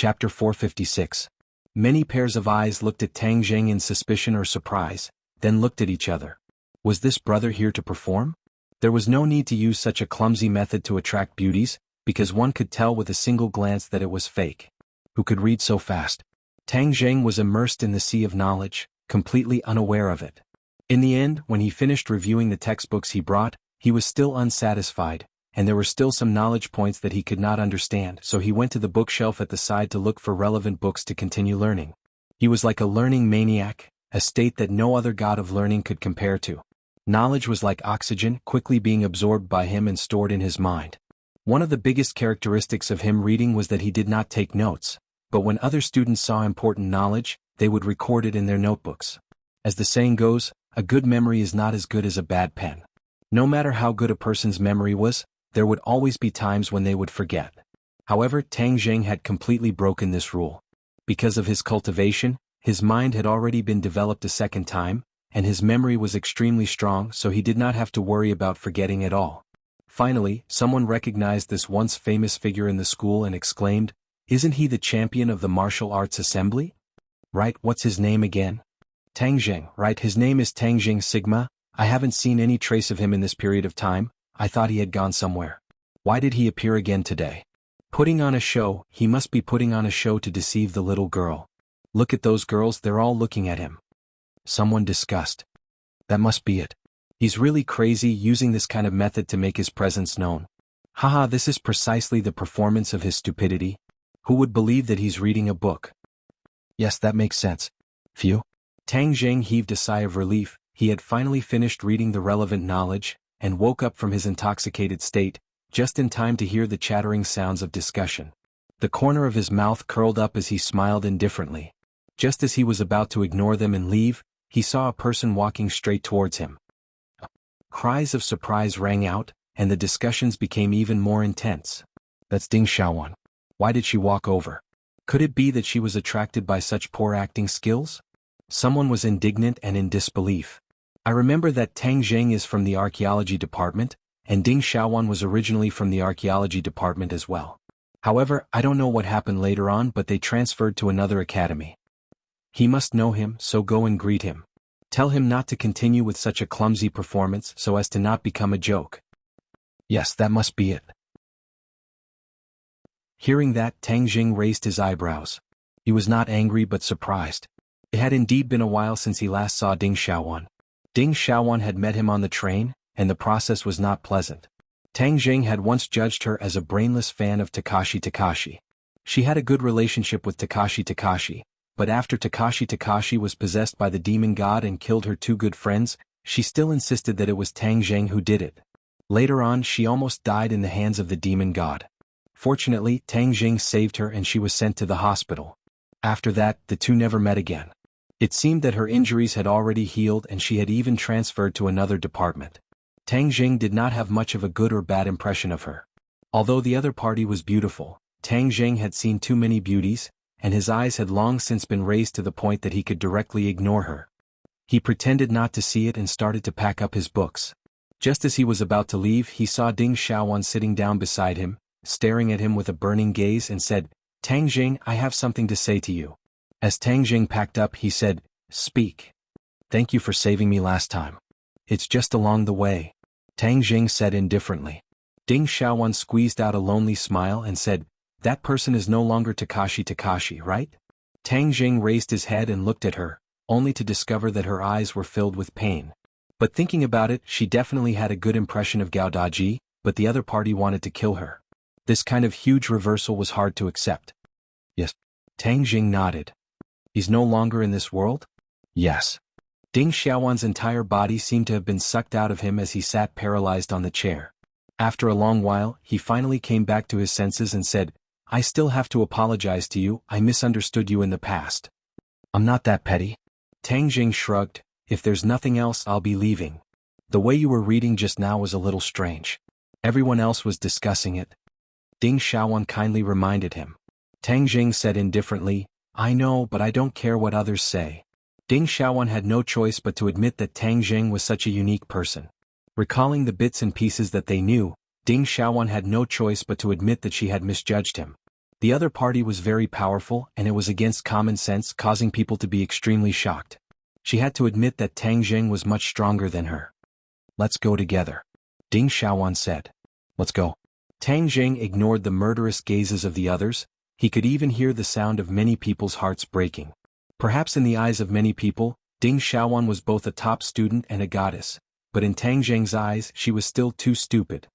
Chapter 456. Many pairs of eyes looked at Tang Jing in suspicion or surprise, then looked at each other. Was this brother here to perform? There was no need to use such a clumsy method to attract beauties, because one could tell with a single glance that it was fake. Who could read so fast? Tang Jing was immersed in the sea of knowledge, completely unaware of it. In the end, when he finished reviewing the textbooks he brought, he was still unsatisfied, and there were still some knowledge points that he could not understand, so he went to the bookshelf at the side to look for relevant books to continue learning. He was like a learning maniac, a state that no other god of learning could compare to. Knowledge was like oxygen, quickly being absorbed by him and stored in his mind. One of the biggest characteristics of him reading was that he did not take notes, but when other students saw important knowledge, they would record it in their notebooks. As the saying goes, a good memory is not as good as a bad pen. No matter how good a person's memory was, there would always be times when they would forget. However, Tang Jing had completely broken this rule. Because of his cultivation, his mind had already been developed a second time, and his memory was extremely strong, so he did not have to worry about forgetting at all. Finally, someone recognized this once famous figure in the school and exclaimed, "Isn't he the champion of the martial arts assembly?" "Right, what's his name again?" "Tang Jing, right, his name is Tang Jing Sigma. I haven't seen any trace of him in this period of time. I thought he had gone somewhere. Why did he appear again today?" "Putting on a show, he must be putting on a show to deceive the little girl. Look at those girls, they're all looking at him." Someone discussed. "That must be it. He's really crazy using this kind of method to make his presence known. Haha, this is precisely the performance of his stupidity. Who would believe that he's reading a book?" "Yes, that makes sense. Phew." Tang Jing heaved a sigh of relief. He had finally finished reading the relevant knowledge, and woke up from his intoxicated state, just in time to hear the chattering sounds of discussion. The corner of his mouth curled up as he smiled indifferently. Just as he was about to ignore them and leave, he saw a person walking straight towards him. Cries of surprise rang out, and the discussions became even more intense. "That's Ding Xiaowan. Why did she walk over? Could it be that she was attracted by such poor acting skills?" Someone was indignant and in disbelief. "I remember that Tang Jing is from the archaeology department, and Ding Xiaowan was originally from the archaeology department as well. However, I don't know what happened later on, but they transferred to another academy. He must know him, so go and greet him. Tell him not to continue with such a clumsy performance so as to not become a joke." "Yes, that must be it." Hearing that, Tang Jing raised his eyebrows. He was not angry but surprised. It had indeed been a while since he last saw Ding Xiaowan. Ding Xiaowan had met him on the train, and the process was not pleasant. Tang Jing had once judged her as a brainless fan of Takashi. She had a good relationship with Takashi, but after Takashi was possessed by the demon god and killed her two good friends, she still insisted that it was Tang Jing who did it. Later on, she almost died in the hands of the demon god. Fortunately, Tang Jing saved her and she was sent to the hospital. After that, the two never met again. It seemed that her injuries had already healed and she had even transferred to another department. Tang Jing did not have much of a good or bad impression of her. Although the other party was beautiful, Tang Jing had seen too many beauties, and his eyes had long since been raised to the point that he could directly ignore her. He pretended not to see it and started to pack up his books. Just as he was about to leave, he saw Ding Xiaowan sitting down beside him, staring at him with a burning gaze and said, "Tang Jing, I have something to say to you." As Tang Jing packed up, he said, "Speak." "Thank you for saving me last time. It's just along the way," Tang Jing said indifferently. Ding Xiaowan squeezed out a lonely smile and said, "That person is no longer Takashi, right?" Tang Jing raised his head and looked at her, only to discover that her eyes were filled with pain. But thinking about it, she definitely had a good impression of Gao Daji, but the other party wanted to kill her. This kind of huge reversal was hard to accept. "Yes." Tang Jing nodded. "He's no longer in this world?" "Yes." Ding Xiaowan's entire body seemed to have been sucked out of him as he sat paralyzed on the chair. After a long while, he finally came back to his senses and said, "I still have to apologize to you, I misunderstood you in the past." "I'm not that petty." Tang Jing shrugged. "If there's nothing else, I'll be leaving. The way you were reading just now was a little strange. Everyone else was discussing it." Ding Xiaowan kindly reminded him. Tang Jing said indifferently, "I know, but I don't care what others say." Ding Xiaowan had no choice but to admit that Tang Jing was such a unique person. Recalling the bits and pieces that they knew, Ding Xiaowan had no choice but to admit that she had misjudged him. The other party was very powerful and it was against common sense, causing people to be extremely shocked. She had to admit that Tang Jing was much stronger than her. "Let's go together," Ding Xiaowan said. "Let's go." Tang Jing ignored the murderous gazes of the others. He could even hear the sound of many people's hearts breaking. Perhaps in the eyes of many people, Ding Xiaowan was both a top student and a goddess, but in Tang Jing's eyes she was still too stupid.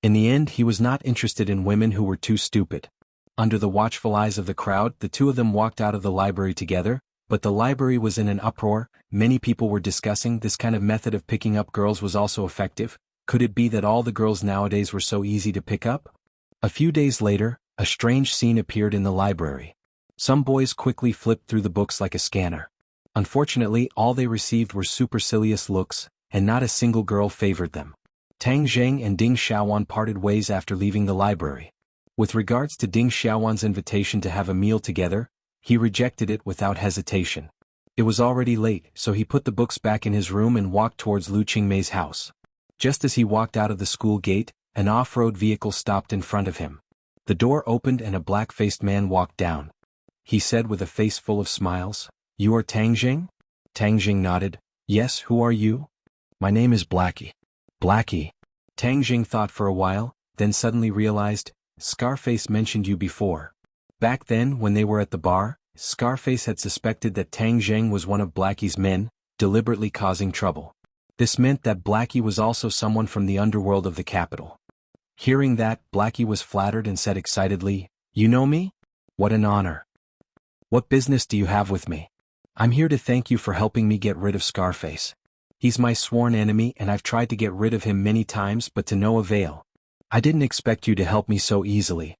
In the end, he was not interested in women who were too stupid. Under the watchful eyes of the crowd, the two of them walked out of the library together, but the library was in an uproar. Many people were discussing this kind of method of picking up girls was also effective. Could it be that all the girls nowadays were so easy to pick up? A few days later, a strange scene appeared in the library. Some boys quickly flipped through the books like a scanner. Unfortunately, all they received were supercilious looks, and not a single girl favored them. Tang Jing and Ding Xiaowan parted ways after leaving the library. With regards to Ding Xiaowan's invitation to have a meal together, he rejected it without hesitation. It was already late, so he put the books back in his room and walked towards Lu Qingmei's house. Just as he walked out of the school gate, an off-road vehicle stopped in front of him. The door opened and a black-faced man walked down. He said with a face full of smiles, "You are Tang Jing?" Tang Jing nodded. "Yes, who are you?" "My name is Blackie." "Blackie." Tang Jing thought for a while, then suddenly realized, Scarface mentioned you before. Back then, when they were at the bar, Scarface had suspected that Tang Jing was one of Blackie's men, deliberately causing trouble. This meant that Blackie was also someone from the underworld of the capital. Hearing that, Blackie was flattered and said excitedly, "You know me? What an honor. What business do you have with me? I'm here to thank you for helping me get rid of Scarface. He's my sworn enemy and I've tried to get rid of him many times but to no avail. I didn't expect you to help me so easily,"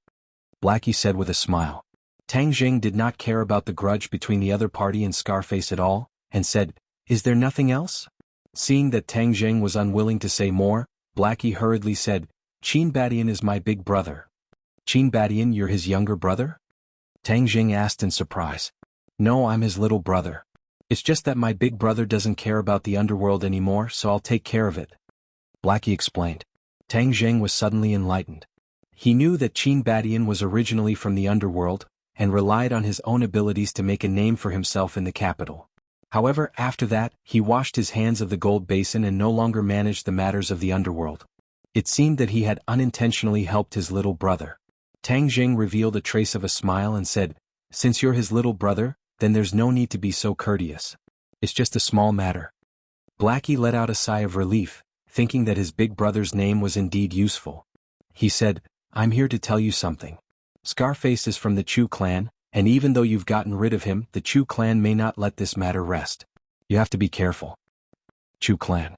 Blackie said with a smile. Tang Jing did not care about the grudge between the other party and Scarface at all, and said, "Is there nothing else?" Seeing that Tang Jing was unwilling to say more, Blackie hurriedly said, "Qin Badian is my big brother." "Qin Badian, you're his younger brother?" Tang Jing asked in surprise. "No, I'm his little brother. It's just that my big brother doesn't care about the underworld anymore, so I'll take care of it," Blackie explained. Tang Jing was suddenly enlightened. He knew that Qin Badian was originally from the underworld, and relied on his own abilities to make a name for himself in the capital. However, after that, he washed his hands of the gold basin and no longer managed the matters of the underworld. It seemed that he had unintentionally helped his little brother. Tang Jing revealed a trace of a smile and said, "Since you're his little brother, then there's no need to be so courteous. It's just a small matter." Blackie let out a sigh of relief, thinking that his big brother's name was indeed useful. He said, "I'm here to tell you something. Scarface is from the Chu clan, and even though you've gotten rid of him, the Chu clan may not let this matter rest. You have to be careful." Chu clan.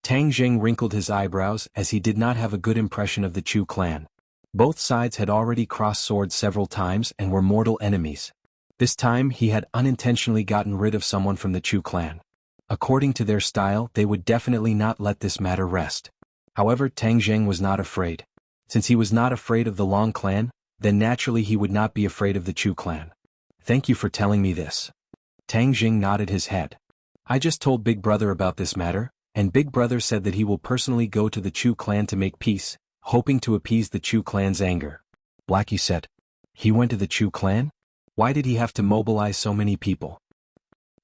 Tang Jing wrinkled his eyebrows as he did not have a good impression of the Chu clan. Both sides had already crossed swords several times and were mortal enemies. This time he had unintentionally gotten rid of someone from the Chu clan. According to their style, they would definitely not let this matter rest. However, Tang Jing was not afraid. Since he was not afraid of the Long clan, then naturally he would not be afraid of the Chu clan. "Thank you for telling me this." Tang Jing nodded his head. "I just told Big Brother about this matter, and Big Brother said that he will personally go to the Chu clan to make peace, hoping to appease the Chu clan's anger." Blackie said. "He went to the Chu clan? Why did he have to mobilize so many people?"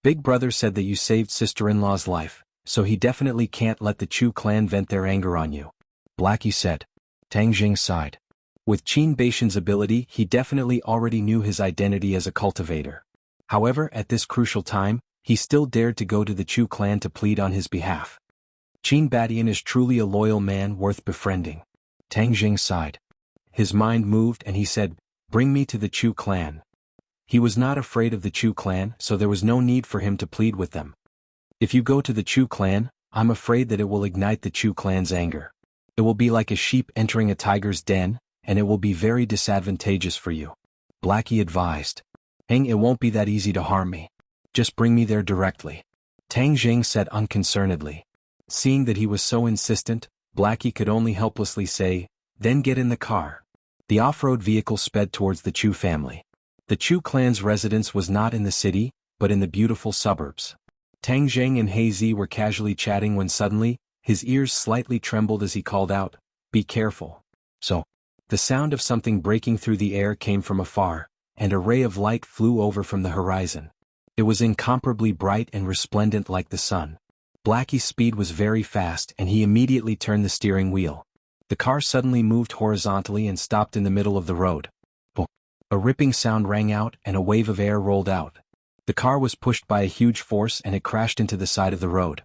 "Big Brother said that you saved sister-in-law's life, so he definitely can't let the Chu clan vent their anger on you," Blackie said. Tang Jing sighed. With Qin Baishan's ability, he definitely already knew his identity as a cultivator. However, at this crucial time, he still dared to go to the Chu clan to plead on his behalf. Qin Badian is truly a loyal man worth befriending. Tang Jing sighed. His mind moved and he said, "Bring me to the Chu clan." He was not afraid of the Chu clan, so there was no need for him to plead with them. "If you go to the Chu clan, I'm afraid that it will ignite the Chu clan's anger. It will be like a sheep entering a tiger's den, and it will be very disadvantageous for you," Blackie advised. It won't be that easy to harm me. Just bring me there directly," Tang Jing said unconcernedly. Seeing that he was so insistent, Blackie could only helplessly say, "Then get in the car." The off-road vehicle sped towards the Chu family. The Chu clan's residence was not in the city, but in the beautiful suburbs. Tang Jing and He were casually chatting when suddenly, his ears slightly trembled as he called out, "Be careful. So, the sound of something breaking through the air came from afar, and a ray of light flew over from the horizon. It was incomparably bright and resplendent like the sun. Blackie's speed was very fast and he immediately turned the steering wheel. The car suddenly moved horizontally and stopped in the middle of the road. A ripping sound rang out and a wave of air rolled out. The car was pushed by a huge force and it crashed into the side of the road.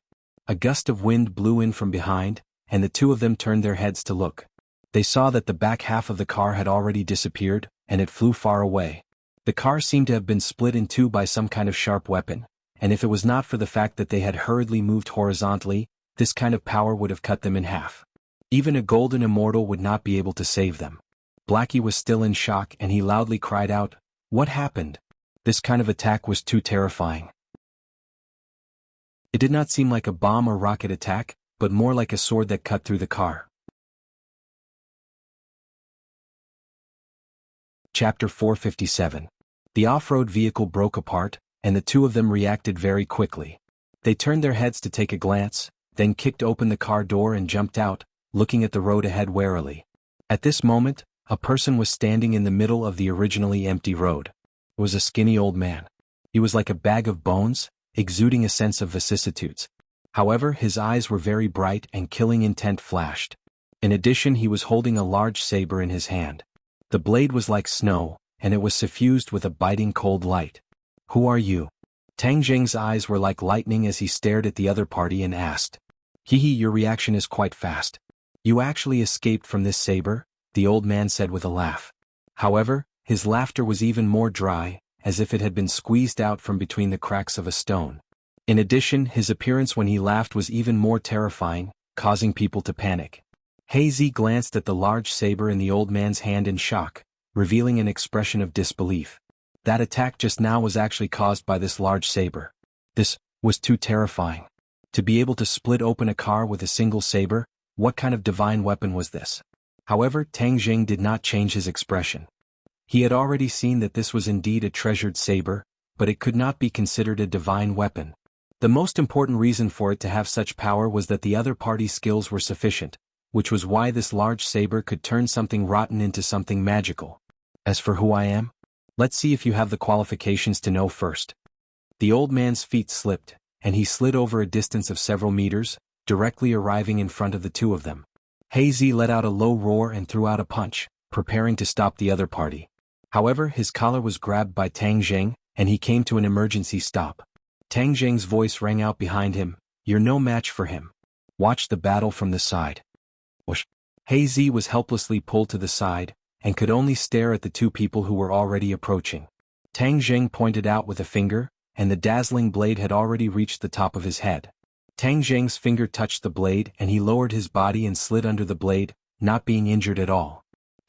A gust of wind blew in from behind, and the two of them turned their heads to look. They saw that the back half of the car had already disappeared, and it flew far away. The car seemed to have been split in two by some kind of sharp weapon, and if it was not for the fact that they had hurriedly moved horizontally, this kind of power would have cut them in half. Even a golden immortal would not be able to save them. Blackie was still in shock and he loudly cried out, "What happened?" This kind of attack was too terrifying. It did not seem like a bomb or rocket attack, but more like a sword that cut through the car. Chapter 457. The off-road vehicle broke apart, and the two of them reacted very quickly. They turned their heads to take a glance, then kicked open the car door and jumped out, looking at the road ahead warily. At this moment, a person was standing in the middle of the originally empty road. It was a skinny old man. He was like a bag of bones, exuding a sense of vicissitudes. However, his eyes were very bright and killing intent flashed. In addition, he was holding a large saber in his hand. The blade was like snow, and it was suffused with a biting cold light. "Who are you?" Tang Jing's eyes were like lightning as he stared at the other party and asked. Your reaction is quite fast. You actually escaped from this saber," the old man said with a laugh. However, his laughter was even more dry, as if it had been squeezed out from between the cracks of a stone. In addition, his appearance when he laughed was even more terrifying, causing people to panic. Hazy glanced at the large saber in the old man's hand in shock, revealing an expression of disbelief. That attack just now was actually caused by this large saber. This was too terrifying. To be able to split open a car with a single saber, what kind of divine weapon was this? However, Tang Jing did not change his expression. He had already seen that this was indeed a treasured saber, but it could not be considered a divine weapon. The most important reason for it to have such power was that the other party's skills were sufficient, which was why this large saber could turn something rotten into something magical. As for who I am? Let's see if you have the qualifications to know first. The old man's feet slipped, and he slid over a distance of several meters, directly arriving in front of the two of them. Hazy let out a low roar and threw out a punch, preparing to stop the other party. However, his collar was grabbed by Tang Jing, and he came to an emergency stop. Tang Jing's voice rang out behind him, "You're no match for him. Watch the battle from the side." Whoosh. Hazy was helplessly pulled to the side, and could only stare at the two people who were already approaching. Tang Jing pointed out with a finger, and the dazzling blade had already reached the top of his head. Tang Jing's finger touched the blade and he lowered his body and slid under the blade, not being injured at all.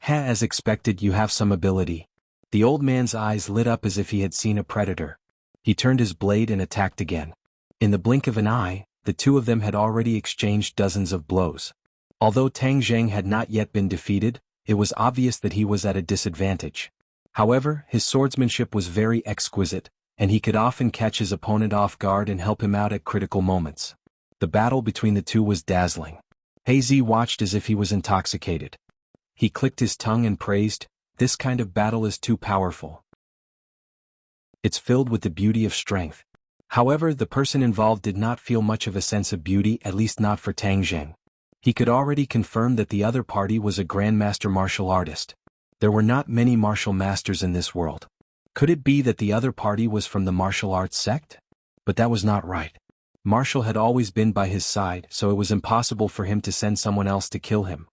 As expected, you have some ability." The old man's eyes lit up as if he had seen a predator. He turned his blade and attacked again. In the blink of an eye, the two of them had already exchanged dozens of blows. Although Tang Jing had not yet been defeated, it was obvious that he was at a disadvantage. However, his swordsmanship was very exquisite, and he could often catch his opponent off guard and help him out at critical moments. The battle between the two was dazzling. Hazy watched as if he was intoxicated. He clicked his tongue and praised, "This kind of battle is too powerful. It's filled with the beauty of strength." However, the person involved did not feel much of a sense of beauty, at least not for Tang Jing. He could already confirm that the other party was a grandmaster martial artist. There were not many martial masters in this world. Could it be that the other party was from the martial arts sect? But that was not right. Martial had always been by his side, so it was impossible for him to send someone else to kill him.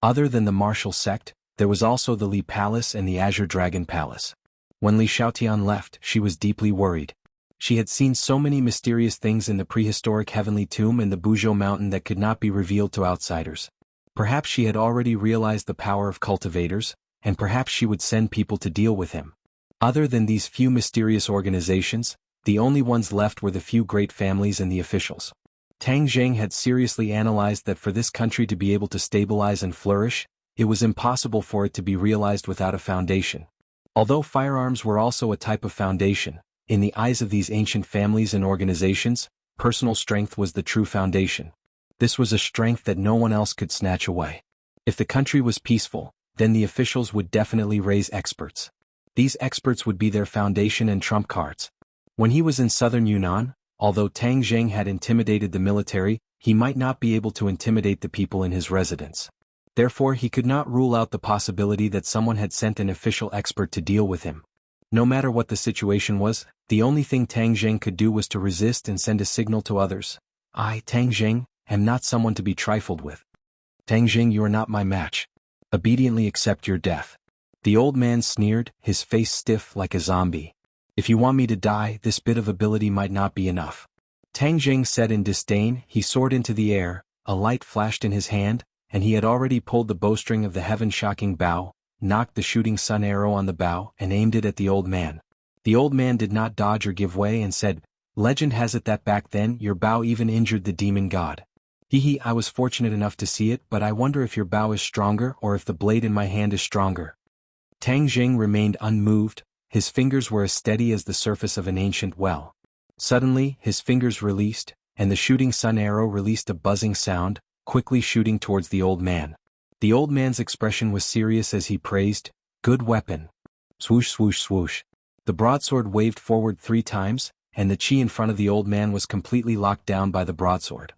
Other than the martial sect, there was also the Li Palace and the Azure Dragon Palace. When Li Xiaotian left, she was deeply worried. She had seen so many mysterious things in the prehistoric Heavenly Tomb and the Buzhou Mountain that could not be revealed to outsiders. Perhaps she had already realized the power of cultivators, and perhaps she would send people to deal with him. Other than these few mysterious organizations, the only ones left were the few great families and the officials. Tang Jing had seriously analyzed that for this country to be able to stabilize and flourish, it was impossible for it to be realized without a foundation. Although firearms were also a type of foundation, in the eyes of these ancient families and organizations, personal strength was the true foundation. This was a strength that no one else could snatch away. If the country was peaceful, then the officials would definitely raise experts. These experts would be their foundation and trump cards. When he was in southern Yunnan, although Tang Jing had intimidated the military, he might not be able to intimidate the people in his residence. Therefore he could not rule out the possibility that someone had sent an official expert to deal with him. No matter what the situation was, the only thing Tang Jing could do was to resist and send a signal to others. I, Tang Jing, am not someone to be trifled with. Tang Jing, you are not my match. Obediently accept your death. The old man sneered, his face stiff like a zombie. If you want me to die, this bit of ability might not be enough. Tang Jing said in disdain. He soared into the air, a light flashed in his hand, and he had already pulled the bowstring of the heaven-shocking bow, knocked the shooting sun arrow on the bow and aimed it at the old man. The old man did not dodge or give way and said, Legend has it that back then your bow even injured the demon god. Hee, I was fortunate enough to see it, but I wonder if your bow is stronger or if the blade in my hand is stronger. Tang Jing remained unmoved, his fingers were as steady as the surface of an ancient well. Suddenly, his fingers released, and the shooting sun arrow released a buzzing sound, quickly shooting towards the old man. The old man's expression was serious as he praised, Good weapon. Swoosh swoosh swoosh. The broadsword waved forward 3 times, and the chi in front of the old man was completely locked down by the broadsword.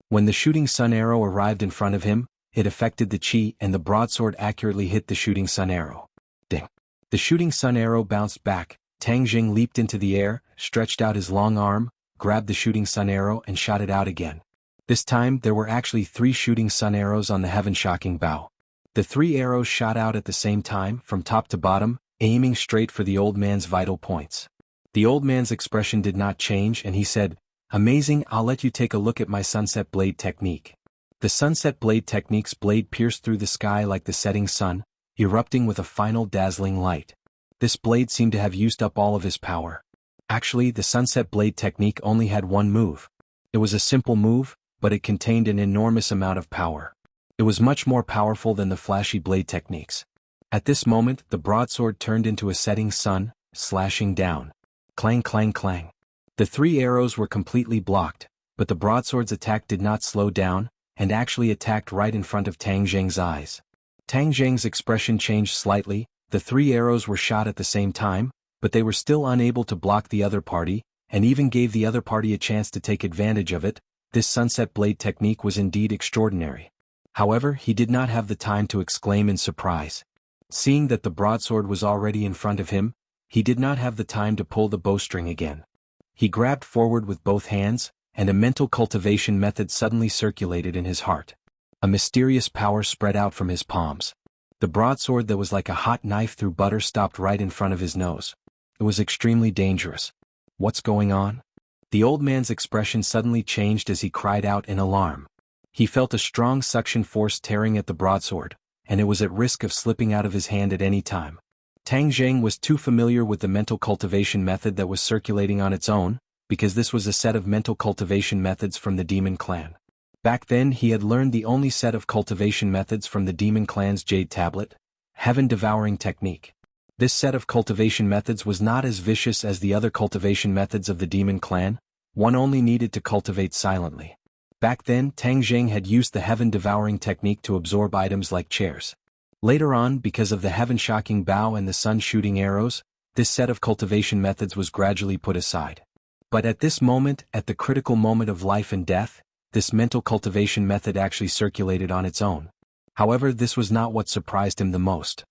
When the shooting sun arrow arrived in front of him, it affected the chi and the broadsword accurately hit the shooting sun arrow. Ding! The shooting sun arrow bounced back. Tang Jing leaped into the air, stretched out his long arm, grabbed the shooting sun arrow and shot it out again. This time there were actually 3 shooting sun arrows on the heaven-shocking bow. The 3 arrows shot out at the same time, from top to bottom, aiming straight for the old man's vital points. The old man's expression did not change and he said, Amazing, I'll let you take a look at my sunset blade technique. The sunset blade technique's blade pierced through the sky like the setting sun, erupting with a final dazzling light. This blade seemed to have used up all of his power. Actually, the sunset blade technique only had one move. It was a simple move, but it contained an enormous amount of power. It was much more powerful than the flashy blade techniques. At this moment, the broadsword turned into a setting sun, slashing down. Clang clang clang. The 3 arrows were completely blocked, but the broadsword's attack did not slow down, and actually attacked right in front of Tang Jing's eyes. Tang Jing's expression changed slightly. The 3 arrows were shot at the same time, but they were still unable to block the other party, and even gave the other party a chance to take advantage of it. This sunset blade technique was indeed extraordinary. However, he did not have the time to exclaim in surprise. Seeing that the broadsword was already in front of him, he did not have the time to pull the bowstring again. He grabbed forward with both hands, and a mental cultivation method suddenly circulated in his heart. A mysterious power spread out from his palms. The broadsword that was like a hot knife through butter stopped right in front of his nose. It was extremely dangerous. What's going on? The old man's expression suddenly changed as he cried out in alarm. He felt a strong suction force tearing at the broadsword, and it was at risk of slipping out of his hand at any time. Tang Jing was too familiar with the mental cultivation method that was circulating on its own, because this was a set of mental cultivation methods from the demon clan. Back then he had learned the only set of cultivation methods from the demon clan's jade tablet, heaven-devouring technique. This set of cultivation methods was not as vicious as the other cultivation methods of the demon clan. One only needed to cultivate silently. Back then Tang Jing had used the heaven-devouring technique to absorb items like chairs. Later on, because of the heaven-shocking bow and the sun-shooting arrows, this set of cultivation methods was gradually put aside. But at this moment, at the critical moment of life and death, this mental cultivation method actually circulated on its own. However, this was not what surprised him the most.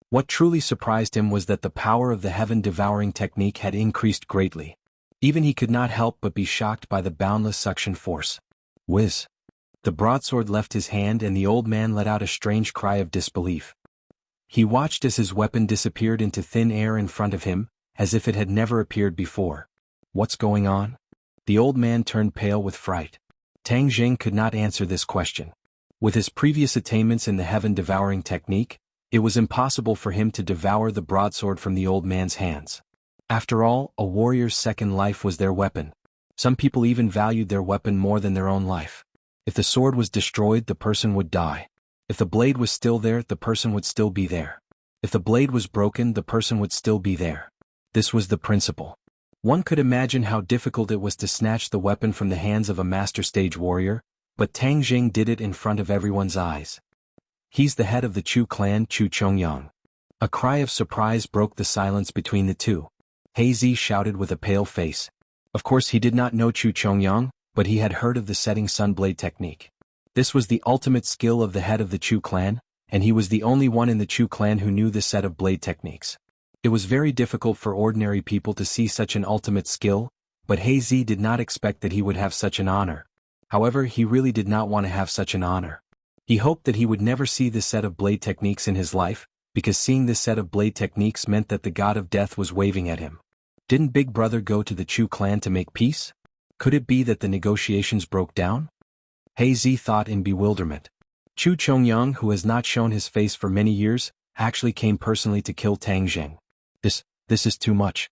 What truly surprised him was that the power of the heaven-devouring technique had increased greatly. Even he could not help but be shocked by the boundless suction force. Whiz! The broadsword left his hand and the old man let out a strange cry of disbelief. He watched as his weapon disappeared into thin air in front of him, as if it had never appeared before. What's going on? The old man turned pale with fright. Tang Jing could not answer this question. With his previous attainments in the heaven-devouring technique, it was impossible for him to devour the broadsword from the old man's hands. After all, a warrior's second life was their weapon. Some people even valued their weapon more than their own life. If the sword was destroyed, the person would die. If the blade was still there, the person would still be there. If the blade was broken, the person would still be there. This was the principle. One could imagine how difficult it was to snatch the weapon from the hands of a master stage warrior, but Tang Jing did it in front of everyone's eyes. He's the head of the Chu clan, Chu Chongyang. A cry of surprise broke the silence between the two. Hazy shouted with a pale face. Of course he did not know Chu Chongyang, but he had heard of the setting sun blade technique. This was the ultimate skill of the head of the Chu clan, and he was the only one in the Chu clan who knew this set of blade techniques. It was very difficult for ordinary people to see such an ultimate skill, but Hazy did not expect that he would have such an honor. However, he really did not want to have such an honor. He hoped that he would never see this set of blade techniques in his life, because seeing this set of blade techniques meant that the god of death was waving at him. Didn't Big Brother go to the Chu clan to make peace? Could it be that the negotiations broke down? Hazy thought in bewilderment. Chu Chongyang, who has not shown his face for many years, actually came personally to kill Tang Jing. This is too much.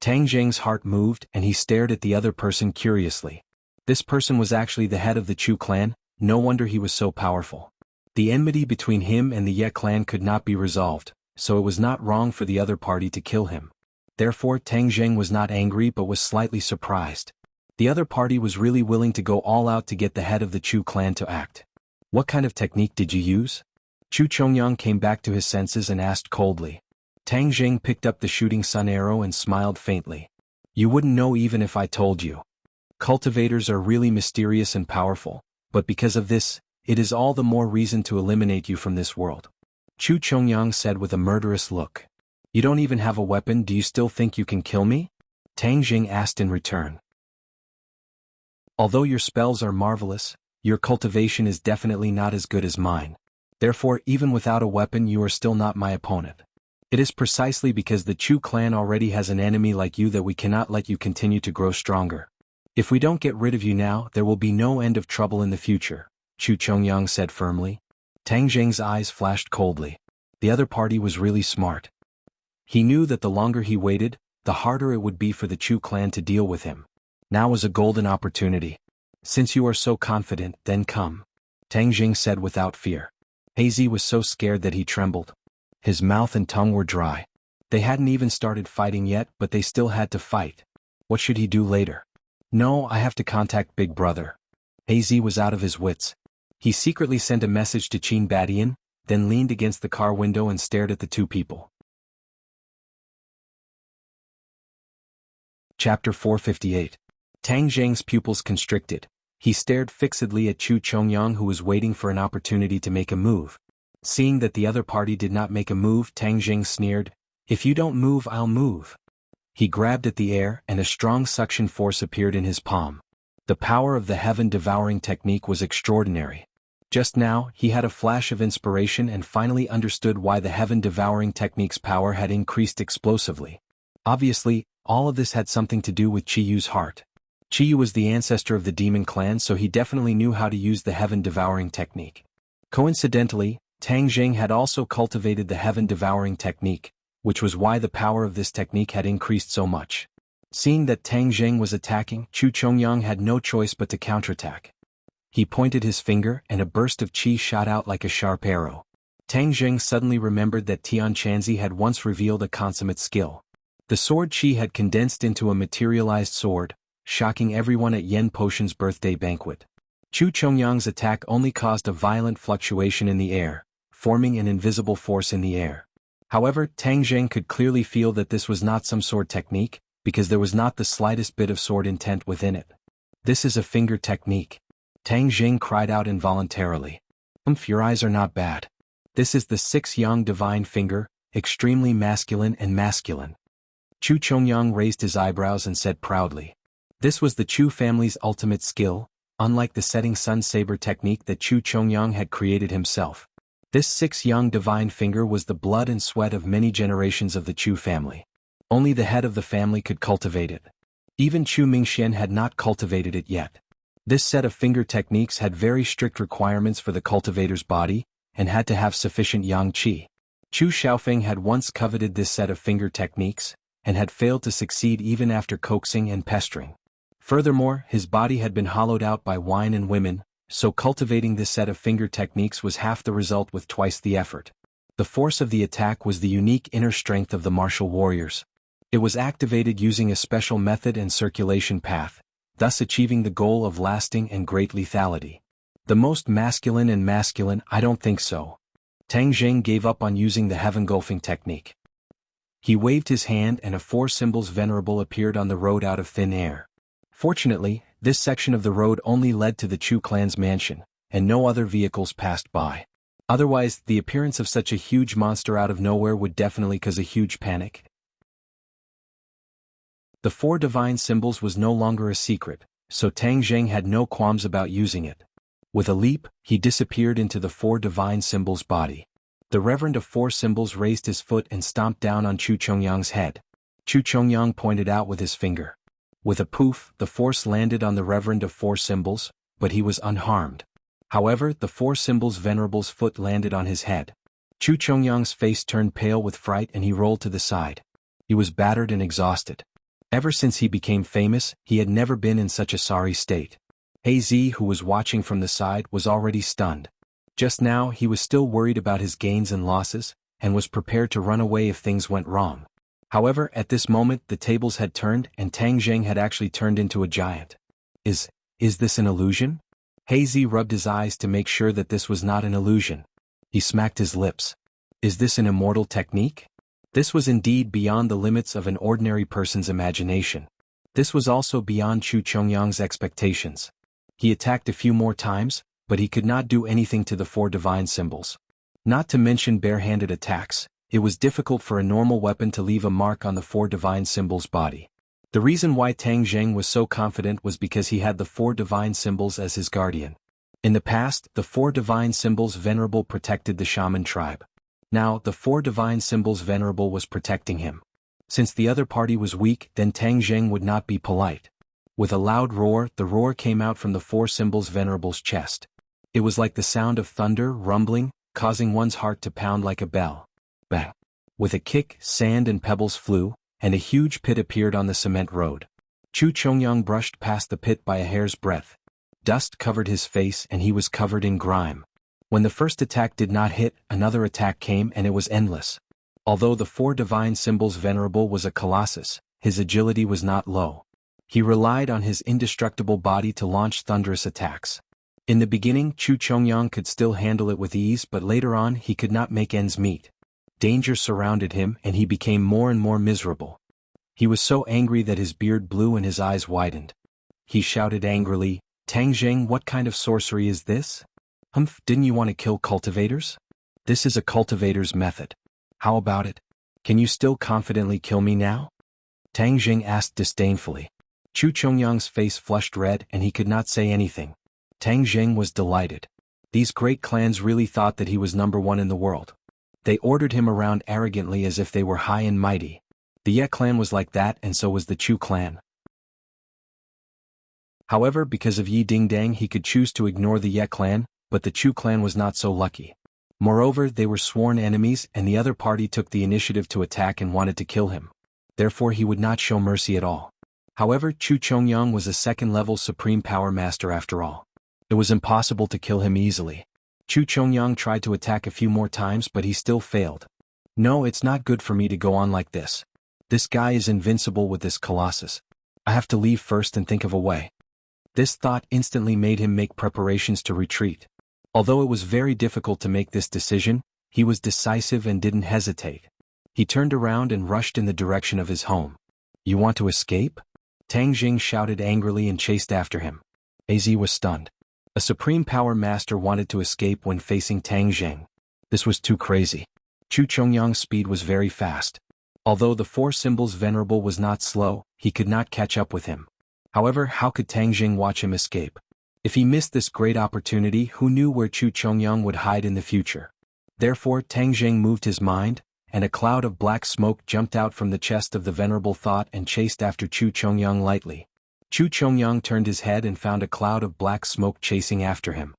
Tang Jing's heart moved and he stared at the other person curiously. This person was actually the head of the Chu clan, no wonder he was so powerful. The enmity between him and the Ye clan could not be resolved, so it was not wrong for the other party to kill him. Therefore Tang Jing was not angry but was slightly surprised. The other party was really willing to go all out to get the head of the Chu clan to act. What kind of technique did you use? Chu Chongyang came back to his senses and asked coldly. Tang Jing picked up the shooting sun arrow and smiled faintly. You wouldn't know even if I told you. Cultivators are really mysterious and powerful, but because of this, it is all the more reason to eliminate you from this world. Chu Chongyang said with a murderous look. You don't even have a weapon, do you still think you can kill me? Tang Jing asked in return. Although your spells are marvelous, your cultivation is definitely not as good as mine. Therefore, even without a weapon you are still not my opponent. It is precisely because the Chu clan already has an enemy like you that we cannot let you continue to grow stronger. If we don't get rid of you now, there will be no end of trouble in the future, Chu Chongyang said firmly. Tang Jing's eyes flashed coldly. The other party was really smart. He knew that the longer he waited, the harder it would be for the Chu clan to deal with him. Now was a golden opportunity. Since you are so confident, then come. Tang Jing said without fear. Hazy was so scared that he trembled. His mouth and tongue were dry. They hadn't even started fighting yet, but they still had to fight. What should he do later? No, I have to contact Big Brother. Hazy was out of his wits. He secretly sent a message to Qin Badian, then leaned against the car window and stared at the two people. Chapter 458. Tang Jing's pupils constricted. He stared fixedly at Chu Chongyang, who was waiting for an opportunity to make a move. Seeing that the other party did not make a move, Tang Jing sneered, "If you don't move, I'll move." He grabbed at the air and a strong suction force appeared in his palm. The power of the heaven-devouring technique was extraordinary. Just now, he had a flash of inspiration and finally understood why the heaven-devouring technique's power had increased explosively. Obviously, all of this had something to do with Chiyu's heart. Chiyu was the ancestor of the demon clan, so he definitely knew how to use the heaven-devouring technique. Coincidentally, Tang Jing had also cultivated the heaven-devouring technique, which was why the power of this technique had increased so much. Seeing that Tang Jing was attacking, Chu Chongyang had no choice but to counterattack. He pointed his finger and a burst of qi shot out like a sharp arrow. Tang Jing suddenly remembered that Tian Chanzi had once revealed a consummate skill. The sword qi had condensed into a materialized sword, shocking everyone at Yen Potion's birthday banquet. Chu Chongyang's attack only caused a violent fluctuation in the air, forming an invisible force in the air. However, Tang Jing could clearly feel that this was not some sword technique, because there was not the slightest bit of sword intent within it. This is a finger technique. Tang Jing cried out involuntarily. Your eyes are not bad. This is the 6-yang divine finger, extremely masculine and masculine. Chu Chongyang raised his eyebrows and said proudly. This was the Chu family's ultimate skill, unlike the setting sun saber technique that Chu Chongyang had created himself. This 6-yang divine finger was the blood and sweat of many generations of the Chu family. Only the head of the family could cultivate it. Even Chu Mingxian had not cultivated it yet. This set of finger techniques had very strict requirements for the cultivator's body, and had to have sufficient yang qi. Chu Xiaofeng had once coveted this set of finger techniques, and had failed to succeed even after coaxing and pestering. Furthermore, his body had been hollowed out by wine and women, so cultivating this set of finger techniques was half the result with twice the effort. The force of the attack was the unique inner strength of the martial warriors. It was activated using a special method and circulation path, thus achieving the goal of lasting and great lethality. The most masculine and masculine, I don't think so. Tang Jing gave up on using the heaven-gulfing technique. He waved his hand and a four symbols venerable appeared on the road out of thin air. Fortunately, this section of the road only led to the Chu clan's mansion, and no other vehicles passed by. Otherwise, the appearance of such a huge monster out of nowhere would definitely cause a huge panic. The four divine symbols was no longer a secret, so Tang Jing had no qualms about using it. With a leap, he disappeared into the four divine symbols' body. The Reverend of Four Symbols raised his foot and stomped down on Chu Chongyang's head. Chu Chongyang pointed out with his finger. With a poof, the force landed on the Reverend of Four Symbols, but he was unharmed. However, the Four Symbols Venerable's foot landed on his head. Chu Chongyang's face turned pale with fright and he rolled to the side. He was battered and exhausted. Ever since he became famous, he had never been in such a sorry state. Hazy, who was watching from the side, was already stunned. Just now he was still worried about his gains and losses, and was prepared to run away if things went wrong. However, at this moment the tables had turned and Tang Jing had actually turned into a giant. Is this an illusion? Hazy rubbed his eyes to make sure that this was not an illusion. He smacked his lips. Is this an immortal technique? This was indeed beyond the limits of an ordinary person's imagination. This was also beyond Chu Chongyang's expectations. He attacked a few more times, but he could not do anything to the four divine symbols. Not to mention barehanded attacks, it was difficult for a normal weapon to leave a mark on the four divine symbols' body. The reason why Tang Jing was so confident was because he had the four divine symbols as his guardian. In the past, the four divine symbols venerable protected the shaman tribe. Now, the four divine symbols venerable was protecting him. Since the other party was weak, then Tang Jing would not be polite. With a loud roar, the roar came out from the four symbols venerable's chest. It was like the sound of thunder rumbling, causing one's heart to pound like a bell. Bang! With a kick, sand and pebbles flew, and a huge pit appeared on the cement road. Chu Chongyang brushed past the pit by a hair's breadth. Dust covered his face and he was covered in grime. When the first attack did not hit, another attack came and it was endless. Although the four divine symbols venerable was a colossus, his agility was not low. He relied on his indestructible body to launch thunderous attacks. In the beginning, Chu Chongyang could still handle it with ease, but later on he could not make ends meet. Danger surrounded him and he became more and more miserable. He was so angry that his beard blew and his eyes widened. He shouted angrily, "Tang Jing, what kind of sorcery is this? Humph, didn't you want to kill cultivators? This is a cultivator's method. How about it? Can you still confidently kill me now?" Tang Jing asked disdainfully. Chu Chongyang's face flushed red and he could not say anything. Tang Jing was delighted. These great clans really thought that he was number one in the world. They ordered him around arrogantly as if they were high and mighty. The Ye clan was like that and so was the Chu clan. However, because of Yi Dingdang he could choose to ignore the Ye clan, but the Chu clan was not so lucky. Moreover, they were sworn enemies and the other party took the initiative to attack and wanted to kill him. Therefore he would not show mercy at all. However, Chu Chongyang was a second-level supreme power master after all. It was impossible to kill him easily. Chu Chongyang tried to attack a few more times but he still failed. No, it's not good for me to go on like this. This guy is invincible with this colossus. I have to leave first and think of a way. This thought instantly made him make preparations to retreat. Although it was very difficult to make this decision, he was decisive and didn't hesitate. He turned around and rushed in the direction of his home. "You want to escape?" Tang Jing shouted angrily and chased after him. Az was stunned. A supreme power master wanted to escape when facing Tang Jing. This was too crazy. Chu Chongyang's speed was very fast. Although the four symbols venerable was not slow, he could not catch up with him. However, how could Tang Jing watch him escape? If he missed this great opportunity, who knew where Chu Chongyang would hide in the future? Therefore, Tang Jing moved his mind, and a cloud of black smoke jumped out from the chest of the venerable thought and chased after Chu Chongyang lightly. Chu Chongyang turned his head and found a cloud of black smoke chasing after him.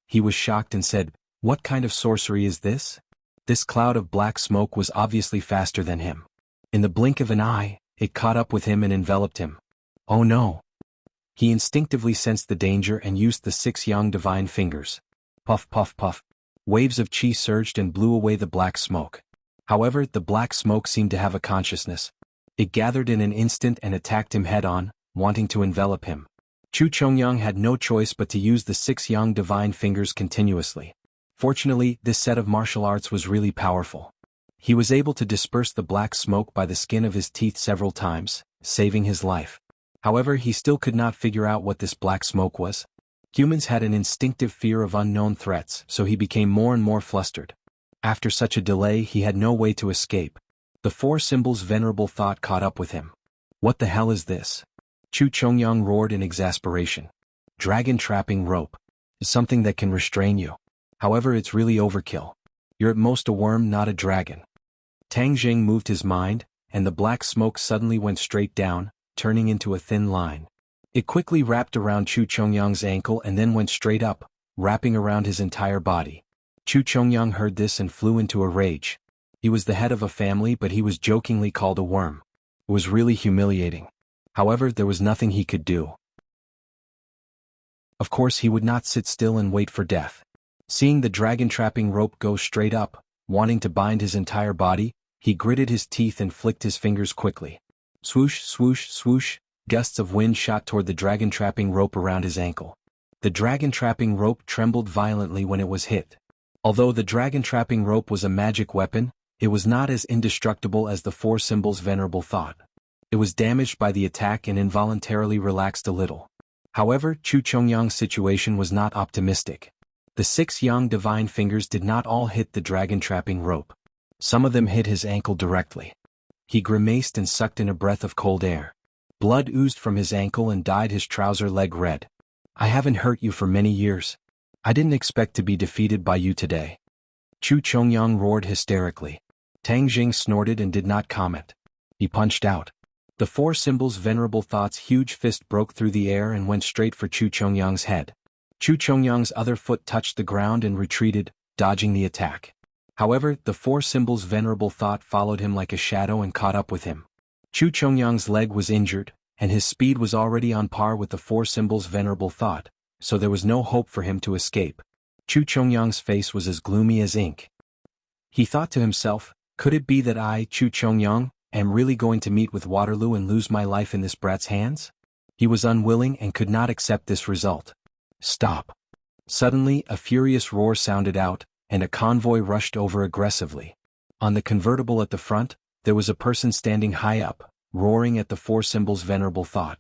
He was shocked and said, "What kind of sorcery is this?" This cloud of black smoke was obviously faster than him. In the blink of an eye, it caught up with him and enveloped him. Oh no! He instinctively sensed the danger and used the 6 young divine fingers. Puff puff puff. Waves of chi surged and blew away the black smoke. However, the black smoke seemed to have a consciousness. It gathered in an instant and attacked him head-on, wanting to envelop him. Chu Chongyang had no choice but to use the 6 yang divine fingers continuously. Fortunately, this set of martial arts was really powerful. He was able to disperse the black smoke by the skin of his teeth several times, saving his life. However, he still could not figure out what this black smoke was. Humans had an instinctive fear of unknown threats, so he became more and more flustered. After such a delay, he had no way to escape. The 4 symbols' venerable thought caught up with him. What the hell is this? Chu Chongyang roared in exasperation. Dragon trapping rope. Is something that can restrain you. However, it's really overkill. You're at most a worm, not a dragon. Tang Jing moved his mind, and the black smoke suddenly went straight down, turning into a thin line. It quickly wrapped around Chu Chongyang's ankle and then went straight up, wrapping around his entire body. Chu Chongyang heard this and flew into a rage. He was the head of a family, but he was jokingly called a worm. It was really humiliating. However, there was nothing he could do. Of course, he would not sit still and wait for death. Seeing the dragon trapping rope go straight up, wanting to bind his entire body, he gritted his teeth and flicked his fingers quickly. Swoosh, swoosh, swoosh, gusts of wind shot toward the dragon trapping rope around his ankle. The dragon trapping rope trembled violently when it was hit. Although the dragon trapping rope was a magic weapon, it was not as indestructible as the 4 symbols' venerable thought. It was damaged by the attack and involuntarily relaxed a little. However, Chu Chongyang's situation was not optimistic. The 6 yang divine fingers did not all hit the dragon trapping rope. Some of them hit his ankle directly. He grimaced and sucked in a breath of cold air. Blood oozed from his ankle and dyed his trouser leg red. I haven't hurt you for many years. I didn't expect to be defeated by you today. Chu Chongyang roared hysterically. Tang Jing snorted and did not comment. He punched out. The 4 symbols' venerable thought's huge fist broke through the air and went straight for Chu Chongyang's head. Chu Chongyang's other foot touched the ground and retreated, dodging the attack. However, the 4 symbols' venerable thought followed him like a shadow and caught up with him. Chu Chongyang's leg was injured, and his speed was already on par with the 4 symbols' venerable thought, so there was no hope for him to escape. Chu Chongyang's face was as gloomy as ink. He thought to himself, could it be that I, Chu Chongyang, am really going to meet with Waterloo and lose my life in this brat's hands? He was unwilling and could not accept this result. Stop. Suddenly, a furious roar sounded out, and a convoy rushed over aggressively. On the convertible at the front, there was a person standing high up, roaring at the 4 symbols' venerable thought.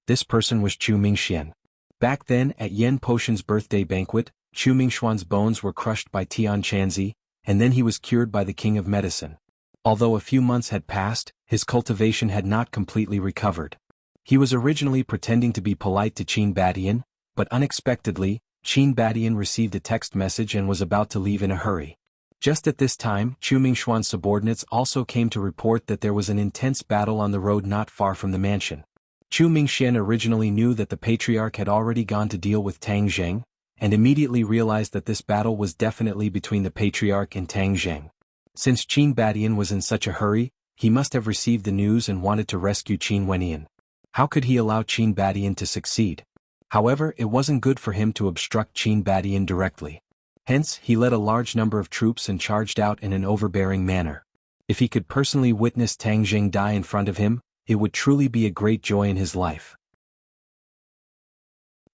This person was Chu Mingxian. Back then, at Yan Potion's birthday banquet, Chu Mingxuan's bones were crushed by Tian Chanzi, and then he was cured by the king of medicine. Although a few months had passed, his cultivation had not completely recovered. He was originally pretending to be polite to Qin Badian, but unexpectedly, Qin Badian received a text message and was about to leave in a hurry. Just at this time, Chu Mingxuan's subordinates also came to report that there was an intense battle on the road not far from the mansion. Chu Mingxian originally knew that the patriarch had already gone to deal with Tang Zheng, and immediately realized that this battle was definitely between the patriarch and Tang Zheng. Since Qin Badian was in such a hurry, he must have received the news and wanted to rescue Qin Wenian. How could he allow Qin Badian to succeed? However, it wasn't good for him to obstruct Qin Badian directly. Hence, he led a large number of troops and charged out in an overbearing manner. If he could personally witness Tang Zheng die in front of him, it would truly be a great joy in his life.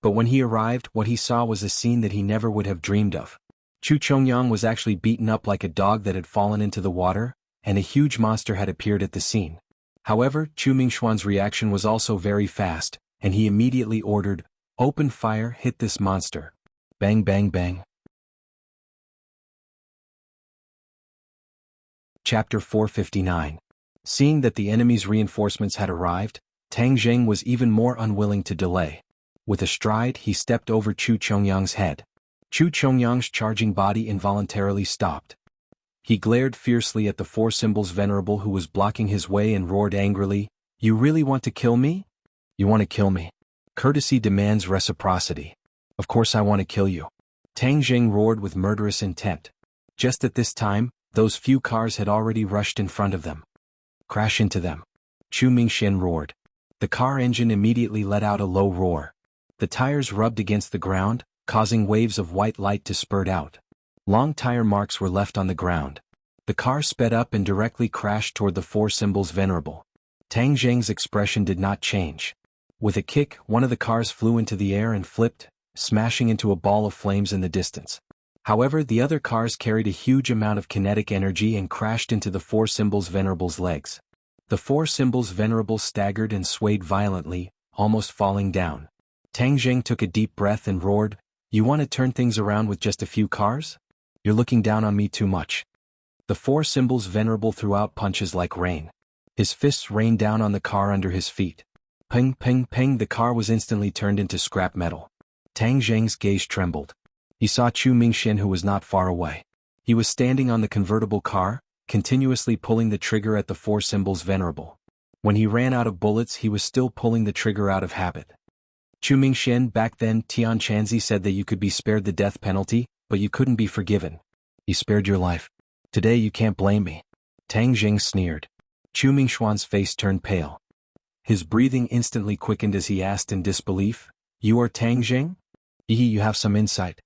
But when he arrived, what he saw was a scene that he never would have dreamed of. Chu Chongyang was actually beaten up like a dog that had fallen into the water, and a huge monster had appeared at the scene. However, Chu Mingxuan's reaction was also very fast, and he immediately ordered, "Open fire, hit this monster." Bang bang bang. Chapter 459. Seeing that the enemy's reinforcements had arrived, Tang Zheng was even more unwilling to delay. With a stride, he stepped over Chu Chongyang's head. Chu Chongyang's charging body involuntarily stopped. He glared fiercely at the 4 symbols venerable who was blocking his way and roared angrily, "You really want to kill me? You want to kill me? Courtesy demands reciprocity. Of course I want to kill you." Tang Zheng roared with murderous intent. Just at this time, those few cars had already rushed in front of them. Crash into them. Chu Mingxian roared. The car engine immediately let out a low roar. The tires rubbed against the ground, causing waves of white light to spurt out. Long tire marks were left on the ground. The car sped up and directly crashed toward the 4 symbols venerable. Tang Zheng's expression did not change. With a kick, one of the cars flew into the air and flipped, smashing into a ball of flames in the distance. However, the other cars carried a huge amount of kinetic energy and crashed into the four symbols' Venerable's legs. The four symbols' Venerable staggered and swayed violently, almost falling down. Tang Jing took a deep breath and roared, "You want to turn things around with just a few cars? You're looking down on me too much." The four symbols' Venerable threw out punches like rain. His fists rained down on the car under his feet. Ping, ping, ping, the car was instantly turned into scrap metal. Tang Jing's gaze trembled. He saw Chu Mingxian, who was not far away. He was standing on the convertible car, continuously pulling the trigger at the four symbols' Venerable. When he ran out of bullets, he was still pulling the trigger out of habit. "Chu Mingxian, back then Tian Chanzi said that you could be spared the death penalty, but you couldn't be forgiven. He spared your life. Today you can't blame me." Tang Jing sneered. Chu Mingxuan's face turned pale. His breathing instantly quickened as he asked in disbelief, "You are Tang Jing? You have some insight."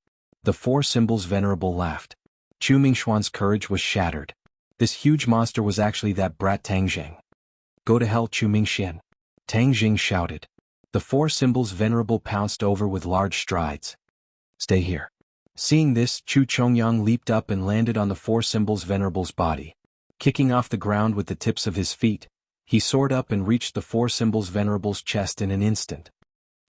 The four symbols' Venerable laughed. Chu Mingxuan's courage was shattered. This huge monster was actually that brat Tang Jing. "Go to hell, Chu Mingxian!" Tang Jing shouted. The four symbols' Venerable pounced over with large strides. "Stay here." Seeing this, Chu Chongyang leaped up and landed on the four symbols' Venerable's body. Kicking off the ground with the tips of his feet, he soared up and reached the four symbols' Venerable's chest in an instant.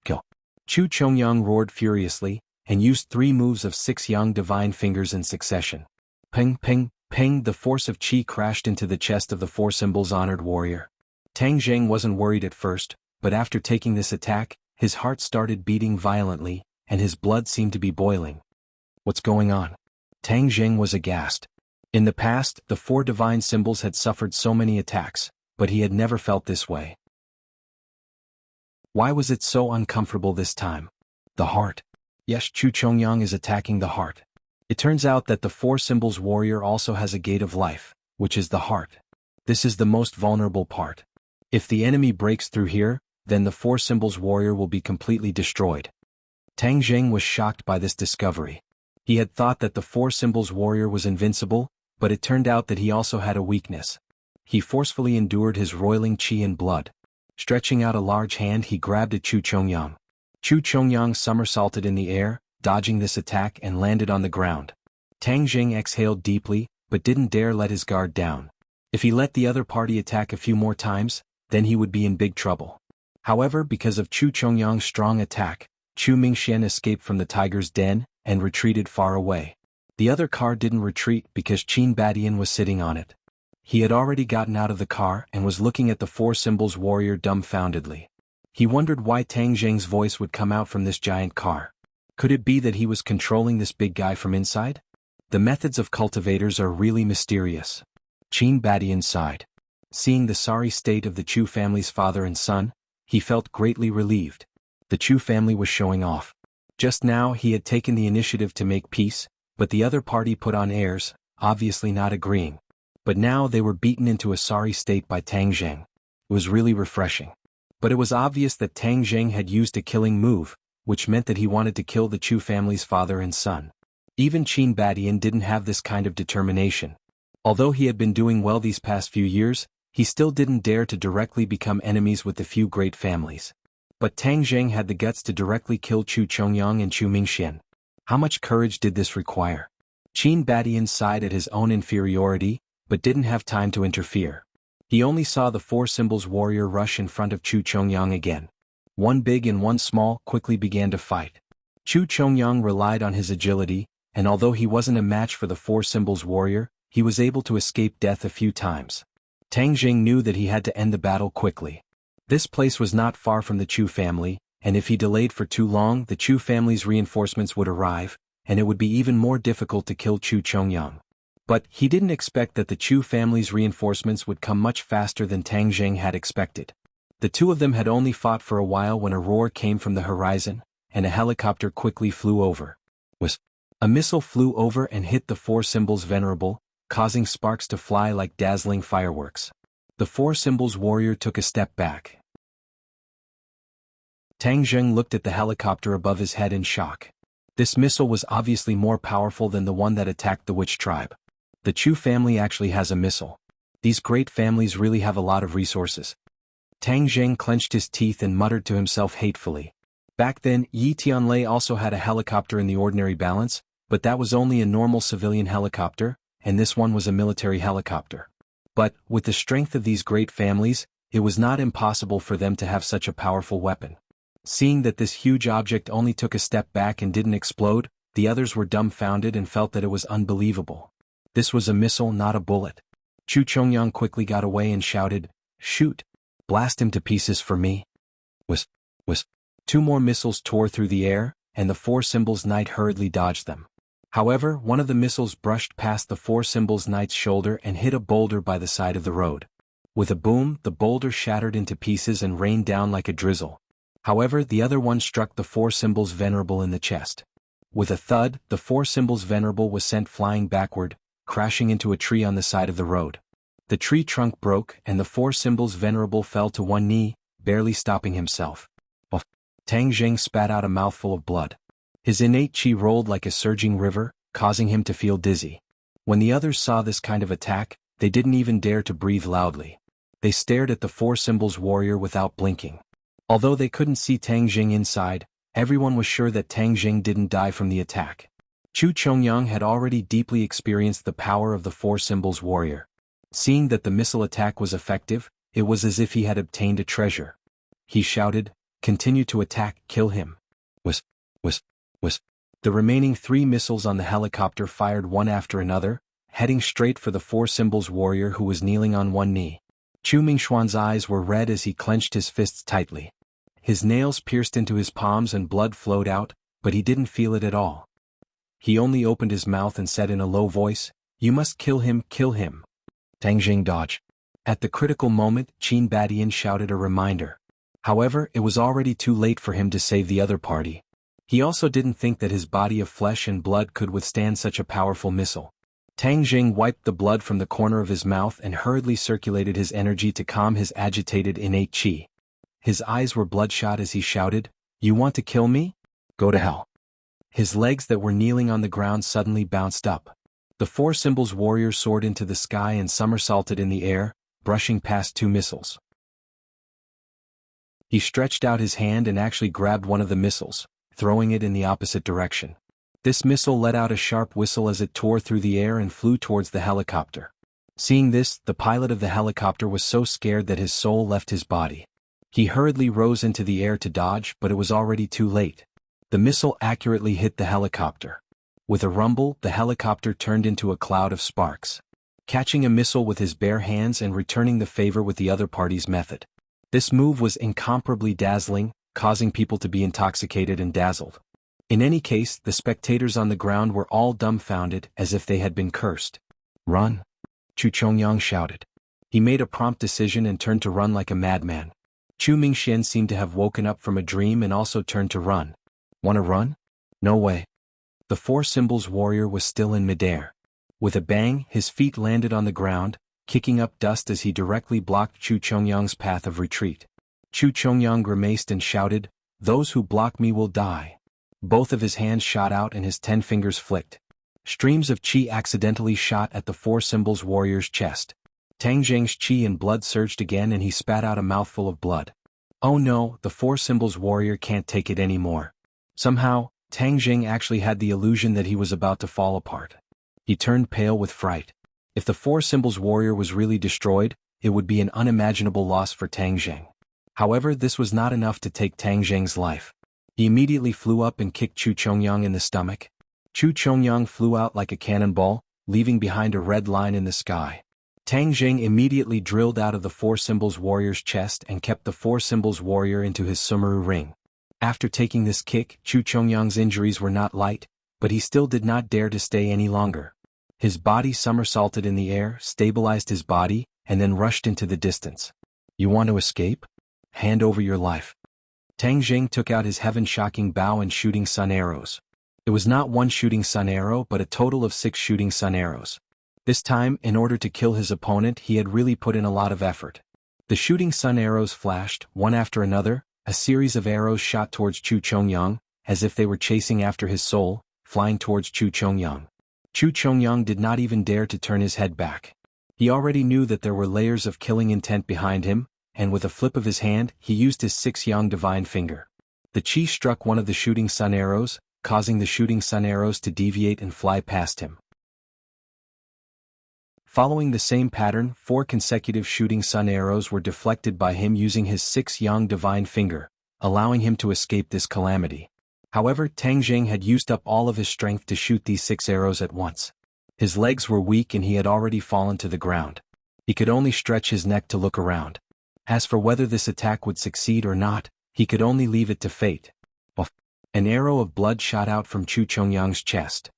"Kill!" Chu Chongyang roared furiously, and used 3 moves of 6 young divine fingers in succession. Ping, ping, ping, the force of qi crashed into the chest of the four symbols' honored warrior. Tang Jing wasn't worried at first, but after taking this attack, his heart started beating violently, and his blood seemed to be boiling. "What's going on?" Tang Jing was aghast. In the past, the four divine symbols had suffered so many attacks, but he had never felt this way. Why was it so uncomfortable this time? The heart. Yes, Chu Chongyang is attacking the heart. It turns out that the four symbols warrior also has a gate of life, which is the heart. This is the most vulnerable part. If the enemy breaks through here, then the four symbols warrior will be completely destroyed. Tang Jing was shocked by this discovery. He had thought that the four symbols warrior was invincible, but it turned out that he also had a weakness. He forcefully endured his roiling qi and blood. Stretching out a large hand, he grabbed at Chu Chongyang. Chu Chongyang somersaulted in the air, dodging this attack, and landed on the ground. Tang Jing exhaled deeply, but didn't dare let his guard down. If he let the other party attack a few more times, then he would be in big trouble. However, because of Chu Chongyang's strong attack, Chu Mingxian escaped from the tiger's den and retreated far away. The other car didn't retreat because Qin Badian was sitting on it. He had already gotten out of the car and was looking at the four symbols warrior dumbfoundedly. He wondered why Tang Jing's voice would come out from this giant car. Could it be that he was controlling this big guy from inside? The methods of cultivators are really mysterious. Qin Badian sighed. Seeing the sorry state of the Chu family's father and son, he felt greatly relieved. The Chu family was showing off. Just now he had taken the initiative to make peace, but the other party put on airs, obviously not agreeing. But now they were beaten into a sorry state by Tang Jing. It was really refreshing. But it was obvious that Tang Jing had used a killing move, which meant that he wanted to kill the Chu family's father and son. Even Qin Badian didn't have this kind of determination. Although he had been doing well these past few years, he still didn't dare to directly become enemies with the few great families. But Tang Jing had the guts to directly kill Chu Chongyang and Chu Mingxian. How much courage did this require? Qin Badian sighed at his own inferiority, but didn't have time to interfere. He only saw the four symbols warrior rush in front of Chu Chongyang again. One big and one small quickly began to fight. Chu Chongyang relied on his agility, and although he wasn't a match for the four symbols warrior, he was able to escape death a few times. Tang Jing knew that he had to end the battle quickly. This place was not far from the Chu family, and if he delayed for too long, the Chu family's reinforcements would arrive, and it would be even more difficult to kill Chu Chongyang. But he didn't expect that the Chu family's reinforcements would come much faster than Tang Jing had expected. The two of them had only fought for a while when a roar came from the horizon, and a helicopter quickly flew over. A missile flew over and hit the four symbols Venerable, causing sparks to fly like dazzling fireworks. The four symbols warrior took a step back. Tang Jing looked at the helicopter above his head in shock. This missile was obviously more powerful than the one that attacked the witch tribe. The Chu family actually has a missile. These great families really have a lot of resources. Tang Zheng clenched his teeth and muttered to himself hatefully. Back then, Yi Tianlei also had a helicopter in the ordinary balance, but that was only a normal civilian helicopter, and this one was a military helicopter. But, with the strength of these great families, it was not impossible for them to have such a powerful weapon. Seeing that this huge object only took a step back and didn't explode, the others were dumbfounded and felt that it was unbelievable. This was a missile, not a bullet. Chu Chongyang quickly got away and shouted, "Shoot! Blast him to pieces for me." Was. Two more missiles tore through the air, and the Four Symbols Knight hurriedly dodged them. However, one of the missiles brushed past the Four Symbols Knight's shoulder and hit a boulder by the side of the road. With a boom, the boulder shattered into pieces and rained down like a drizzle. However, the other one struck the Four Symbols Venerable in the chest. With a thud, the Four Symbols Venerable was sent flying backward, crashing into a tree on the side of the road. The tree trunk broke and the Four Symbols Venerable fell to one knee, barely stopping himself. Tang Zheng spat out a mouthful of blood. His innate qi rolled like a surging river, causing him to feel dizzy. When the others saw this kind of attack, they didn't even dare to breathe loudly. They stared at the Four Symbols warrior without blinking. Although they couldn't see Tang Zheng inside, everyone was sure that Tang Zheng didn't die from the attack. Chu Chongyang had already deeply experienced the power of the Four Symbols warrior. Seeing that the missile attack was effective, it was as if he had obtained a treasure. He shouted, "Continue to attack, kill him." Was. The remaining 3 missiles on the helicopter fired one after another, heading straight for the Four Symbols warrior who was kneeling on one knee. Chu Mingxuan's eyes were red as he clenched his fists tightly. His nails pierced into his palms and blood flowed out, but he didn't feel it at all. He only opened his mouth and said in a low voice, "You must kill him, kill him." Tang Zheng dodged. At the critical moment, Qin Badian shouted a reminder. However, it was already too late for him to save the other party. He also didn't think that his body of flesh and blood could withstand such a powerful missile. Tang Zheng wiped the blood from the corner of his mouth and hurriedly circulated his energy to calm his agitated innate qi. His eyes were bloodshot as he shouted, "You want to kill me? Go to hell." His legs that were kneeling on the ground suddenly bounced up. The Four Symbols warrior soared into the sky and somersaulted in the air, brushing past 2 missiles. He stretched out his hand and actually grabbed one of the missiles, throwing it in the opposite direction. This missile let out a sharp whistle as it tore through the air and flew towards the helicopter. Seeing this, the pilot of the helicopter was so scared that his soul left his body. He hurriedly rose into the air to dodge, but it was already too late. The missile accurately hit the helicopter. With a rumble, the helicopter turned into a cloud of sparks. Catching a missile with his bare hands and returning the favor with the other party's method. This move was incomparably dazzling, causing people to be intoxicated and dazzled. In any case, the spectators on the ground were all dumbfounded as if they had been cursed. "Run!" Chu Chongyang shouted. He made a prompt decision and turned to run like a madman. Chu Mingxian seemed to have woken up from a dream and also turned to run. "Wanna run? No way." The Four Symbols warrior was still in midair. With a bang, his feet landed on the ground, kicking up dust as he directly blocked Chu Chongyang's path of retreat. Chu Chongyang grimaced and shouted, "Those who block me will die." Both of his hands shot out and his 10 fingers flicked. Streams of qi accidentally shot at the Four Symbols warrior's chest. Tang Zheng's qi and blood surged again and he spat out a mouthful of blood. Oh no, the Four Symbols warrior can't take it anymore. Somehow, Tang Zheng actually had the illusion that he was about to fall apart. He turned pale with fright. If the Four Symbols warrior was really destroyed, it would be an unimaginable loss for Tang Zheng. However, this was not enough to take Tang Zheng's life. He immediately flew up and kicked Chu Chongyang in the stomach. Chu Chongyang flew out like a cannonball, leaving behind a red line in the sky. Tang Zheng immediately drilled out of the Four Symbols warrior's chest and kept the Four Symbols warrior into his sumeru ring. After taking this kick, Chu Chongyang's injuries were not light, but he still did not dare to stay any longer. His body somersaulted in the air, stabilized his body, and then rushed into the distance. "You want to escape? Hand over your life." Tang Zheng took out his heaven-shocking bow and shooting sun arrows. It was not one shooting sun arrow but a total of 6 shooting sun arrows. This time, in order to kill his opponent, he had really put in a lot of effort. The shooting sun arrows flashed, one after another, a series of arrows shot towards Chu Chongyang, as if they were chasing after his soul, flying towards Chu Chongyang. Chu Chongyang did not even dare to turn his head back. He already knew that there were layers of killing intent behind him, and with a flip of his hand, he used his 6-yang divine finger. The chi struck one of the shooting sun arrows, causing the shooting sun arrows to deviate and fly past him. Following the same pattern, 4 consecutive shooting sun arrows were deflected by him using his 6-yang divine finger, allowing him to escape this calamity. However, Tang Jing had used up all of his strength to shoot these 6 arrows at once. His legs were weak and he had already fallen to the ground. He could only stretch his neck to look around. As for whether this attack would succeed or not, he could only leave it to fate. An arrow of blood shot out from Chu Chongyang's chest.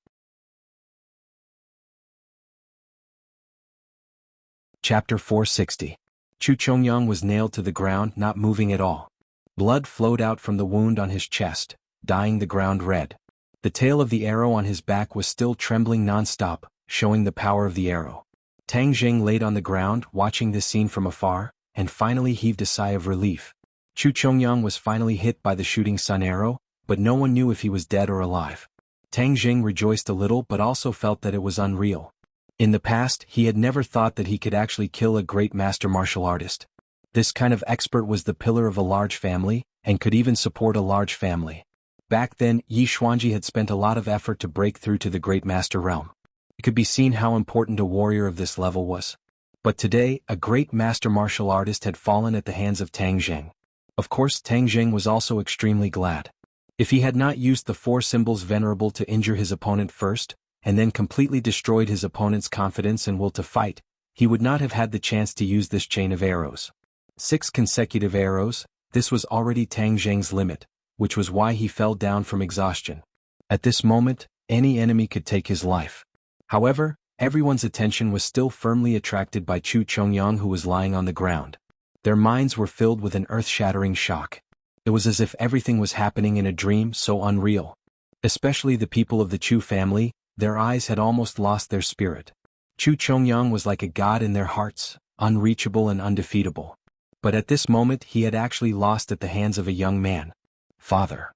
Chapter 460. Chu Chongyang was nailed to the ground, not moving at all. Blood flowed out from the wound on his chest, dyeing the ground red. The tail of the arrow on his back was still trembling non-stop, showing the power of the arrow. Tang Jing laid on the ground, watching this scene from afar, and finally heaved a sigh of relief. Chu Chongyang was finally hit by the shooting sun arrow, but no one knew if he was dead or alive. Tang Jing rejoiced a little but also felt that it was unreal. In the past, he had never thought that he could actually kill a great master martial artist. This kind of expert was the pillar of a large family, and could even support a large family. Back then, Yi Xuanji had spent a lot of effort to break through to the great master realm. It could be seen how important a warrior of this level was. But today, a great master martial artist had fallen at the hands of Tang Jing. Of course, Tang Jing was also extremely glad. If he had not used the 4 symbols venerable to injure his opponent first, and then completely destroyed his opponent's confidence and will to fight, he would not have had the chance to use this chain of arrows. 6 consecutive arrows, this was already Tang Jing's limit, which was why he fell down from exhaustion. At this moment, any enemy could take his life. However, everyone's attention was still firmly attracted by Chu Chongyang, who was lying on the ground. Their minds were filled with an earth-shattering shock. It was as if everything was happening in a dream so unreal. Especially the people of the Chu family, their eyes had almost lost their spirit. Chu Chongyang was like a god in their hearts, unreachable and undefeatable. But at this moment he had actually lost at the hands of a young man. Father.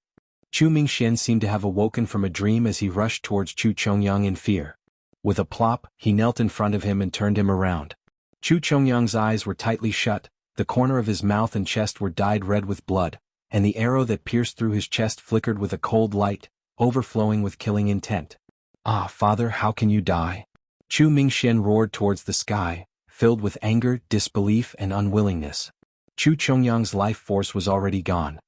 Chu Mingxian seemed to have awoken from a dream as he rushed towards Chu Chongyang in fear. With a plop, he knelt in front of him and turned him around. Chu Chongyang's eyes were tightly shut, the corner of his mouth and chest were dyed red with blood, and the arrow that pierced through his chest flickered with a cold light, overflowing with killing intent. Ah, father, how can you die? Chu Mingxian roared towards the sky, filled with anger, disbelief and unwillingness. Chu Chongyang's life force was already gone.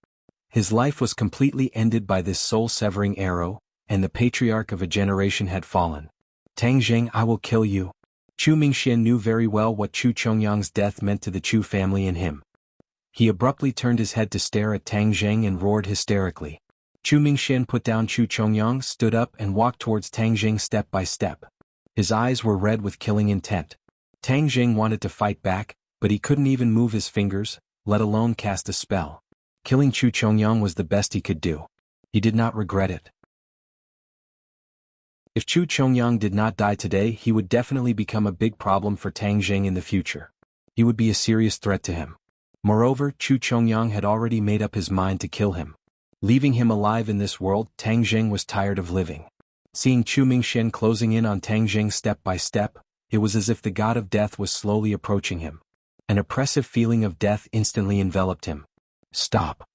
His life was completely ended by this soul-severing arrow, and the patriarch of a generation had fallen. Tang Jing, I will kill you. Chu Mingxian knew very well what Chu Chongyang's death meant to the Chu family and him. He abruptly turned his head to stare at Tang Jing and roared hysterically. Chu Mingxian put down Chu Chongyang, stood up and walked towards Tang Jing step by step. His eyes were red with killing intent. Tang Jing wanted to fight back, but he couldn't even move his fingers, let alone cast a spell. Killing Chu Chongyang was the best he could do. He did not regret it. If Chu Chongyang did not die today, he would definitely become a big problem for Tang Jing in the future. He would be a serious threat to him. Moreover, Chu Chongyang had already made up his mind to kill him. Leaving him alive in this world, Tang Jing was tired of living. Seeing Chu Mingxian closing in on Tang Jing step by step, it was as if the god of death was slowly approaching him. An oppressive feeling of death instantly enveloped him. Stop!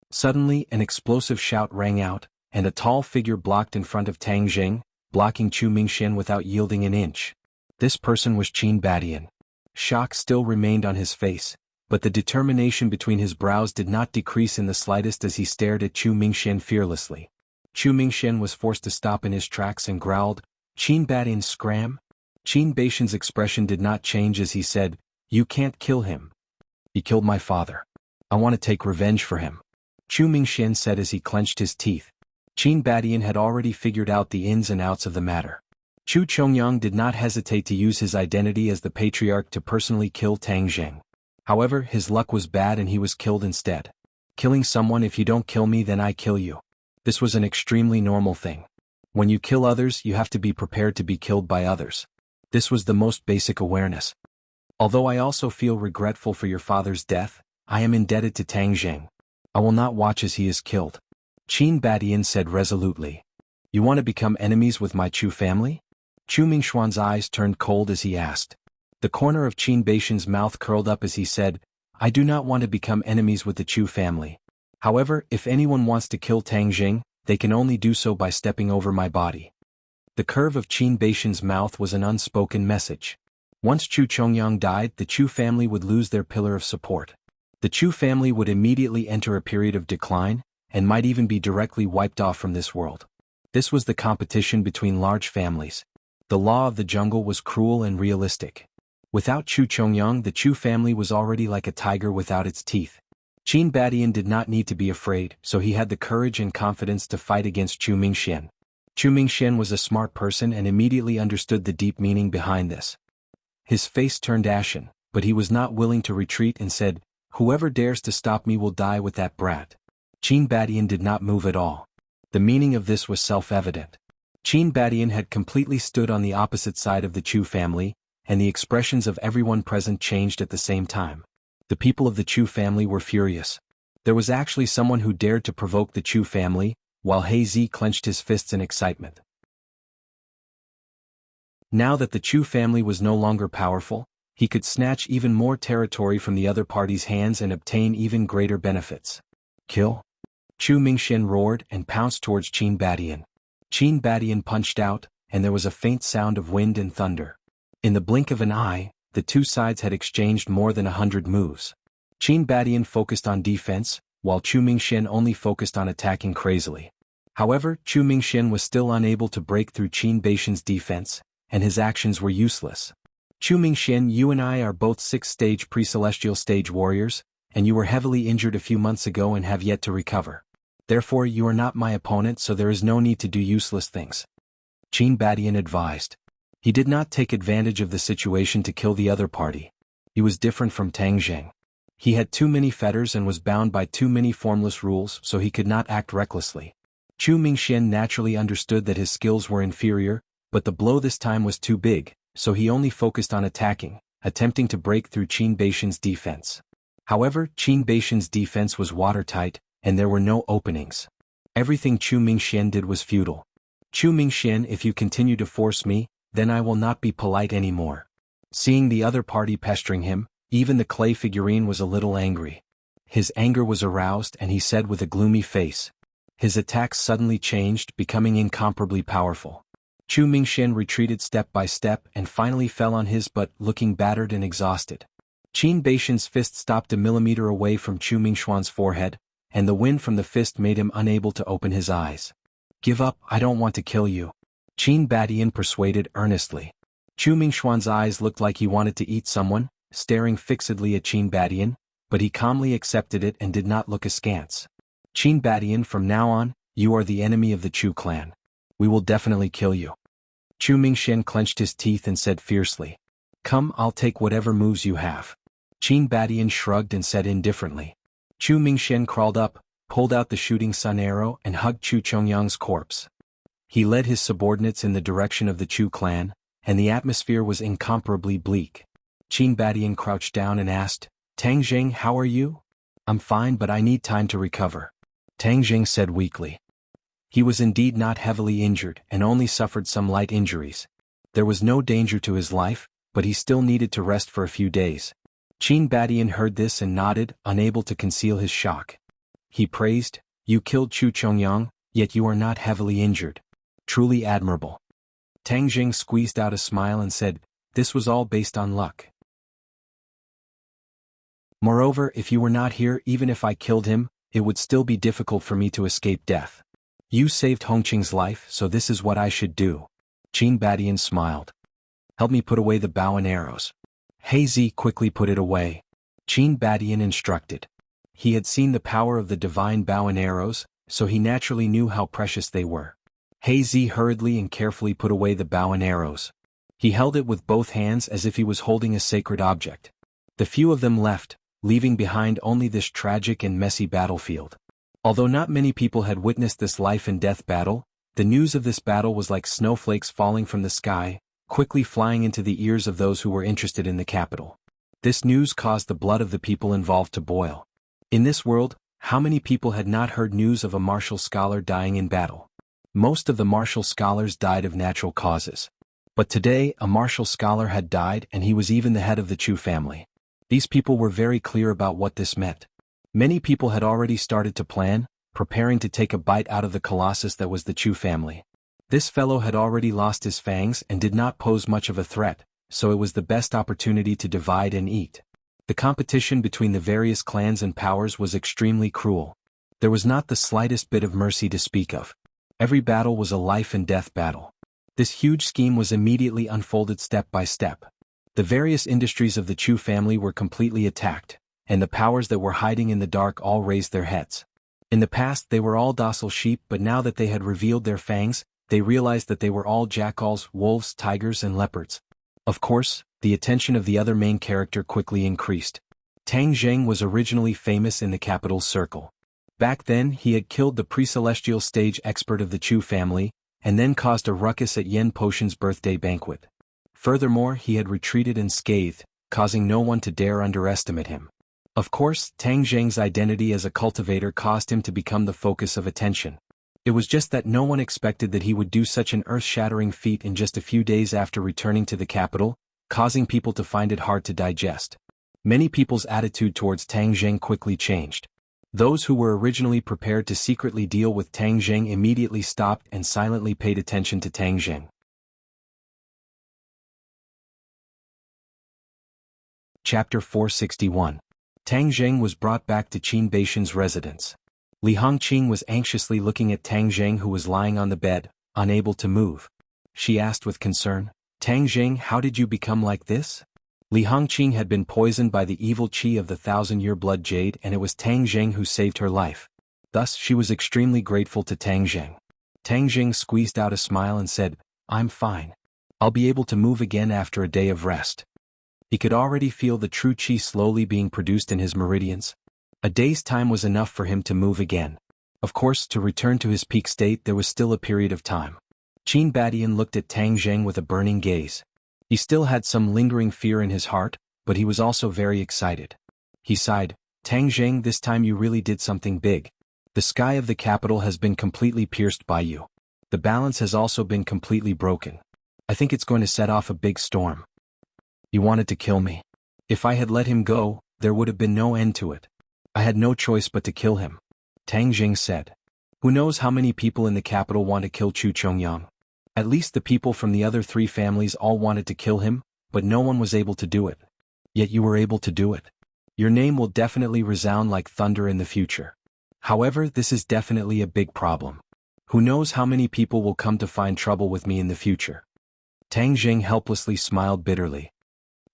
Suddenly, an explosive shout rang out, and a tall figure blocked in front of Tang Jing, blocking Chu Mingxian without yielding an inch. This person was Qin Badian. Shock still remained on his face, but the determination between his brows did not decrease in the slightest as he stared at Chu Mingxian fearlessly. Chu Mingxian was forced to stop in his tracks and growled, "Qin Badian scram?" Qin Badian's expression did not change as he said, "You can't kill him. He killed my father. I want to take revenge for him," Chu Mingxian said as he clenched his teeth. Qin Badian had already figured out the ins and outs of the matter. Chu Chongyang did not hesitate to use his identity as the patriarch to personally kill Tang Jing. However, his luck was bad and he was killed instead. Killing someone, if you don't kill me then I kill you. This was an extremely normal thing. When you kill others, you have to be prepared to be killed by others. This was the most basic awareness. Although I also feel regretful for your father's death, I am indebted to Tang Jing. I will not watch as he is killed. Qin Badian said resolutely. You want to become enemies with my Chu family? Chu Mingxuan's eyes turned cold as he asked. The corner of Qin Badian's mouth curled up as he said, I do not want to become enemies with the Chu family. However, if anyone wants to kill Tang Jing, they can only do so by stepping over my body. The curve of Qin Baishan's mouth was an unspoken message. Once Chu Chongyang died, the Chu family would lose their pillar of support. The Chu family would immediately enter a period of decline, and might even be directly wiped off from this world. This was the competition between large families. The law of the jungle was cruel and realistic. Without Chu Chongyang, the Chu family was already like a tiger without its teeth. Qin Badian did not need to be afraid, so he had the courage and confidence to fight against Chu Mingxian. Chu Mingxian was a smart person and immediately understood the deep meaning behind this. His face turned ashen, but he was not willing to retreat and said, "Whoever dares to stop me will die with that brat." Qin Badian did not move at all. The meaning of this was self-evident. Qin Badian had completely stood on the opposite side of the Chu family, and the expressions of everyone present changed at the same time. The people of the Chu family were furious. There was actually someone who dared to provoke the Chu family, while He Zi clenched his fists in excitement. Now that the Chu family was no longer powerful, he could snatch even more territory from the other party's hands and obtain even greater benefits. Kill! Chu Mingxian roared and pounced towards Qin Badian. Qin Badian punched out, and there was a faint sound of wind and thunder. In the blink of an eye, the two sides had exchanged more than 100 moves. Qin Badian focused on defense, while Chu Mingxian only focused on attacking crazily. However, Chu Mingxian was still unable to break through Qin Baishan's defense, and his actions were useless. Chu Mingxian, you and I are both 6th-stage pre-celestial stage warriors, and you were heavily injured a few months ago and have yet to recover. Therefore you are not my opponent, so there is no need to do useless things. Qin Badian advised. He did not take advantage of the situation to kill the other party. He was different from Tang Jing. He had too many fetters and was bound by too many formless rules, so he could not act recklessly. Chu Mingxian naturally understood that his skills were inferior, but the blow this time was too big, so he only focused on attacking, attempting to break through Qin Baishan's defense. However, Qin Baishan's defense was watertight, and there were no openings. Everything Chu Mingxian did was futile. Chu Mingxian, if you continue to force me, then I will not be polite anymore. Seeing the other party pestering him, even the clay figurine was a little angry. His anger was aroused and he said with a gloomy face. His attacks suddenly changed, becoming incomparably powerful. Chu Mingxian retreated step by step and finally fell on his butt, looking battered and exhausted. Qin Baishan's fist stopped a millimeter away from Chu Mingxuan's forehead, and the wind from the fist made him unable to open his eyes. "Give up, I don't want to kill you," Qin Badian persuaded earnestly. Chu Mingxuan's eyes looked like he wanted to eat someone, staring fixedly at Qin Badian, but he calmly accepted it and did not look askance. "Qin Badian, from now on, you are the enemy of the Chu clan. We will definitely kill you." Chu Mingxian clenched his teeth and said fiercely. "Come, I'll take whatever moves you have." Qin Badian shrugged and said indifferently. Chu Mingxian crawled up, pulled out the shooting sun arrow and hugged Chu Chongyang's corpse. He led his subordinates in the direction of the Chu clan, and the atmosphere was incomparably bleak. Qin Badian crouched down and asked, "Tang Jing, how are you?" "I'm fine, but I need time to recover," Tang Jing said weakly. He was indeed not heavily injured and only suffered some light injuries. There was no danger to his life, but he still needed to rest for a few days. Qin Badian heard this and nodded, unable to conceal his shock. He praised, "You killed Chu Chongyang, yet you are not heavily injured. Truly admirable." Tang Jing squeezed out a smile and said, "This was all based on luck. Moreover, if you were not here, even if I killed him, it would still be difficult for me to escape death. You saved Hongqing's life, so this is what I should do." Qin Badian smiled. "Help me put away the bow and arrows." He Zi quickly put it away. Qin Badian instructed. He had seen the power of the divine bow and arrows, so he naturally knew how precious they were. He Zi hurriedly and carefully put away the bow and arrows. He held it with both hands as if he was holding a sacred object. The few of them left, leaving behind only this tragic and messy battlefield. Although not many people had witnessed this life and death battle, the news of this battle was like snowflakes falling from the sky, quickly flying into the ears of those who were interested in the capital. This news caused the blood of the people involved to boil. In this world, how many people had not heard news of a martial scholar dying in battle? Most of the martial scholars died of natural causes. But today, a martial scholar had died, and he was even the head of the Chu family. These people were very clear about what this meant. Many people had already started to plan, preparing to take a bite out of the colossus that was the Chu family. This fellow had already lost his fangs and did not pose much of a threat, so it was the best opportunity to divide and eat. The competition between the various clans and powers was extremely cruel. There was not the slightest bit of mercy to speak of. Every battle was a life and death battle. This huge scheme was immediately unfolded step by step. The various industries of the Chu family were completely attacked, and the powers that were hiding in the dark all raised their heads. In the past they were all docile sheep, but now that they had revealed their fangs, they realized that they were all jackals, wolves, tigers and leopards. Of course, the attention of the other main character quickly increased. Tang Zheng was originally famous in the capital circle. Back then he had killed the pre-celestial stage expert of the Chu family, and then caused a ruckus at Yen Potion's birthday banquet. Furthermore, he had retreated unscathed, causing no one to dare underestimate him. Of course, Tang Zheng's identity as a cultivator caused him to become the focus of attention. It was just that no one expected that he would do such an earth-shattering feat in just a few days after returning to the capital, causing people to find it hard to digest. Many people's attitude towards Tang Zheng quickly changed. Those who were originally prepared to secretly deal with Tang Zheng immediately stopped and silently paid attention to Tang Zheng. Chapter 461. Tang Zheng was brought back to Qin Baishan's residence. Li Hongqing was anxiously looking at Tang Zheng, who was lying on the bed, unable to move. She asked with concern, "Tang Zheng, how did you become like this?" Li Hongqing had been poisoned by the evil qi of the 1,000-year blood jade, and it was Tang Zheng who saved her life. Thus she was extremely grateful to Tang Zheng. Tang Zheng squeezed out a smile and said, "I'm fine. I'll be able to move again after a day of rest." He could already feel the true qi slowly being produced in his meridians. A day's time was enough for him to move again. Of course, to return to his peak state there was still a period of time. Qin Badian looked at Tang Zheng with a burning gaze. He still had some lingering fear in his heart, but he was also very excited. He sighed, "Tang Zheng, this time you really did something big. The sky of the capital has been completely pierced by you. The balance has also been completely broken. I think it's going to set off a big storm. You wanted to kill me. If I had let him go, there would have been no end to it. I had no choice but to kill him," Tang Zheng said. "Who knows how many people in the capital want to kill Chu Chongyang? At least the people from the other three families all wanted to kill him, but no one was able to do it. Yet you were able to do it. Your name will definitely resound like thunder in the future. However, this is definitely a big problem. Who knows how many people will come to find trouble with me in the future." Tang Zheng helplessly smiled bitterly.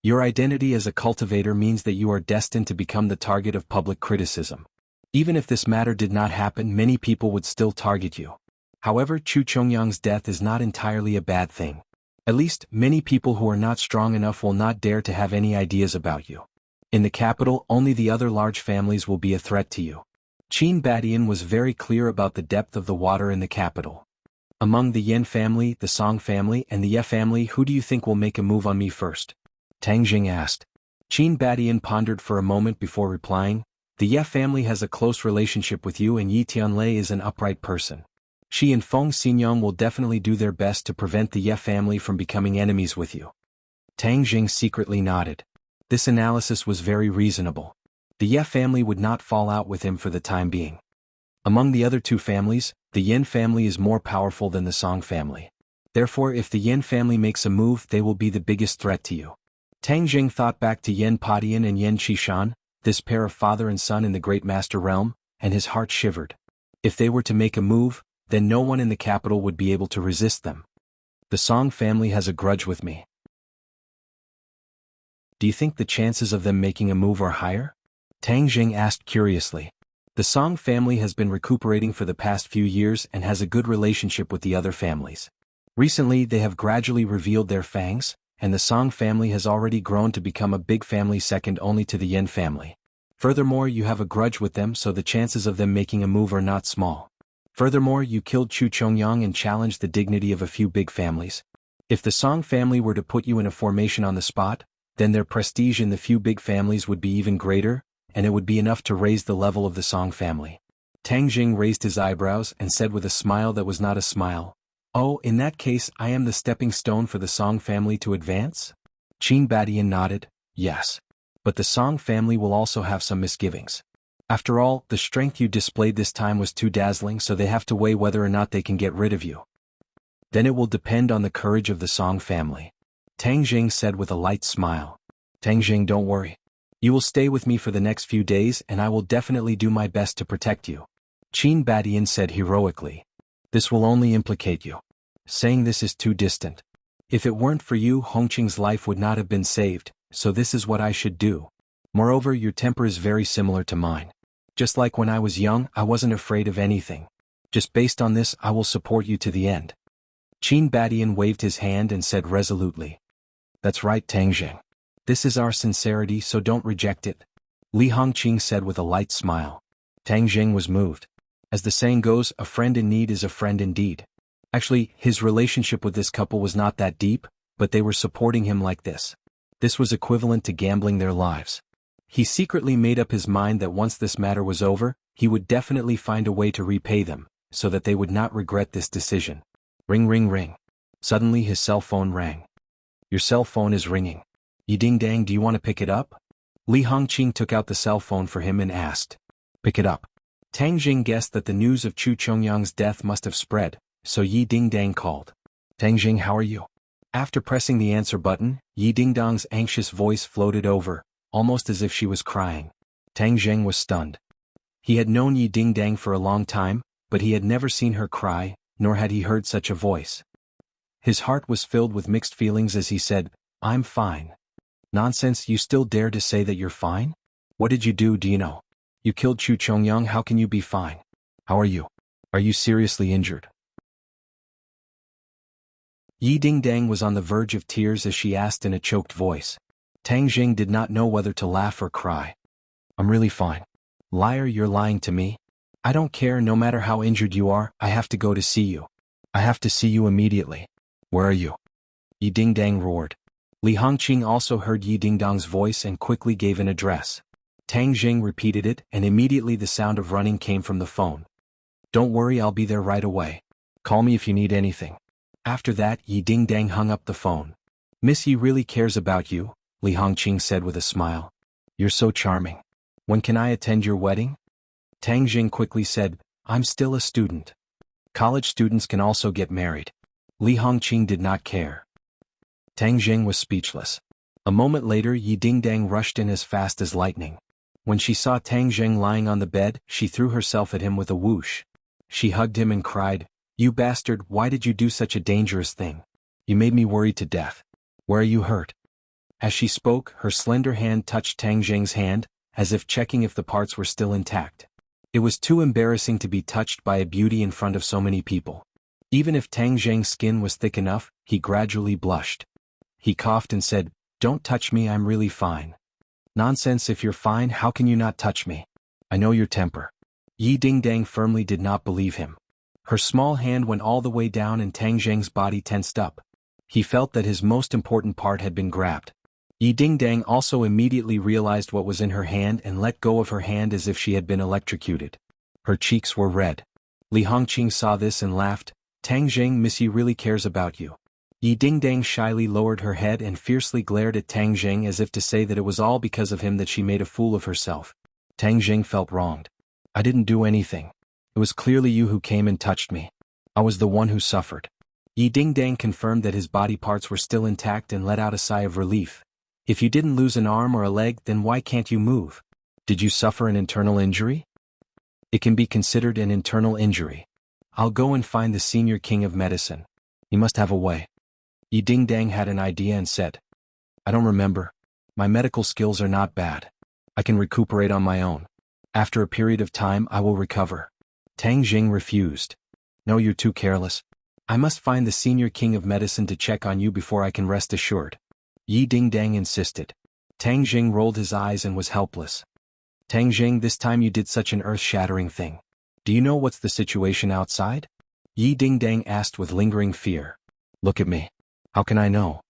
"Your identity as a cultivator means that you are destined to become the target of public criticism. Even if this matter did not happen, many people would still target you. However, Chu Chongyang's death is not entirely a bad thing. At least, many people who are not strong enough will not dare to have any ideas about you. In the capital, only the other large families will be a threat to you." Qin Badian was very clear about the depth of the water in the capital. "Among the Yen family, the Song family, and the Ye family, who do you think will make a move on me first?" Tang Zheng asked. Qin Badian pondered for a moment before replying, "The Ye family has a close relationship with you, and Yi Tianlei is an upright person. She and Feng Xinyang will definitely do their best to prevent the Ye family from becoming enemies with you." Tang Zheng secretly nodded. This analysis was very reasonable. The Ye family would not fall out with him for the time being. Among the other two families, the Yen family is more powerful than the Song family. Therefore, if the Yen family makes a move, they will be the biggest threat to you. Tang Zheng thought back to Yen Padian and Yen Qishan, this pair of father and son in the Great Master Realm, and his heart shivered. If they were to make a move, then no one in the capital would be able to resist them. The Song family has a grudge with me. Do you think the chances of them making a move are higher? Tang Zheng asked curiously. The Song family has been recuperating for the past few years and has a good relationship with the other families. Recently they have gradually revealed their fangs, and the Song family has already grown to become a big family second only to the Yen family. Furthermore, you have a grudge with them, so the chances of them making a move are not small. Furthermore, you killed Chu Chongyang and challenged the dignity of a few big families. If the Song family were to put you in a formation on the spot, then their prestige in the few big families would be even greater, and it would be enough to raise the level of the Song family. Tang Zheng raised his eyebrows and said with a smile that was not a smile, "Oh, in that case I am the stepping stone for the Song family to advance?" Qin Badian nodded, "Yes. but the Song family will also have some misgivings. After all, the strength you displayed this time was too dazzling, so they have to weigh whether or not they can get rid of you. Then it will depend on the courage of the Song family. Tang Jing said with a light smile. Tang Jing, don't worry. You will stay with me for the next few days and I will definitely do my best to protect you. Qin Badian said heroically. This will only implicate you. Saying this is too distant. If it weren't for you, Hongqing's life would not have been saved, so this is what I should do. Moreover, your temper is very similar to mine. Just like when I was young, I wasn't afraid of anything. Just based on this, I will support you to the end. Qin Badian waved his hand and said resolutely. That's right, Tang Jing. This is our sincerity, so don't reject it. Li Hongqing said with a light smile. Tang Jing was moved. As the saying goes, a friend in need is a friend indeed. Actually, his relationship with this couple was not that deep, but they were supporting him like this. This was equivalent to gambling their lives. He secretly made up his mind that once this matter was over, he would definitely find a way to repay them, so that they would not regret this decision. Ring ring ring. Suddenly his cell phone rang. Your cell phone is ringing. Yi Ding Dang, do you want to pick it up? Li Hongqing took out the cell phone for him and asked. Pick it up. Tang Jing guessed that the news of Chu Chongyang's death must have spread, so Yi Ding Dang called. Tang Jing, how are you? After pressing the answer button, Yi Ding Dang's anxious voice floated over, almost as if she was crying. Tang Jing was stunned. He had known Yi Ding Dang for a long time, but he had never seen her cry, nor had he heard such a voice. His heart was filled with mixed feelings as he said, I'm fine. Nonsense, you still dare to say that you're fine? What did you do, do you know? You killed Chu Chongyang, how can you be fine? How are you? Are you seriously injured? Yi Ding Dang was on the verge of tears as she asked in a choked voice. Tang Jing did not know whether to laugh or cry. I'm really fine. Liar, you're lying to me. I don't care, no matter how injured you are, I have to go to see you. I have to see you immediately. Where are you? Yi Ding Dang roared. Li Hongqing also heard Yi Ding Dang's voice and quickly gave an address. Tang Jing repeated it and immediately the sound of running came from the phone. Don't worry, I'll be there right away. Call me if you need anything. After that, Yi Ding Dang hung up the phone. Miss Yi really cares about you, Li Hongqing said with a smile. You're so charming. When can I attend your wedding? Tang Jing quickly said, I'm still a student. College students can also get married. Li Hongqing did not care. Tang Jing was speechless. A moment later, Yi Ding Dang rushed in as fast as lightning. When she saw Tang Jing lying on the bed, she threw herself at him with a whoosh. She hugged him and cried, You bastard, why did you do such a dangerous thing? You made me worried to death. Where are you hurt? As she spoke, her slender hand touched Tang Jing's hand, as if checking if the parts were still intact. It was too embarrassing to be touched by a beauty in front of so many people. Even if Tang Jing's skin was thick enough, he gradually blushed. He coughed and said, Don't touch me, I'm really fine. Nonsense, if you're fine, how can you not touch me? I know your temper. Yi Ding Dang firmly did not believe him. Her small hand went all the way down and Tang Jing's body tensed up. He felt that his most important part had been grabbed. Yi Ding Dang also immediately realized what was in her hand and let go of her hand as if she had been electrocuted. Her cheeks were red. Li Hongqing saw this and laughed. Tang Jing, Miss Yi really cares about you. Yi Ding Dang shyly lowered her head and fiercely glared at Tang Jing as if to say that it was all because of him that she made a fool of herself. Tang Jing felt wronged. I didn't do anything. It was clearly you who came and touched me. I was the one who suffered. Yi Ding Dang confirmed that his body parts were still intact and let out a sigh of relief. If you didn't lose an arm or a leg, then why can't you move? Did you suffer an internal injury? It can be considered an internal injury. I'll go and find the senior king of medicine. He must have a way. Yi Ding Dang had an idea and said, I don't remember. My medical skills are not bad. I can recuperate on my own. After a period of time, I will recover. Tang Jing refused. No, you're too careless. I must find the senior king of medicine to check on you before I can rest assured. Yi Ding Dang insisted. Tang Jing rolled his eyes and was helpless. Tang Jing, this time you did such an earth-shattering thing. Do you know what's the situation outside? Yi Ding Dang asked with lingering fear. Look at me. How can I know?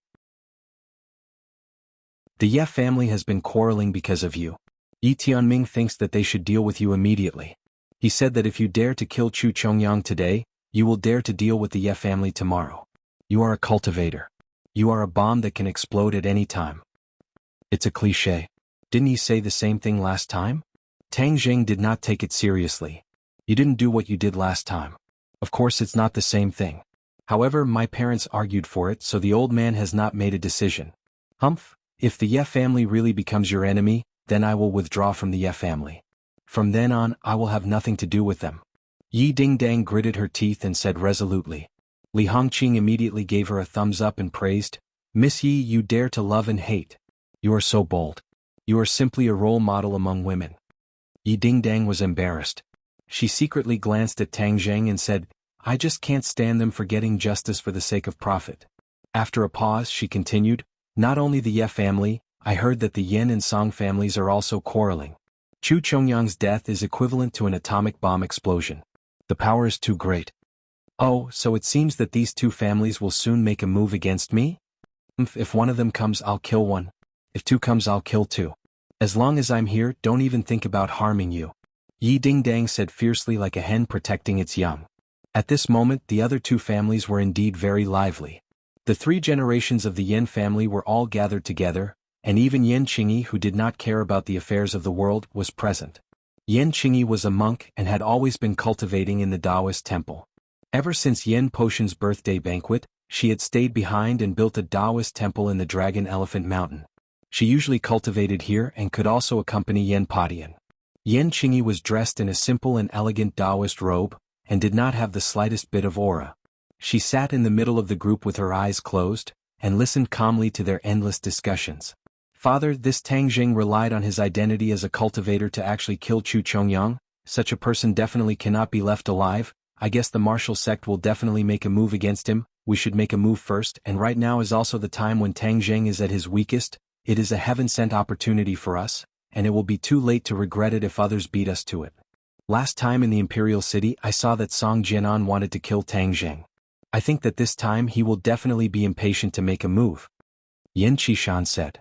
The Ye family has been quarreling because of you. Yi Tianming thinks that they should deal with you immediately. He said that if you dare to kill Chu Chongyang today, you will dare to deal with the Ye family tomorrow. You are a cultivator. You are a bomb that can explode at any time. It's a cliché. Didn't he say the same thing last time? Tang Jing did not take it seriously. You didn't do what you did last time. Of course it's not the same thing. However, my parents argued for it, so the old man has not made a decision. Humph, if the Ye family really becomes your enemy, then I will withdraw from the Ye family. From then on, I will have nothing to do with them. Yi Dingdang gritted her teeth and said resolutely. Li Hongqing immediately gave her a thumbs up and praised, Miss Yi, you dare to love and hate. You are so bold. You are simply a role model among women. Yi Dingdang was embarrassed. She secretly glanced at Tang Zheng and said, I just can't stand them forgetting justice for the sake of profit. After a pause, she continued, not only the Ye family, I heard that the Yin and Song families are also quarreling. Chu Chongyang's death is equivalent to an atomic bomb explosion. The power is too great. Oh, so it seems that these two families will soon make a move against me? If one of them comes, I'll kill one. If two comes, I'll kill two. As long as I'm here, don't even think about harming you. Yi Dingdang said fiercely like a hen protecting its young. At this moment, the other two families were indeed very lively. The 3 generations of the Yin family were all gathered together, and even Yin Qingyi, who did not care about the affairs of the world, was present. Yin Qingyi was a monk and had always been cultivating in the Taoist temple. Ever since Yin Potion's birthday banquet, she had stayed behind and built a Taoist temple in the Dragon Elephant Mountain. She usually cultivated here and could also accompany Yin Padian. Yin Qingyi was dressed in a simple and elegant Taoist robe, and did not have the slightest bit of aura. She sat in the middle of the group with her eyes closed, and listened calmly to their endless discussions. Father, this Tang Jing relied on his identity as a cultivator to actually kill Chu Chongyang. Such a person definitely cannot be left alive. I guess the martial sect will definitely make a move against him. We should make a move first, and right now is also the time when Tang Jing is at his weakest. It is a heaven-sent opportunity for us, and it will be too late to regret it if others beat us to it. Last time in the Imperial City, I saw that Song Jianan wanted to kill Tang Jing. I think that this time he will definitely be impatient to make a move. Yin Qishan said.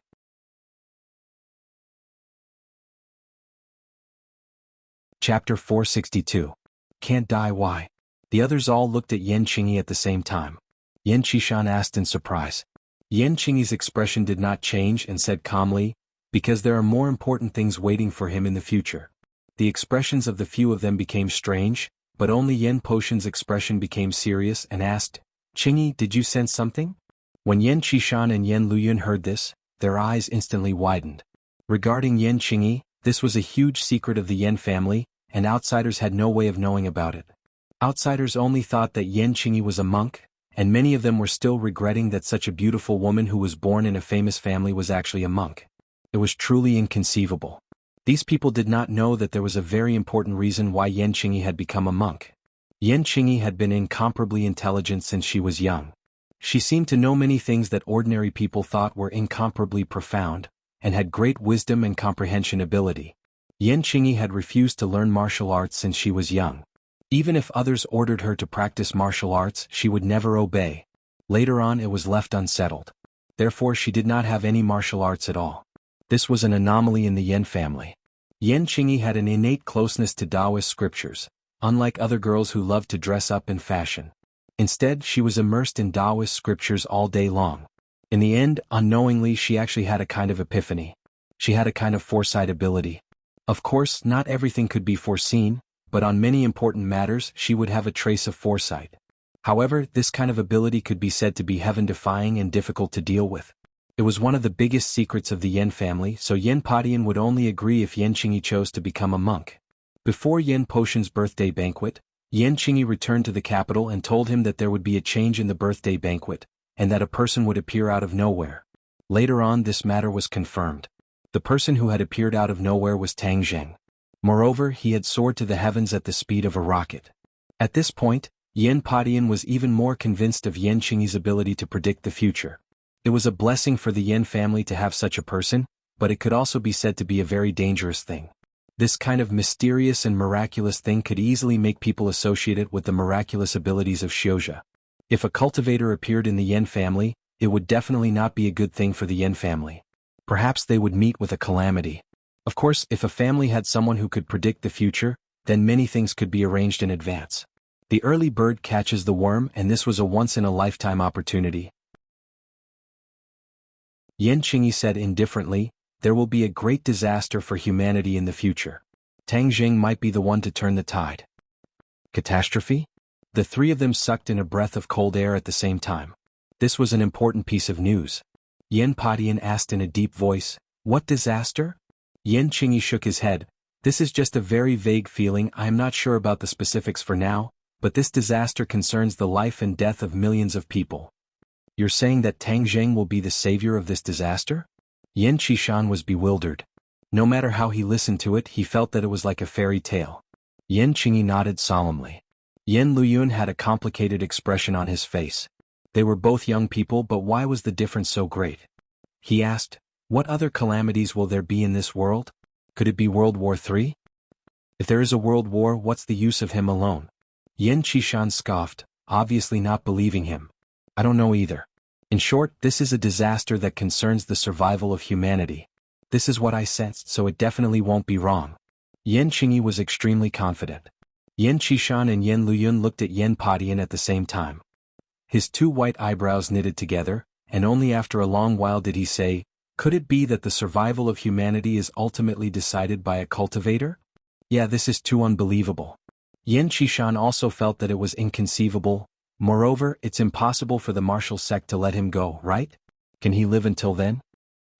Chapter 462. Can't die, why? The others all looked at Yin Qingyi at the same time. Yin Qishan asked in surprise. Yin Qingyi's expression did not change and said calmly, because there are more important things waiting for him in the future. The expressions of the few of them became strange, but only Yin Potion's expression became serious and asked, Qingyi, did you sense something? When Yin Qishan and Yin Luyun heard this, their eyes instantly widened. Regarding Yin Qingyi, this was a huge secret of the Yin family, and outsiders had no way of knowing about it. Outsiders only thought that Yin Qingyi was a monk, and many of them were still regretting that such a beautiful woman who was born in a famous family was actually a monk. It was truly inconceivable. These people did not know that there was a very important reason why Yin Qingyi had become a monk. Yin Qingyi had been incomparably intelligent since she was young. She seemed to know many things that ordinary people thought were incomparably profound, and had great wisdom and comprehension ability. Yin Qingyi had refused to learn martial arts since she was young. Even if others ordered her to practice martial arts, she would never obey. Later on it was left unsettled. Therefore she did not have any martial arts at all. This was an anomaly in the Yin family. Yin Qingyi had an innate closeness to Taoist scriptures, unlike other girls who loved to dress up in fashion. Instead, she was immersed in Taoist scriptures all day long. In the end, unknowingly she actually had a kind of epiphany. She had a kind of foresight ability. Of course, not everything could be foreseen, but on many important matters she would have a trace of foresight. However, this kind of ability could be said to be heaven-defying and difficult to deal with. It was one of the biggest secrets of the Yin family, so Yin Padian would only agree if Yin Qingyi chose to become a monk. Before Yin Potion's birthday banquet, Yin Qingyi returned to the capital and told him that there would be a change in the birthday banquet, and that a person would appear out of nowhere. Later on this matter was confirmed. The person who had appeared out of nowhere was Tang Zheng. Moreover, he had soared to the heavens at the speed of a rocket. At this point, Yin Padian was even more convinced of Yin Qingyi's ability to predict the future. It was a blessing for the Yin family to have such a person, but it could also be said to be a very dangerous thing. This kind of mysterious and miraculous thing could easily make people associate it with the miraculous abilities of Xiuzhe. If a cultivator appeared in the Yin family, it would definitely not be a good thing for the Yin family. Perhaps they would meet with a calamity. Of course, if a family had someone who could predict the future, then many things could be arranged in advance. The early bird catches the worm, and this was a once-in-a-lifetime opportunity. Yin Qingyi said indifferently, There will be a great disaster for humanity in the future. Tang Jing might be the one to turn the tide. Catastrophe? The three of them sucked in a breath of cold air at the same time. This was an important piece of news. Yan Padian asked in a deep voice, "What disaster?" Yan Qingyi shook his head. "This is just a very vague feeling. I am not sure about the specifics for now, but this disaster concerns the life and death of millions of people." "You're saying that Tang Zheng will be the savior of this disaster?" Yan Qishan was bewildered. No matter how he listened to it, he felt that it was like a fairy tale. Yan Qingyi nodded solemnly. Yan Luyun had a complicated expression on his face. They were both young people, but why was the difference so great? He asked, "What other calamities will there be in this world? Could it be World War III? If there is a world war, what's the use of him alone?" Yan Qishan scoffed, obviously not believing him. "I don't know either. In short, this is a disaster that concerns the survival of humanity. This is what I sensed, so it definitely won't be wrong." Yan Qingyi was extremely confident. Yan Qishan and Yan Luyun looked at Yan Padian at the same time. His two white eyebrows knitted together, and only after a long while did he say, "Could it be that the survival of humanity is ultimately decided by a cultivator? Yeah, this is too unbelievable." Yan Qishan also felt that it was inconceivable. Moreover, it's impossible for the martial sect to let him go, right? Can he live until then?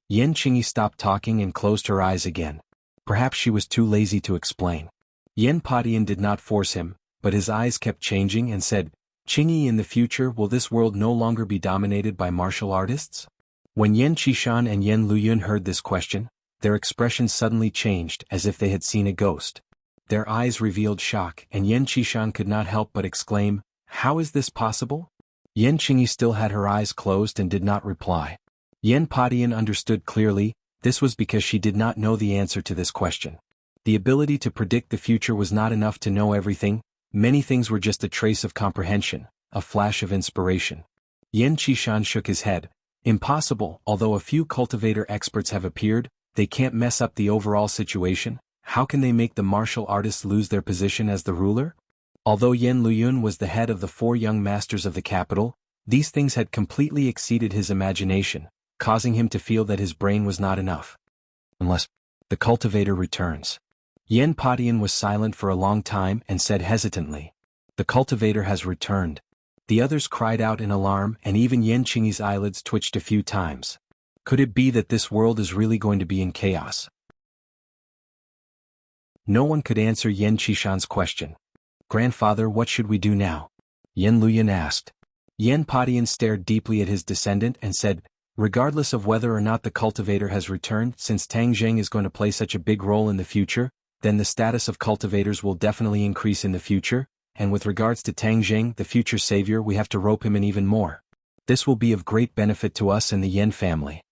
Yan Qingyi stopped talking and closed her eyes again. Perhaps she was too lazy to explain. Yan Padian did not force him, but his eyes kept changing and said, "Qingyi, in the future will this world no longer be dominated by martial artists?" When Yan Qishan and Yan Luyun heard this question, their expressions suddenly changed as if they had seen a ghost. Their eyes revealed shock, and Yan Qishan could not help but exclaim, "How is this possible?" Yan Qingyi still had her eyes closed and did not reply. Yan Padian understood clearly. This was because she did not know the answer to this question. The ability to predict the future was not enough to know everything. Many things were just a trace of comprehension, a flash of inspiration. Yan Qishan shook his head. "Impossible. Although a few cultivator experts have appeared, they can't mess up the overall situation. How can they make the martial artists lose their position as the ruler?" Although Yan Luyun was the head of the four young masters of the capital, these things had completely exceeded his imagination, causing him to feel that his brain was not enough. Unless the cultivator returns. Yan Padian was silent for a long time and said hesitantly, "The cultivator has returned." The others cried out in alarm, and even Yan Qingyi's eyelids twitched a few times. Could it be that this world is really going to be in chaos? No one could answer Yan Qishan's question. "Grandfather, what should we do now?" Yan Luyun asked. Yan Padian stared deeply at his descendant and said, "Regardless of whether or not the cultivator has returned, since Tang Zheng is going to play such a big role in the future, then the status of cultivators will definitely increase in the future, and with regards to Tang Zheng, the future savior, we have to rope him in even more. This will be of great benefit to us and the Yan family."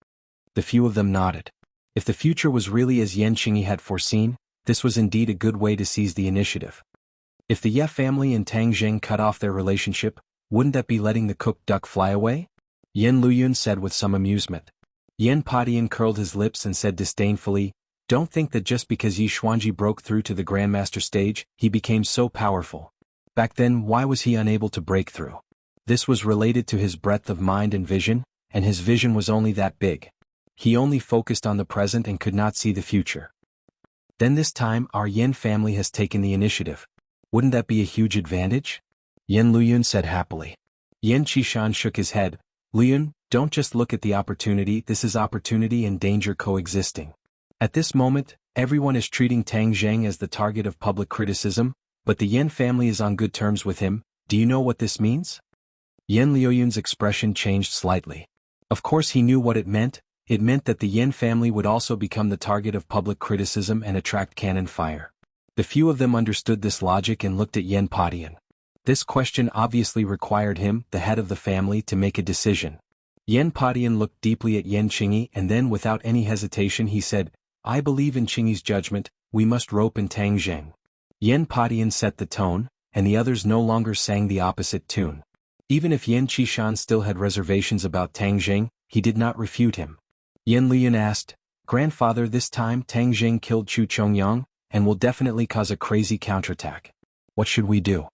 The few of them nodded. If the future was really as Yan Qingyi had foreseen, this was indeed a good way to seize the initiative. If the Ye family and Tang Zheng cut off their relationship, wouldn't that be letting the cooked duck fly away? Yan Luyun said with some amusement. Yan Padian curled his lips and said disdainfully, "Don't think that just because Yi Xuanji broke through to the Grandmaster stage, he became so powerful. Back then, why was he unable to break through? This was related to his breadth of mind and vision, and his vision was only that big. He only focused on the present and could not see the future. Then this time, our Yan family has taken the initiative. Wouldn't that be a huge advantage?" Yan Luyun said happily. Yan Qishan shook his head. "Luyun, don't just look at the opportunity. This is opportunity and danger coexisting. At this moment, everyone is treating Tang Zheng as the target of public criticism, but the Yan family is on good terms with him. Do you know what this means?" Yan Luyun's expression changed slightly. Of course he knew what it meant. It meant that the Yan family would also become the target of public criticism and attract cannon fire. The few of them understood this logic and looked at Yan Padian. This question obviously required him, the head of the family, to make a decision. Yan Padian looked deeply at Yan Qingyi and then without any hesitation he said, "I believe in Qingyi's judgment. We must rope in Tang Zheng." Yan Padian set the tone, and the others no longer sang the opposite tune. Even if Yan Qishan still had reservations about Tang Zheng, he did not refute him. Yan Luyun asked, "Grandfather, this time Tang Zheng killed Chu Chongyang, and will definitely cause a crazy counterattack. What should we do?"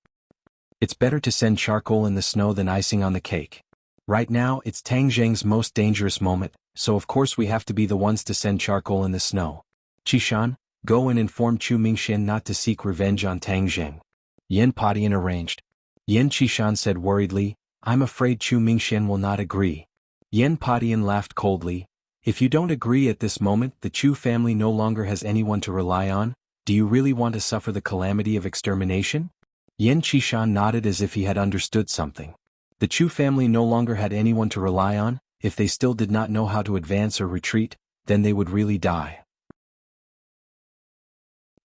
"It's better to send charcoal in the snow than icing on the cake. Right now, it's Tang Zheng's most dangerous moment, so of course we have to be the ones to send charcoal in the snow. Qishan, go and inform Chu Mingxian not to seek revenge on Tang Zheng. Yan Padian arranged. Yan Qishan said worriedly, I'm afraid Chu Mingxian will not agree. Yan Padian laughed coldly. If you don't agree at this moment, the Chu family no longer has anyone to rely on. Do you really want to suffer the calamity of extermination? Yan Qishan nodded as if he had understood something. The Chu family no longer had anyone to rely on. If they still did not know how to advance or retreat, then they would really die.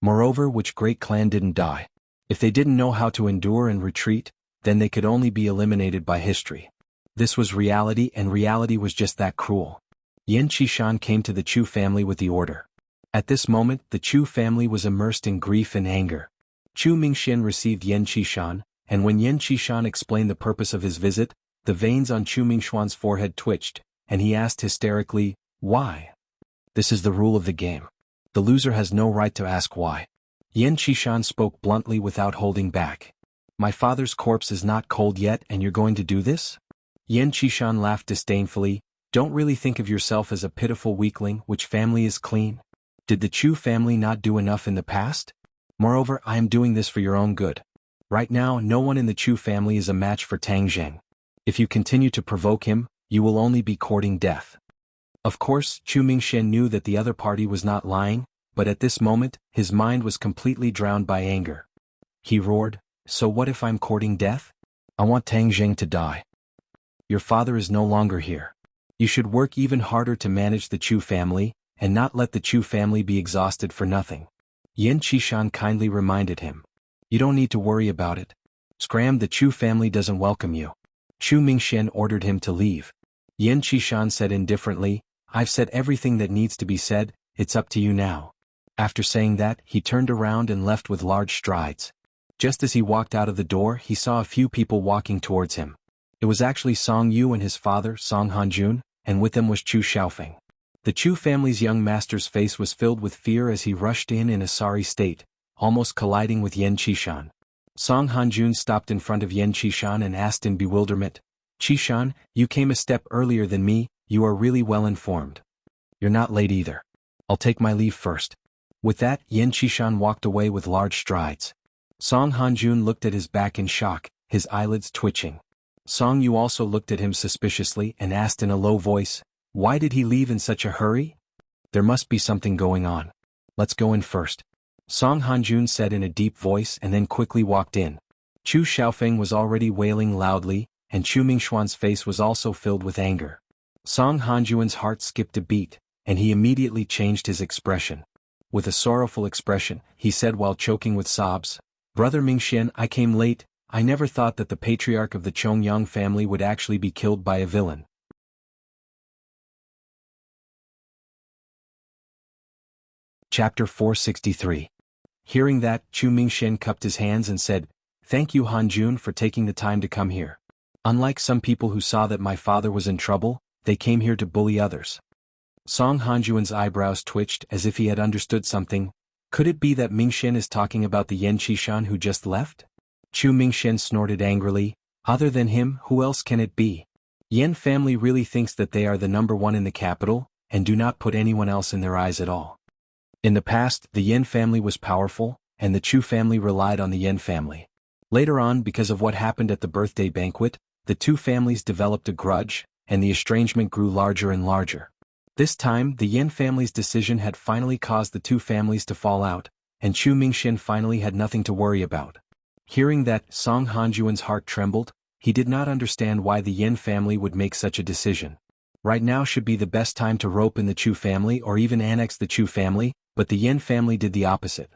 Moreover, which great clan didn't die? If they didn't know how to endure and retreat, then they could only be eliminated by history. This was reality, and reality was just that cruel. Yan Qishan came to the Chu family with the order. At this moment, the Chu family was immersed in grief and anger. Chu Mingxian received Yan Qishan, and when Yan Qishan explained the purpose of his visit, the veins on Chu Mingxuan's forehead twitched, and he asked hysterically, why? This is the rule of the game. The loser has no right to ask why. Yan Qishan spoke bluntly without holding back. My father's corpse is not cold yet and you're going to do this? Yan Qishan laughed disdainfully. Don't really think of yourself as a pitiful weakling. Which family is clean? Did the Chu family not do enough in the past? Moreover, I am doing this for your own good. Right now, no one in the Chu family is a match for Tang Zheng. If you continue to provoke him, you will only be courting death. Of course, Chu Mingxian knew that the other party was not lying, but at this moment, his mind was completely drowned by anger. He roared, so what if I'm courting death? I want Tang Zheng to die. Your father is no longer here. You should work even harder to manage the Chu family, and not let the Chu family be exhausted for nothing. Yan Qishan kindly reminded him. You don't need to worry about it. Scram, the Chu family doesn't welcome you. Chu Mingxian ordered him to leave. Yan Qishan said indifferently, I've said everything that needs to be said, it's up to you now. After saying that, he turned around and left with large strides. Just as he walked out of the door, he saw a few people walking towards him. It was actually Song Yu and his father, Song Hanjun, and with them was Chu Xiaofeng. The Chu family's young master's face was filled with fear as he rushed in a sorry state, almost colliding with Yan Qishan. Song Hanjun stopped in front of Yan Qishan and asked in bewilderment, Qishan, you came a step earlier than me, you are really well informed. You're not late either. I'll take my leave first. With that, Yan Qishan walked away with large strides. Song Hanjun looked at his back in shock, his eyelids twitching. Song Yu also looked at him suspiciously and asked in a low voice, why did he leave in such a hurry? There must be something going on. Let's go in first. Song Hanjun said in a deep voice and then quickly walked in. Chu Xiaofeng was already wailing loudly, and Chu Mingxuan's face was also filled with anger. Song Hanjun's heart skipped a beat, and he immediately changed his expression. With a sorrowful expression, he said while choking with sobs, Brother Mingxian, I came late. I never thought that the patriarch of the Chongyang family would actually be killed by a villain. Chapter 463. Hearing that, Chu Mingxian cupped his hands and said, Thank you Hanjun for taking the time to come here. Unlike some people who saw that my father was in trouble, they came here to bully others. Song Hanjun's eyebrows twitched as if he had understood something. Could it be that Mingxian is talking about the Yan Qishan who just left? Chu Mingxian snorted angrily, other than him, who else can it be? Yan family really thinks that they are the number one in the capital, and do not put anyone else in their eyes at all. In the past, the Yan family was powerful, and the Chu family relied on the Yan family. Later on, because of what happened at the birthday banquet, the two families developed a grudge, and the estrangement grew larger and larger. This time, the Yan family's decision had finally caused the two families to fall out, and Chu Mingxian finally had nothing to worry about. Hearing that, Song Hanjun's heart trembled. He did not understand why the Yan family would make such a decision. Right now should be the best time to rope in the Chu family or even annex the Chu family, but the Yan family did the opposite.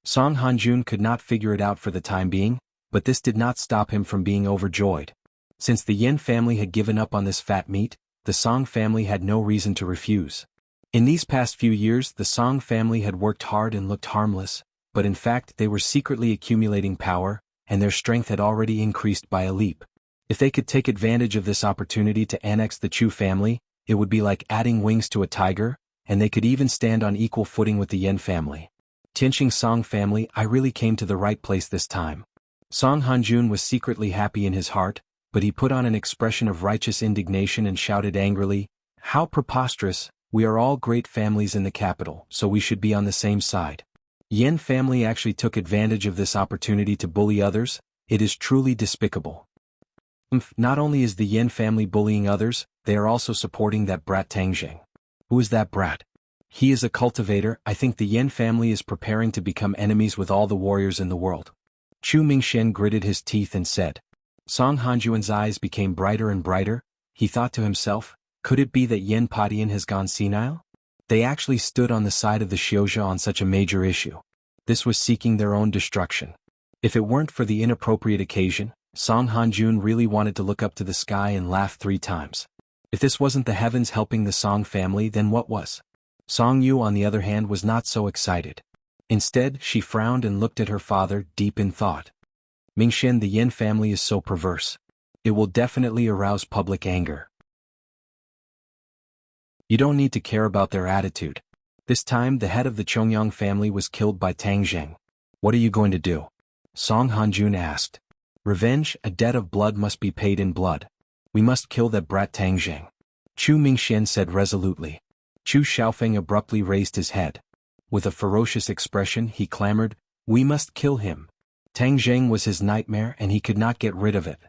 Song Hanjun could not figure it out for the time being, but this did not stop him from being overjoyed. Since the Yan family had given up on this fat meat, the Song family had no reason to refuse. In these past few years, the Song family had worked hard and looked harmless, but in fact they were secretly accumulating power, and their strength had already increased by a leap. If they could take advantage of this opportunity to annex the Chu family, it would be like adding wings to a tiger, and they could even stand on equal footing with the Yan family. Tianqing Song family, I really came to the right place this time. Song Hanjun was secretly happy in his heart, but he put on an expression of righteous indignation and shouted angrily, "How preposterous! We are all great families in the capital, so we should be on the same side. Yen family actually took advantage of this opportunity to bully others. It is truly despicable. Not only is the Yen family bullying others, they are also supporting that brat Tang Jing. Who is that brat? He is a cultivator. I think the Yen family is preparing to become enemies with all the warriors in the world." Chu Mingxian gritted his teeth and said. Song Hanjuan's eyes became brighter and brighter. He thought to himself, could it be that Yen Padian has gone senile? They actually stood on the side of the Xiuzha on such a major issue. This was seeking their own destruction. If it weren't for the inappropriate occasion, Song Hanjun really wanted to look up to the sky and laugh 3 times. If this wasn't the heavens helping the Song family, then what was? Song Yu, on the other hand, was not so excited. Instead, she frowned and looked at her father, deep in thought. Mingxian, the Yen family is so perverse. It will definitely arouse public anger. You don't need to care about their attitude. This time the head of the Chongyang family was killed by Tang Zheng. What are you going to do? Song Hanjun asked. Revenge, a debt of blood must be paid in blood. We must kill that brat Tang Zheng. Chu Mingxian said resolutely. Chu Xiaofeng abruptly raised his head. With a ferocious expression he clamored, we must kill him. Tang Zheng was his nightmare and he could not get rid of it.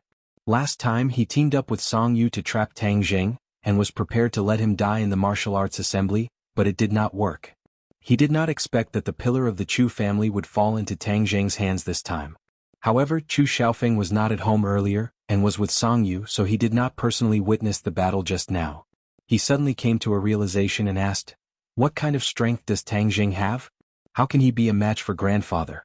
Last time he teamed up with Song Yu to trap Tang Zheng, and was prepared to let him die in the martial arts assembly, but it did not work. He did not expect that the pillar of the Chu family would fall into Tang Zheng's hands this time. However, Chu Xiaofeng was not at home earlier, and was with Song Yu, so he did not personally witness the battle just now. He suddenly came to a realization and asked, what kind of strength does Tang Zheng have? How can he be a match for grandfather?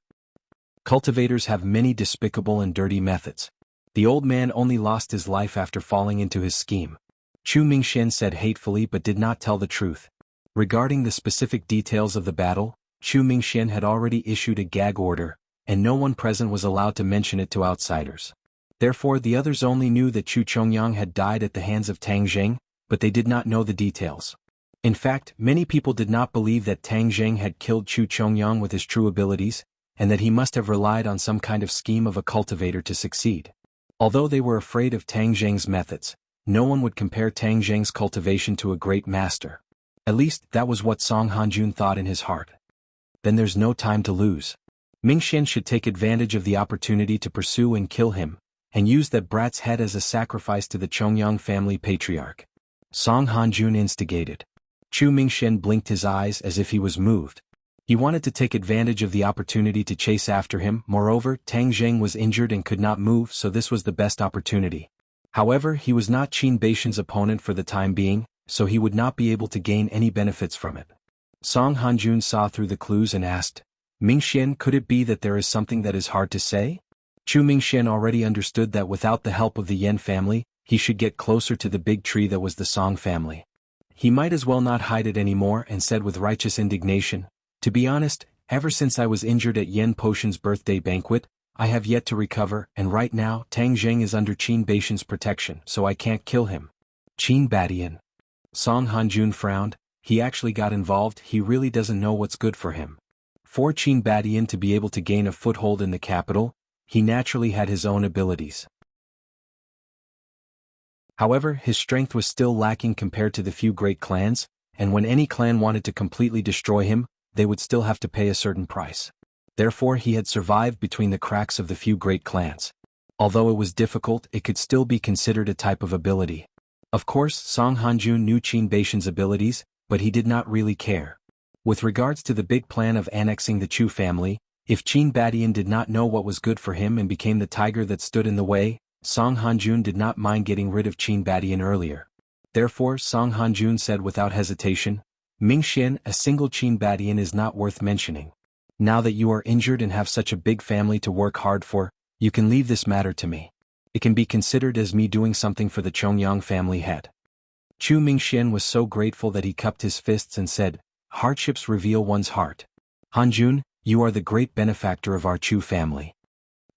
Cultivators have many despicable and dirty methods. The old man only lost his life after falling into his scheme. Chu Mingxian said hatefully but did not tell the truth. Regarding the specific details of the battle, Chu Mingxian had already issued a gag order, and no one present was allowed to mention it to outsiders. Therefore the others only knew that Chu Chongyang had died at the hands of Tang Zheng, but they did not know the details. In fact, many people did not believe that Tang Zheng had killed Chu Chongyang with his true abilities, and that he must have relied on some kind of scheme of a cultivator to succeed. Although they were afraid of Tang Zheng's methods, no one would compare Tang Zheng's cultivation to a great master. At least, that was what Song Hanjun thought in his heart. Then there's no time to lose. Mingxian should take advantage of the opportunity to pursue and kill him, and use that brat's head as a sacrifice to the Chongyang family patriarch. Song Hanjun instigated. Chu Mingxian blinked his eyes as if he was moved. He wanted to take advantage of the opportunity to chase after him. Moreover, Tang Zheng was injured and could not move, so this was the best opportunity. However, he was not Qin Baishan's opponent for the time being, so he would not be able to gain any benefits from it. Song Hanjun saw through the clues and asked, Mingxian, could it be that there is something that is hard to say? Chu Mingxian already understood that without the help of the Yen family, he should get closer to the big tree that was the Song family. He might as well not hide it anymore and said with righteous indignation, to be honest, ever since I was injured at Yen Potion's birthday banquet, I have yet to recover, and right now Tang Zheng is under Qin Baishan's protection, so I can't kill him. Qin Badian. Song Hanjun frowned. He actually got involved. He really doesn't know what's good for him. For Qin Badian to be able to gain a foothold in the capital, he naturally had his own abilities. However, his strength was still lacking compared to the few great clans, and when any clan wanted to completely destroy him, they would still have to pay a certain price. Therefore he had survived between the cracks of the few great clans. Although it was difficult, it could still be considered a type of ability. Of course, Song Hanjun knew Qin Baishan's abilities, but he did not really care. With regards to the big plan of annexing the Chu family, if Qin Badian did not know what was good for him and became the tiger that stood in the way, Song Hanjun did not mind getting rid of Qin Badian earlier. Therefore Song Hanjun said without hesitation, Mingxian, a single Qin Badian is not worth mentioning. Now that you are injured and have such a big family to work hard for, you can leave this matter to me. It can be considered as me doing something for the Chongyang family head. Chu Mingxian was so grateful that he cupped his fists and said, hardships reveal one's heart. Hanjun, you are the great benefactor of our Chu family.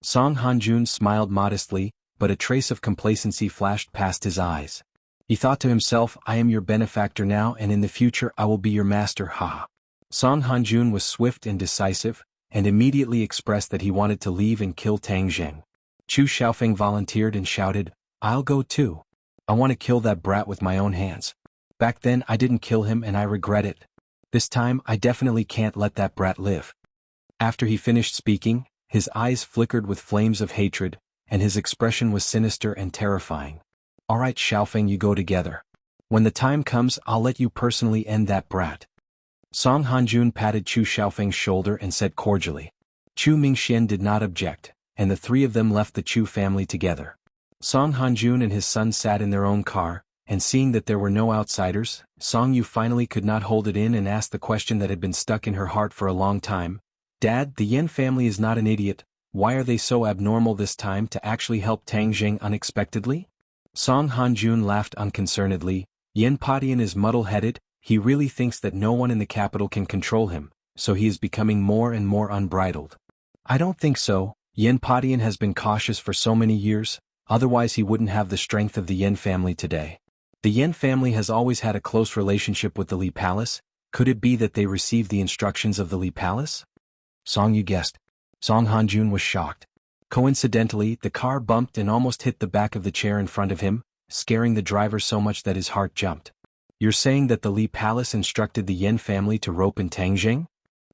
Song Hanjun smiled modestly, but a trace of complacency flashed past his eyes. He thought to himself, I am your benefactor now and in the future I will be your master, ha. Song Hanjun was swift and decisive, and immediately expressed that he wanted to leave and kill Tang Zheng. Chu Xiaofeng volunteered and shouted, I'll go too. I want to kill that brat with my own hands. Back then I didn't kill him and I regret it. This time I definitely can't let that brat live. After he finished speaking, his eyes flickered with flames of hatred, and his expression was sinister and terrifying. Alright Xiaofeng, you go together. When the time comes I'll let you personally end that brat. Song Hanjun patted Chu Xiaofeng's shoulder and said cordially. Chu Mingxian did not object, and the three of them left the Chu family together. Song Hanjun and his son sat in their own car, and seeing that there were no outsiders, Song Yu finally could not hold it in and asked the question that had been stuck in her heart for a long time. Dad, the Yen family is not an idiot. Why are they so abnormal this time to actually help Tang Jing unexpectedly? Song Hanjun laughed unconcernedly. Yen Padian is muddle-headed. He really thinks that no one in the capital can control him, so he is becoming more and more unbridled. I don't think so. Yen Padian has been cautious for so many years, otherwise he wouldn't have the strength of the Yen family today. The Yen family has always had a close relationship with the Li Palace. Could it be that they received the instructions of the Li Palace? Song Yu guessed. Song Hanjun was shocked. Coincidentally, the car bumped and almost hit the back of the chair in front of him, scaring the driver so much that his heart jumped. You're saying that the Li Palace instructed the Yen family to rope in Tangjing?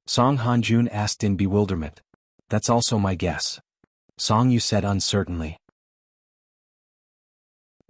Song Hanjun asked in bewilderment. That's also my guess. Song Yu said uncertainly.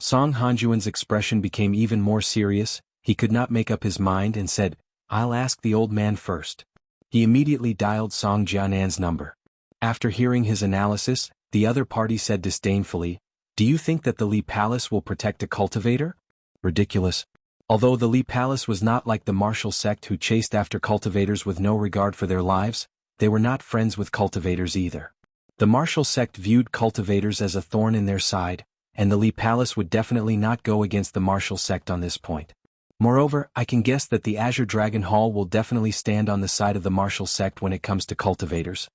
Song Hanjuan's expression became even more serious. He could not make up his mind and said, I'll ask the old man first. He immediately dialed Song Jianan's number. After hearing his analysis, the other party said disdainfully, Do you think that the Li Palace will protect a cultivator? Ridiculous. Although the Li Palace was not like the martial sect who chased after cultivators with no regard for their lives, they were not friends with cultivators either. The martial sect viewed cultivators as a thorn in their side, and the Li Palace would definitely not go against the martial sect on this point. Moreover, I can guess that the Azure Dragon Hall will definitely stand on the side of the martial sect when it comes to cultivators.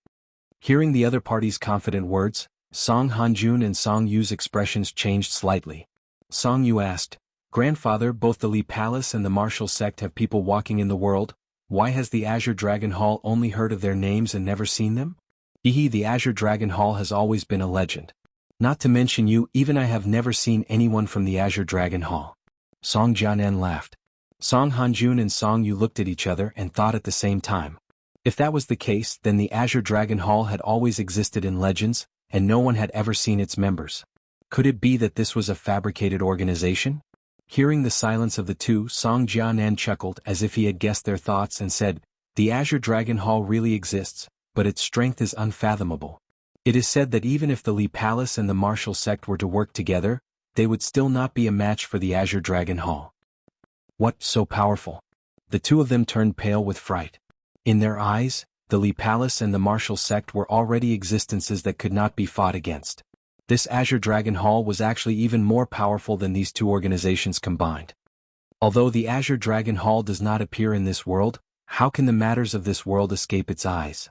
Hearing the other party's confident words, Song Hanjun and Song Yu's expressions changed slightly. Song Yu asked, Grandfather, both the Li Palace and the martial sect have people walking in the world. Why has the Azure Dragon Hall only heard of their names and never seen them? The Azure Dragon Hall has always been a legend. Not to mention you, even I have never seen anyone from the Azure Dragon Hall. Song Jianan laughed. Song Hanjun and Song Yu looked at each other and thought at the same time. If that was the case, then the Azure Dragon Hall had always existed in legends, and no one had ever seen its members. Could it be that this was a fabricated organization? Hearing the silence of the two, Song Jianan chuckled as if he had guessed their thoughts and said, The Azure Dragon Hall really exists, but its strength is unfathomable. It is said that even if the Li Palace and the martial sect were to work together, they would still not be a match for the Azure Dragon Hall. What, so powerful? The two of them turned pale with fright. In their eyes, the Li Palace and the martial sect were already existences that could not be fought against. This Azure Dragon Hall was actually even more powerful than these two organizations combined. Although the Azure Dragon Hall does not appear in this world, how can the matters of this world escape its eyes?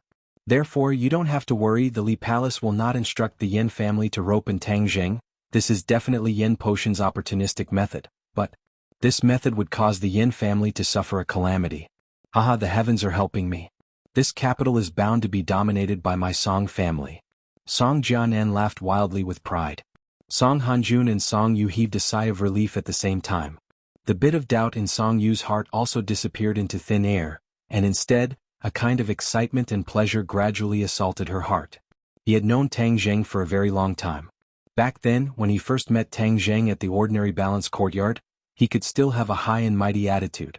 Therefore, you don't have to worry, the Li Palace will not instruct the Yen family to rope in Tangjing. This is definitely Yen Potion's opportunistic method, but this method would cause the Yen family to suffer a calamity. Haha, the heavens are helping me. This capital is bound to be dominated by my Song family. Song Jianan laughed wildly with pride. Song Hanjun and Song Yu heaved a sigh of relief at the same time. The bit of doubt in Song Yu's heart also disappeared into thin air, and instead, a kind of excitement and pleasure gradually assaulted her heart. He had known Tang Zheng for a very long time. Back then, when he first met Tang Zheng at the ordinary balance courtyard, he could still have a high and mighty attitude.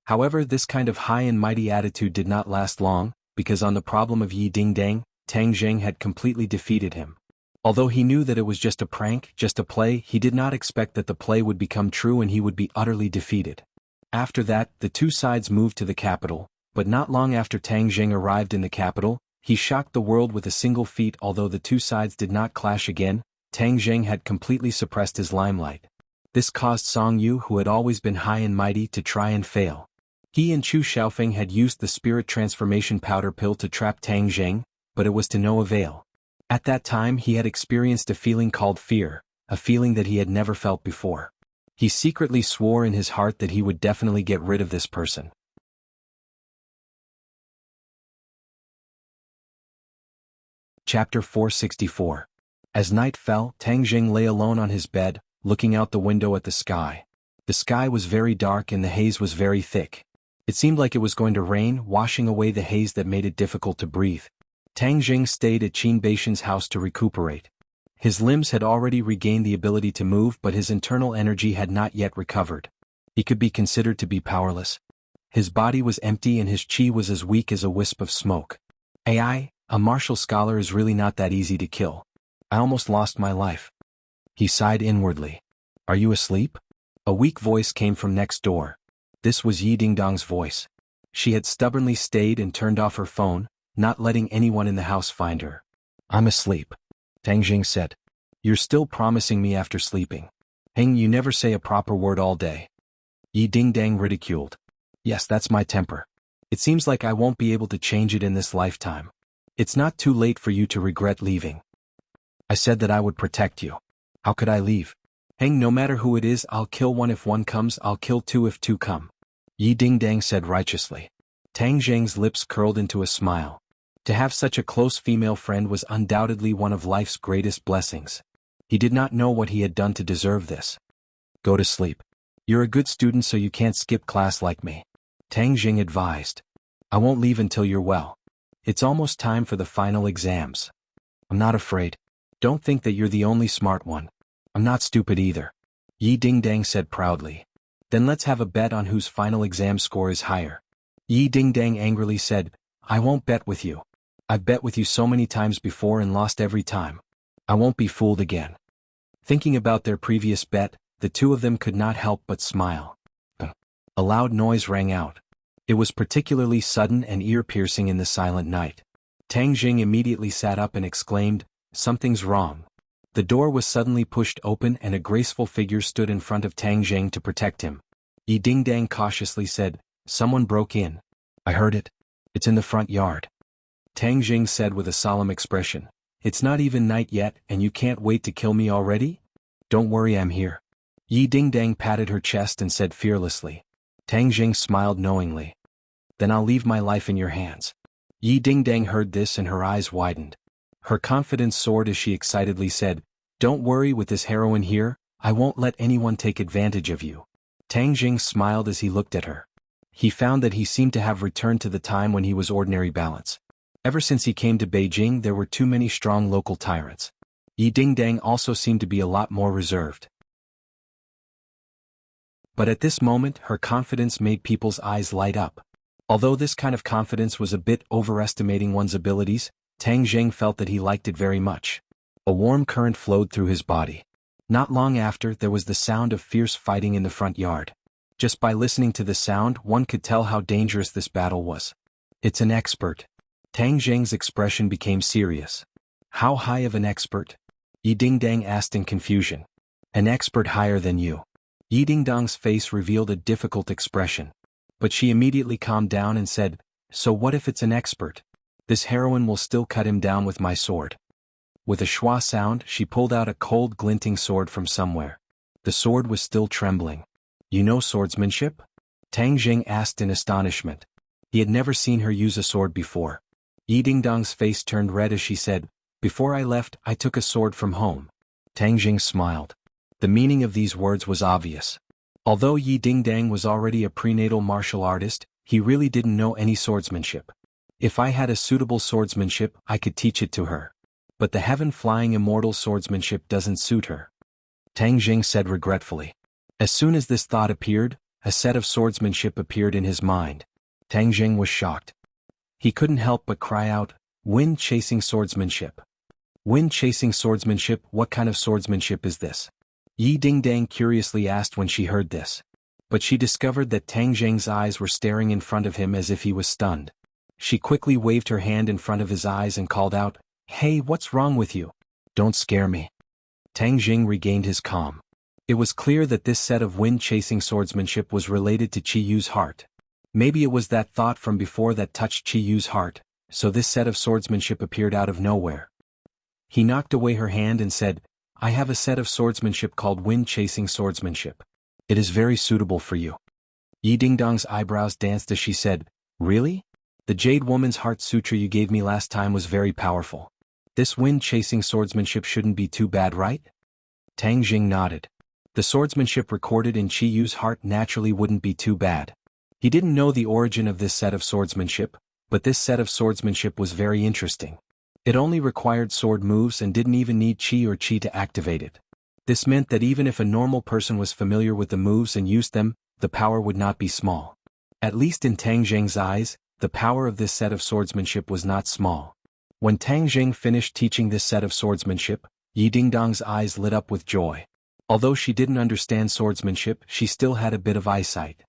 However, this kind of high and mighty attitude did not last long, because on the problem of Yi Dingdang, Tang Zheng had completely defeated him. Although he knew that it was just a prank, just a play, he did not expect that the play would become true and he would be utterly defeated. After that, the two sides moved to the capital, but not long after Tang Zheng arrived in the capital, he shocked the world with a single feat. Although the two sides did not clash again, Tang Zheng had completely suppressed his limelight. This caused Song Yu, who had always been high and mighty, to try and fail. He and Chu Xiaofeng had used the spirit transformation powder pill to trap Tang Zheng, but it was to no avail. At that time he had experienced a feeling called fear, a feeling that he had never felt before. He secretly swore in his heart that he would definitely get rid of this person. Chapter 464. As night fell, Tang Jing lay alone on his bed, looking out the window at the sky. The sky was very dark and the haze was very thick. It seemed like it was going to rain, washing away the haze that made it difficult to breathe. Tang Jing stayed at Qin Beishan's house to recuperate. His limbs had already regained the ability to move, but his internal energy had not yet recovered. He could be considered to be powerless. His body was empty and his qi was as weak as a wisp of smoke. A martial scholar is really not that easy to kill. I almost lost my life. He sighed inwardly. Are you asleep? A weak voice came from next door. This was Yi Dingdong's voice. She had stubbornly stayed and turned off her phone, not letting anyone in the house find her. I'm asleep, Tang Jing said. You're still promising me after sleeping. Heng, you never say a proper word all day. Yi Dingdang ridiculed. Yes, that's my temper. It seems like I won't be able to change it in this lifetime. It's not too late for you to regret leaving. I said that I would protect you. How could I leave? Heng, no matter who it is, I'll kill one if one comes, I'll kill two if two come. Yi Dingdang said righteously. Tang Jing's lips curled into a smile. To have such a close female friend was undoubtedly one of life's greatest blessings. He did not know what he had done to deserve this. Go to sleep. You're a good student, so you can't skip class like me, Tang Jing advised. I won't leave until you're well. It's almost time for the final exams. I'm not afraid. Don't think that you're the only smart one. I'm not stupid either, Yi Dingdang said proudly. Then let's have a bet on whose final exam score is higher. Yi Dingdang angrily said, I won't bet with you. I've bet with you so many times before and lost every time. I won't be fooled again. Thinking about their previous bet, the two of them could not help but smile. A loud noise rang out. It was particularly sudden and ear-piercing in the silent night. Tang Jing immediately sat up and exclaimed, Something's wrong. The door was suddenly pushed open and a graceful figure stood in front of Tang Jing to protect him. Yi Dingdang cautiously said, Someone broke in. I heard it. It's in the front yard. Tang Jing said with a solemn expression, It's not even night yet and you can't wait to kill me already? Don't worry, I'm here. Yi Dingdang patted her chest and said fearlessly. Tang Jing smiled knowingly. Then I'll leave my life in your hands. Yi Dingdang heard this and her eyes widened. Her confidence soared as she excitedly said, Don't worry, with this heroine here, I won't let anyone take advantage of you. Tang Jing smiled as he looked at her. He found that he seemed to have returned to the time when he was ordinary balance. Ever since he came to Beijing, there were too many strong local tyrants. Yi Dingdang also seemed to be a lot more reserved. But at this moment, her confidence made people's eyes light up. Although this kind of confidence was a bit overestimating one's abilities, Tang Jing felt that he liked it very much. A warm current flowed through his body. Not long after, there was the sound of fierce fighting in the front yard. Just by listening to the sound, one could tell how dangerous this battle was. It's an expert. Tang Jing's expression became serious. How high of an expert? Yi Dingdang asked in confusion. An expert higher than you. Yi Dingdang's face revealed a difficult expression. But she immediately calmed down and said, So what if it's an expert? This heroine will still cut him down with my sword. With a schwa sound, she pulled out a cold glinting sword from somewhere. The sword was still trembling. You know swordsmanship? Tang Jing asked in astonishment. He had never seen her use a sword before. Yi Dingdang's face turned red as she said, Before I left, I took a sword from home. Tang Jing smiled. The meaning of these words was obvious. Although Yi Dingdang was already a prenatal martial artist, he really didn't know any swordsmanship. If I had a suitable swordsmanship, I could teach it to her. But the heaven-flying immortal swordsmanship doesn't suit her. Tang Jing said regretfully. As soon as this thought appeared, a set of swordsmanship appeared in his mind. Tang Jing was shocked. He couldn't help but cry out, Wind-chasing swordsmanship. Wind-chasing swordsmanship, what kind of swordsmanship is this? Yi Dingdang curiously asked when she heard this. But she discovered that Tang Jing's eyes were staring in front of him as if he was stunned. She quickly waved her hand in front of his eyes and called out, Hey, what's wrong with you? Don't scare me. Tang Jing regained his calm. It was clear that this set of wind-chasing swordsmanship was related to Qi Yu's heart. Maybe it was that thought from before that touched Qi Yu's heart, so this set of swordsmanship appeared out of nowhere. He knocked away her hand and said, I have a set of swordsmanship called wind-chasing swordsmanship. It is very suitable for you. Yi Dingdang's eyebrows danced as she said, Really? The Jade Woman's Heart Sutra you gave me last time was very powerful. This wind-chasing swordsmanship shouldn't be too bad, right? Tang Jing nodded. The swordsmanship recorded in Qi Yu's heart naturally wouldn't be too bad. He didn't know the origin of this set of swordsmanship, but this set of swordsmanship was very interesting. It only required sword moves and didn't even need Qi or Qi to activate it. This meant that even if a normal person was familiar with the moves and used them, the power would not be small. At least in Tang Jing's eyes, the power of this set of swordsmanship was not small. When Tang Jing finished teaching this set of swordsmanship, Yi Dingdong's eyes lit up with joy. Although she didn't understand swordsmanship, she still had a bit of eyesight.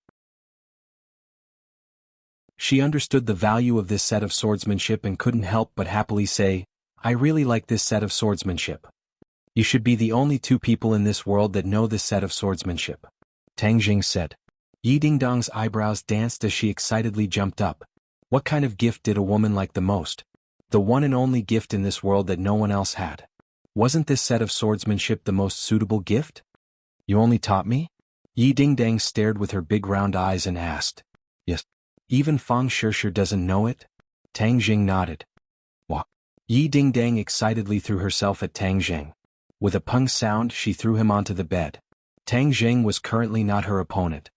She understood the value of this set of swordsmanship and couldn't help but happily say, "I really like this set of swordsmanship. You should be the only two people in this world that know this set of swordsmanship," Tang Jing said. Yi Dingdong's eyebrows danced as she excitedly jumped up. What kind of gift did a woman like the most? The one and only gift in this world that no one else had. Wasn't this set of swordsmanship the most suitable gift? "You only taught me?" Yi Dingdong stared with her big round eyes and asked. "Yes. Even Fang Shishir doesn't know it?" Tang Jing nodded. "What?" Yi Dingdong excitedly threw herself at Tang Jing. With a pung sound, she threw him onto the bed. Tang Jing was currently not her opponent.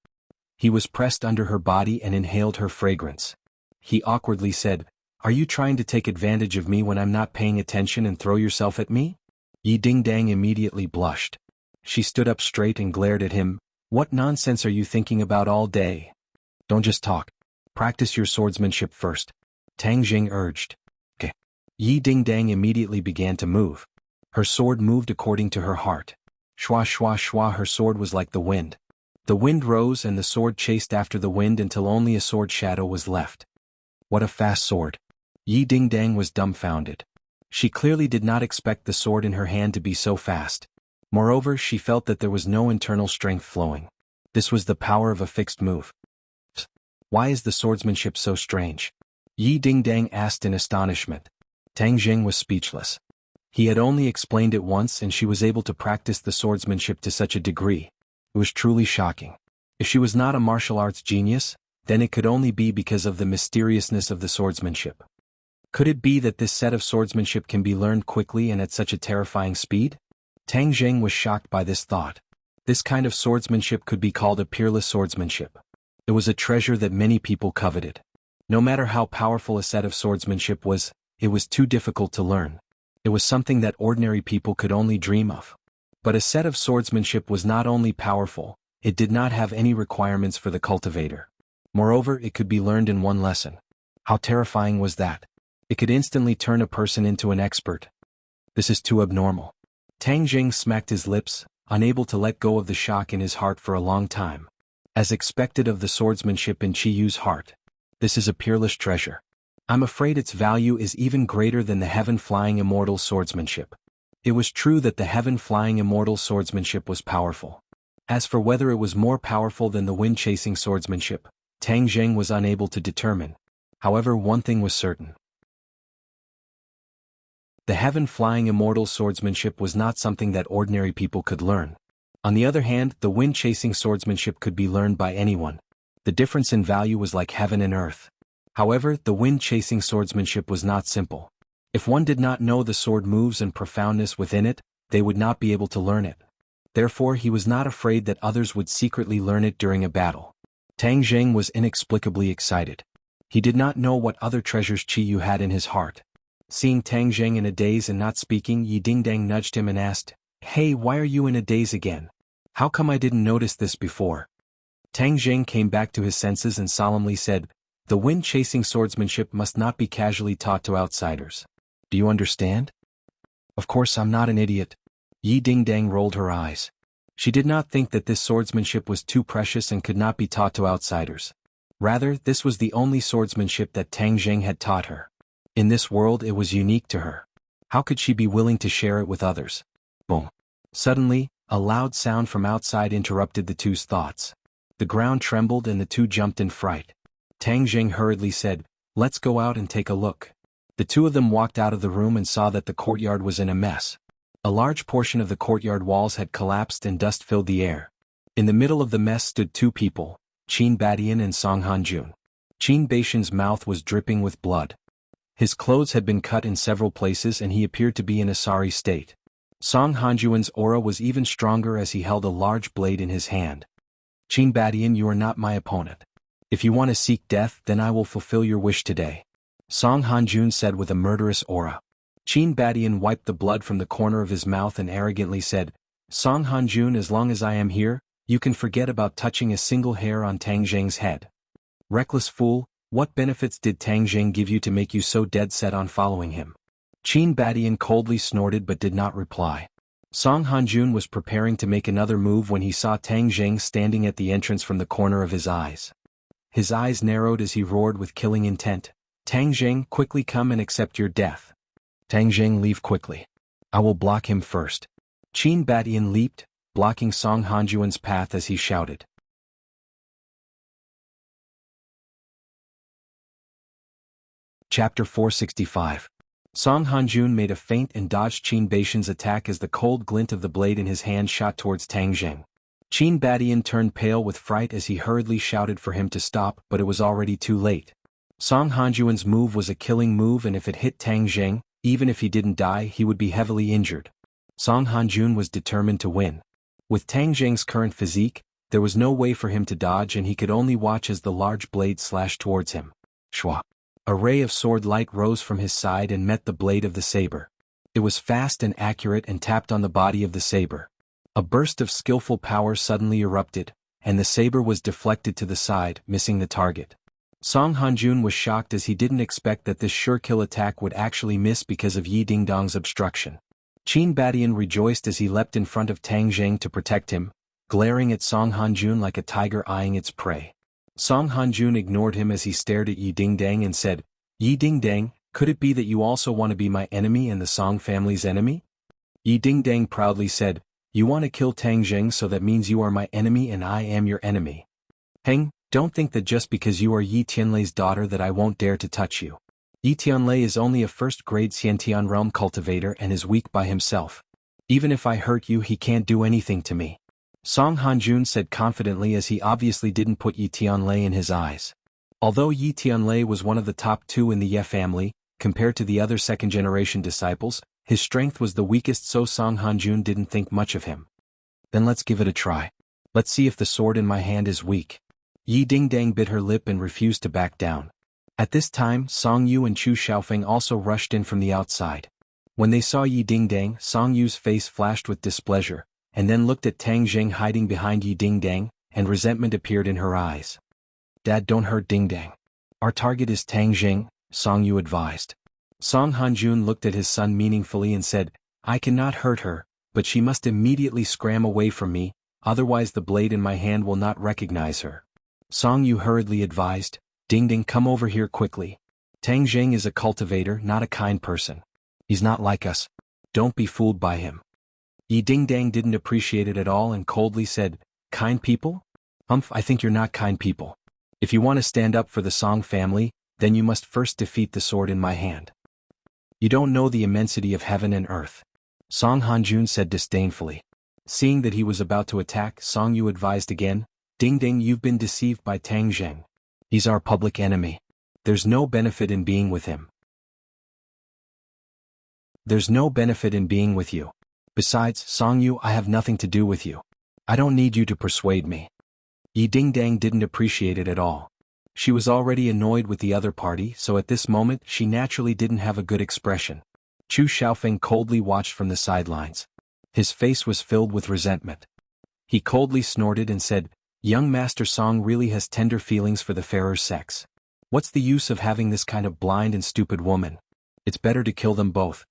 He was pressed under her body and inhaled her fragrance. He awkwardly said, "Are you trying to take advantage of me when I'm not paying attention and throw yourself at me?" Yi Dingdong immediately blushed. She stood up straight and glared at him. "What nonsense are you thinking about all day? Don't just talk. Practice your swordsmanship first," Tang Jing urged. "Okay." Yi Dingdong immediately began to move. Her sword moved according to her heart. Shwa shwa shwa, her sword was like the wind. The wind rose and the sword chased after the wind until only a sword shadow was left. What a fast sword! Yi Dingdong was dumbfounded. She clearly did not expect the sword in her hand to be so fast. Moreover, she felt that there was no internal strength flowing. This was the power of a fixed move. Why is the swordsmanship so strange? Yi Dingdong asked in astonishment. Tang Jing was speechless. He had only explained it once and she was able to practice the swordsmanship to such a degree. It was truly shocking. If she was not a martial arts genius, then it could only be because of the mysteriousness of the swordsmanship. Could it be that this set of swordsmanship can be learned quickly and at such a terrifying speed? Tang Jing was shocked by this thought. This kind of swordsmanship could be called a peerless swordsmanship. It was a treasure that many people coveted. No matter how powerful a set of swordsmanship was, it was too difficult to learn. It was something that ordinary people could only dream of. But a set of swordsmanship was not only powerful, it did not have any requirements for the cultivator. Moreover, it could be learned in one lesson. How terrifying was that? It could instantly turn a person into an expert. This is too abnormal. Tang Jing smacked his lips, unable to let go of the shock in his heart for a long time. As expected of the swordsmanship in Qi Yu's heart. This is a peerless treasure. I'm afraid its value is even greater than the heaven-flying immortal swordsmanship. It was true that the heaven-flying immortal swordsmanship was powerful. As for whether it was more powerful than the wind-chasing swordsmanship, Tang Jing was unable to determine. However, one thing was certain. The heaven-flying immortal swordsmanship was not something that ordinary people could learn. On the other hand, the wind-chasing swordsmanship could be learned by anyone. The difference in value was like heaven and earth. However, the wind-chasing swordsmanship was not simple. If one did not know the sword moves and profoundness within it, they would not be able to learn it. Therefore, he was not afraid that others would secretly learn it during a battle. Tang Jing was inexplicably excited. He did not know what other treasures Qi Yu had in his heart. Seeing Tang Jing in a daze and not speaking, Yi Dingdong nudged him and asked, "Hey, why are you in a daze again? How come I didn't notice this before?" Tang Jing came back to his senses and solemnly said, "The wind-chasing swordsmanship must not be casually taught to outsiders. Do you understand?" "Of course I'm not an idiot." Yi Dingdong rolled her eyes. She did not think that this swordsmanship was too precious and could not be taught to outsiders. Rather, this was the only swordsmanship that Tang Jing had taught her. In this world it was unique to her. How could she be willing to share it with others? Boom. Suddenly, a loud sound from outside interrupted the two's thoughts. The ground trembled and the two jumped in fright. Tang Jing hurriedly said, "Let's go out and take a look." The two of them walked out of the room and saw that the courtyard was in a mess. A large portion of the courtyard walls had collapsed and dust filled the air. In the middle of the mess stood two people, Qin Badian and Song Hanjun. Qin Baishan's mouth was dripping with blood. His clothes had been cut in several places and he appeared to be in a sorry state. Song Hanjuan's aura was even stronger as he held a large blade in his hand. Qin Badian, you are not my opponent. If you want to seek death, then I will fulfill your wish today. Song Hanjun said with a murderous aura. Qin Badian wiped the blood from the corner of his mouth and arrogantly said, Song Hanjun, as long as I am here, you can forget about touching a single hair on Tang Zheng's head. Reckless fool, what benefits did Tang Zheng give you to make you so dead set on following him? Qin Badian coldly snorted but did not reply. Song Hanjun was preparing to make another move when he saw Tang Zheng standing at the entrance from the corner of his eyes. His eyes narrowed as he roared with killing intent. Tang Zheng, quickly come and accept your death. Tang Zheng, leave quickly. I will block him first. Qin Badian leaped, blocking Song Hanjuan's path as he shouted. Chapter 465. Song Hanjun made a feint and dodged Qin Badian's attack as the cold glint of the blade in his hand shot towards Tang Zheng. Qin Badian turned pale with fright as he hurriedly shouted for him to stop, but it was already too late. Song Hanjuan's move was a killing move, and if it hit Tang Zheng, even if he didn't die, he would be heavily injured. Song Hanjun was determined to win. With Tang Zheng's current physique, there was no way for him to dodge and he could only watch as the large blade slashed towards him. Shwa! A ray of sword light rose from his side and met the blade of the saber. It was fast and accurate and tapped on the body of the saber. A burst of skillful power suddenly erupted, and the saber was deflected to the side, missing the target. Song Hanjun was shocked as he didn't expect that this sure-kill attack would actually miss because of Yi Dingdong's obstruction. Qin Badian rejoiced as he leapt in front of Tang Zheng to protect him, glaring at Song Hanjun like a tiger eyeing its prey. Song Hanjun ignored him as he stared at Yi Dingdang and said, Yi Dingdang, could it be that you also want to be my enemy and the Song family's enemy? Yi Dingdang proudly said, you want to kill Tang Zheng, so that means you are my enemy and I am your enemy. Heng, don't think that just because you are Yi Tianlei's daughter that I won't dare to touch you. Yi Tianlei is only a first-grade Xiantian realm cultivator and is weak by himself. Even if I hurt you, he can't do anything to me. Song Hanjun said confidently as he obviously didn't put Yi Tianlei in his eyes. Although Yi Tianlei was one of the top two in the Ye family, compared to the other second-generation disciples, his strength was the weakest, so Song Hanjun didn't think much of him. Then let's give it a try. Let's see if the sword in my hand is weak. Yi Dingdang bit her lip and refused to back down. At this time, Song Yu and Chu Xiaofeng also rushed in from the outside. When they saw Yi Dingdang, Song Yu's face flashed with displeasure, and then looked at Tang Zheng hiding behind Yi Dingdang, and resentment appeared in her eyes. Dad, don't hurt Dingdang. Our target is Tang Zheng, Song Yu advised. Song Hanjun looked at his son meaningfully and said, I cannot hurt her, but she must immediately scram away from me, otherwise the blade in my hand will not recognize her. Song Yu hurriedly advised, Dingdang, come over here quickly. Tang Zheng is a cultivator, not a kind person. He's not like us. Don't be fooled by him. Yi Dingdang didn't appreciate it at all and coldly said, kind people? I think you're not kind people. If you want to stand up for the Song family, then you must first defeat the sword in my hand. You don't know the immensity of heaven and earth. Song Hanjun said disdainfully. Seeing that he was about to attack, Song Yu advised again, Dingdang, you've been deceived by Tang Zheng. He's our public enemy. There's no benefit in being with him. There's no benefit in being with you. Besides, Song Yu, I have nothing to do with you. I don't need you to persuade me. Yi Dingdang didn't appreciate it at all. She was already annoyed with the other party, so at this moment she naturally didn't have a good expression. Chu Xiaofeng coldly watched from the sidelines. His face was filled with resentment. He coldly snorted and said, Young Master Song really has tender feelings for the fairer sex. What's the use of having this kind of blind and stupid woman? It's better to kill them both.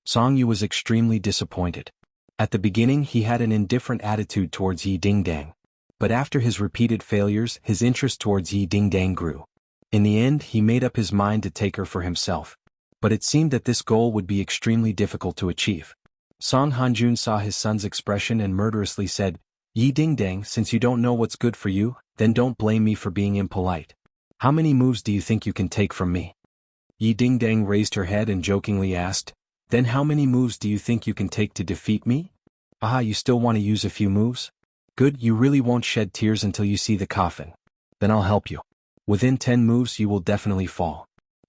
Song Yu was extremely disappointed. At the beginning he had an indifferent attitude towards Yi Dingdang. But after his repeated failures, his interest towards Yi Dingdang grew. In the end, he made up his mind to take her for himself. But it seemed that this goal would be extremely difficult to achieve. Song Hanjun saw his son's expression and murderously said, Yi Dingdang, since you don't know what's good for you, then don't blame me for being impolite. How many moves do you think you can take from me? Yi Dingdang raised her head and jokingly asked, Then how many moves do you think you can take to defeat me? Ah, you still want to use a few moves? Good, you really won't shed tears until you see the coffin. Then I'll help you. Within 10 moves you will definitely fall.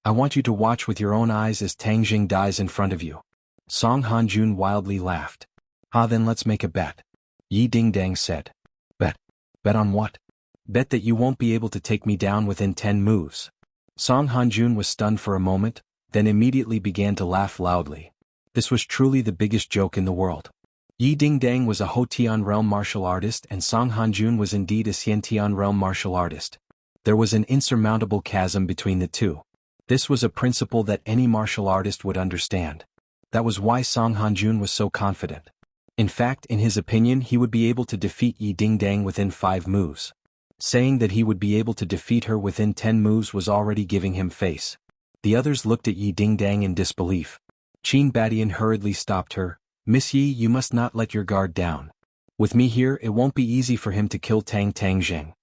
I want you to watch with your own eyes as Tang Jing dies in front of you. Song Hanjun wildly laughed. Then let's make a bet. Yi Dingdang said. Bet? Bet on what? Bet that you won't be able to take me down within 10 moves. Song Hanjun was stunned for a moment, then immediately began to laugh loudly. This was truly the biggest joke in the world. Yi Dingdang was a Hotian realm martial artist and Song Hanjun was indeed a Xiantian realm martial artist. There was an insurmountable chasm between the two. This was a principle that any martial artist would understand. That was why Song Hanjun was so confident. In fact, in his opinion, he would be able to defeat Yi Dingdang within 5 moves. Saying that he would be able to defeat her within 10 moves was already giving him face. The others looked at Yi Dingdang in disbelief. Qin Badian hurriedly stopped her. Miss Yi, you must not let your guard down. With me here, it won't be easy for him to kill Tang Jing.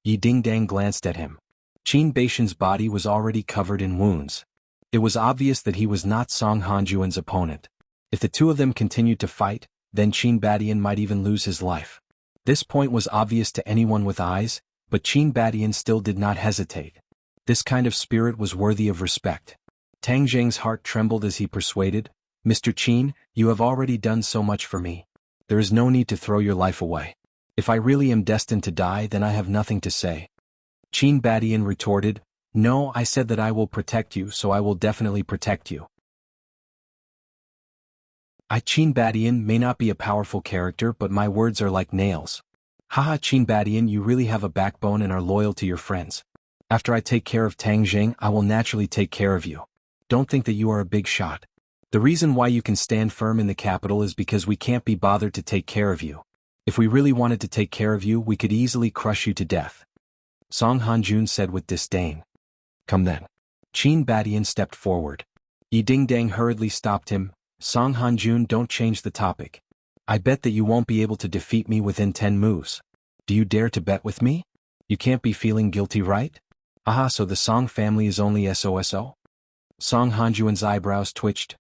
Yi Dingdang glanced at him. Qin Baishan's body was already covered in wounds. It was obvious that he was not Song Hanjuan's opponent. If the two of them continued to fight, then Qin Badian might even lose his life. This point was obvious to anyone with eyes, but Qin Badian still did not hesitate. This kind of spirit was worthy of respect. Tang Jing's heart trembled as he persuaded, Mr. Qin, you have already done so much for me. There is no need to throw your life away. If I really am destined to die, then I have nothing to say. Qin Badian retorted, No, I said that I will protect you, so I will definitely protect you. Qin Badian may not be a powerful character, but my words are like nails. Haha, Qin Badian, you really have a backbone and are loyal to your friends. After I take care of Tang Jing, I will naturally take care of you. Don't think that you are a big shot. The reason why you can stand firm in the capital is because we can't be bothered to take care of you. If we really wanted to take care of you, we could easily crush you to death. Song Hanjun said with disdain. Come then. Qin Badian stepped forward. Yi Dingdang hurriedly stopped him. Song Hanjun, don't change the topic. I bet that you won't be able to defeat me within 10 moves. Do you dare to bet with me? You can't be feeling guilty, right? So the Song family is only SOSO? Song Hanjuan's eyebrows twitched.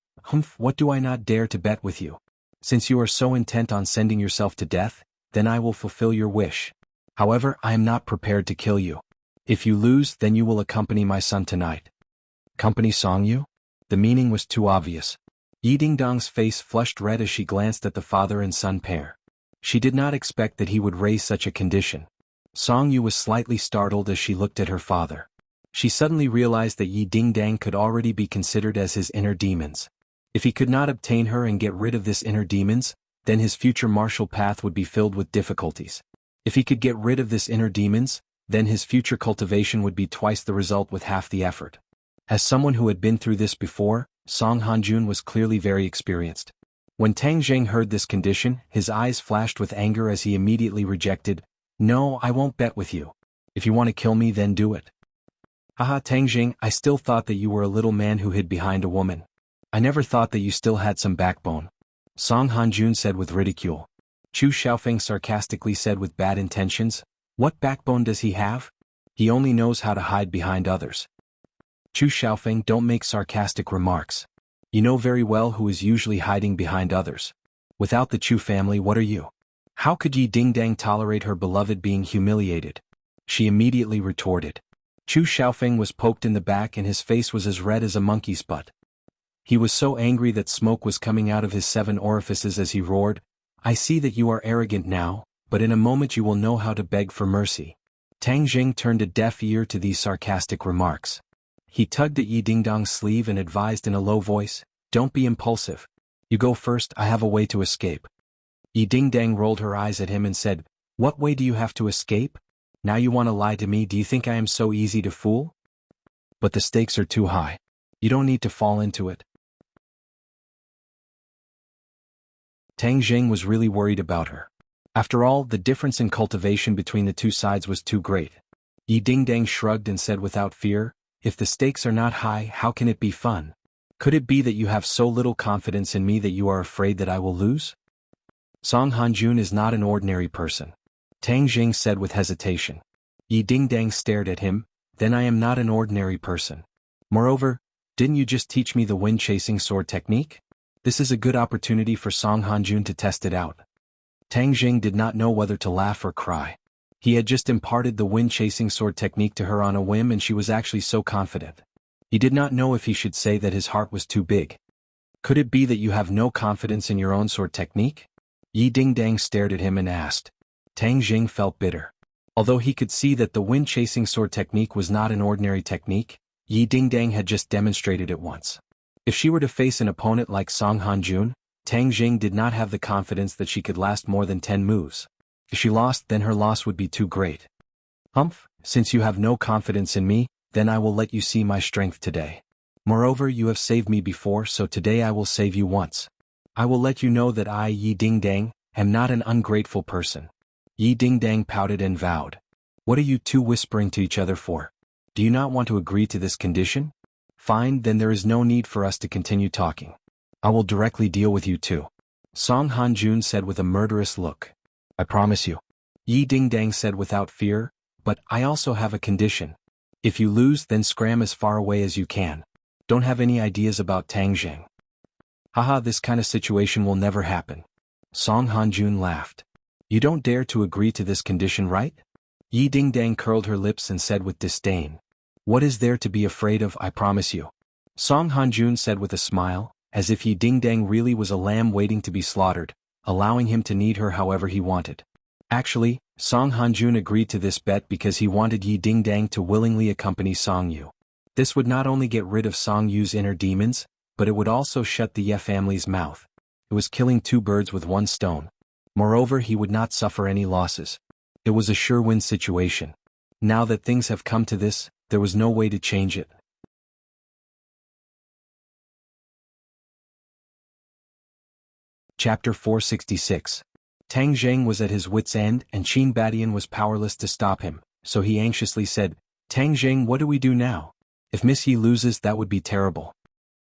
What do I not dare to bet with you? Since you are so intent on sending yourself to death, then I will fulfill your wish. However, I am not prepared to kill you. If you lose, then you will accompany my son tonight. Accompany Song Yu? The meaning was too obvious. Yi Dingdang's face flushed red as she glanced at the father and son pair. She did not expect that he would raise such a condition. Song Yu was slightly startled as she looked at her father. She suddenly realized that Yi Dingdang could already be considered as his inner demons. If he could not obtain her and get rid of this inner demons, then his future martial path would be filled with difficulties. If he could get rid of this inner demons, then his future cultivation would be twice the result with half the effort. As someone who had been through this before, Song Hanjun was clearly very experienced. When Tang Jing heard this condition, his eyes flashed with anger as he immediately rejected, No, I won't bet with you. If you want to kill me, then do it. Tang Jing, I still thought that you were a little man who hid behind a woman. I never thought that you still had some backbone. Song Hanjun said with ridicule. Chu Xiaofeng sarcastically said with bad intentions, What backbone does he have? He only knows how to hide behind others. Chu Xiaofeng, don't make sarcastic remarks. You know very well who is usually hiding behind others. Without the Chu family, what are you? How could Yi Dingdang tolerate her beloved being humiliated? She immediately retorted. Chu Xiaofeng was poked in the back and his face was as red as a monkey's butt. He was so angry that smoke was coming out of his 7 orifices as he roared, I see that you are arrogant now, but in a moment you will know how to beg for mercy. Tang Jing turned a deaf ear to these sarcastic remarks. He tugged at Yi Dingdang's sleeve and advised in a low voice, Don't be impulsive. You go first, I have a way to escape. Yi Dingdang rolled her eyes at him and said, What way do you have to escape? Now you want to lie to me? Do you think I am so easy to fool? But the stakes are too high. You don't need to fall into it. Tang Jing was really worried about her. After all, the difference in cultivation between the two sides was too great. Yi Dingdang shrugged and said without fear, If the stakes are not high, how can it be fun? Could it be that you have so little confidence in me that you are afraid that I will lose? Song Hanjun is not an ordinary person. Tang Jing said with hesitation. Yi Dingdang stared at him, Then I am not an ordinary person. Moreover, didn't you just teach me the wind-chasing sword technique? This is a good opportunity for Song Hanjun to test it out. Tang Jing did not know whether to laugh or cry. He had just imparted the wind-chasing sword technique to her on a whim and she was actually so confident. He did not know if he should say that his heart was too big. Could it be that you have no confidence in your own sword technique? Yi Dingdang stared at him and asked. Tang Jing felt bitter. Although he could see that the wind-chasing sword technique was not an ordinary technique, Yi Dingdang had just demonstrated it once. If she were to face an opponent like Song Hanjun, Tang Jing did not have the confidence that she could last more than 10 moves. If she lost, then her loss would be too great. Humph, since you have no confidence in me, then I will let you see my strength today. Moreover, you have saved me before, so today I will save you once. I will let you know that I, Yi Dingdang, am not an ungrateful person. Yi Dingdang pouted and vowed. What are you two whispering to each other for? Do you not want to agree to this condition? Fine, then there is no need for us to continue talking. I will directly deal with you two. Song Hanjun said with a murderous look. I promise you. Yi Dingdang said without fear, but I also have a condition. If you lose, then scram as far away as you can. Don't have any ideas about Tang Jing. Haha, this kind of situation will never happen. Song Hanjun laughed. You don't dare to agree to this condition, right? Yi Dingdang curled her lips and said with disdain. What is there to be afraid of, I promise you? Song Hanjun said with a smile, as if Yi Dingdang really was a lamb waiting to be slaughtered, allowing him to knead her however he wanted. Actually, Song Hanjun agreed to this bet because he wanted Yi Dingdang to willingly accompany Song Yu. This would not only get rid of Song Yu's inner demons, but it would also shut the Ye family's mouth. It was killing two birds with one stone. Moreover, he would not suffer any losses. It was a sure-win situation. Now that things have come to this, there was no way to change it. Chapter 466. Tang Jing was at his wit's end and Qin Badian was powerless to stop him, so he anxiously said, Tang Jing, what do we do now? If Miss Yi loses, that would be terrible.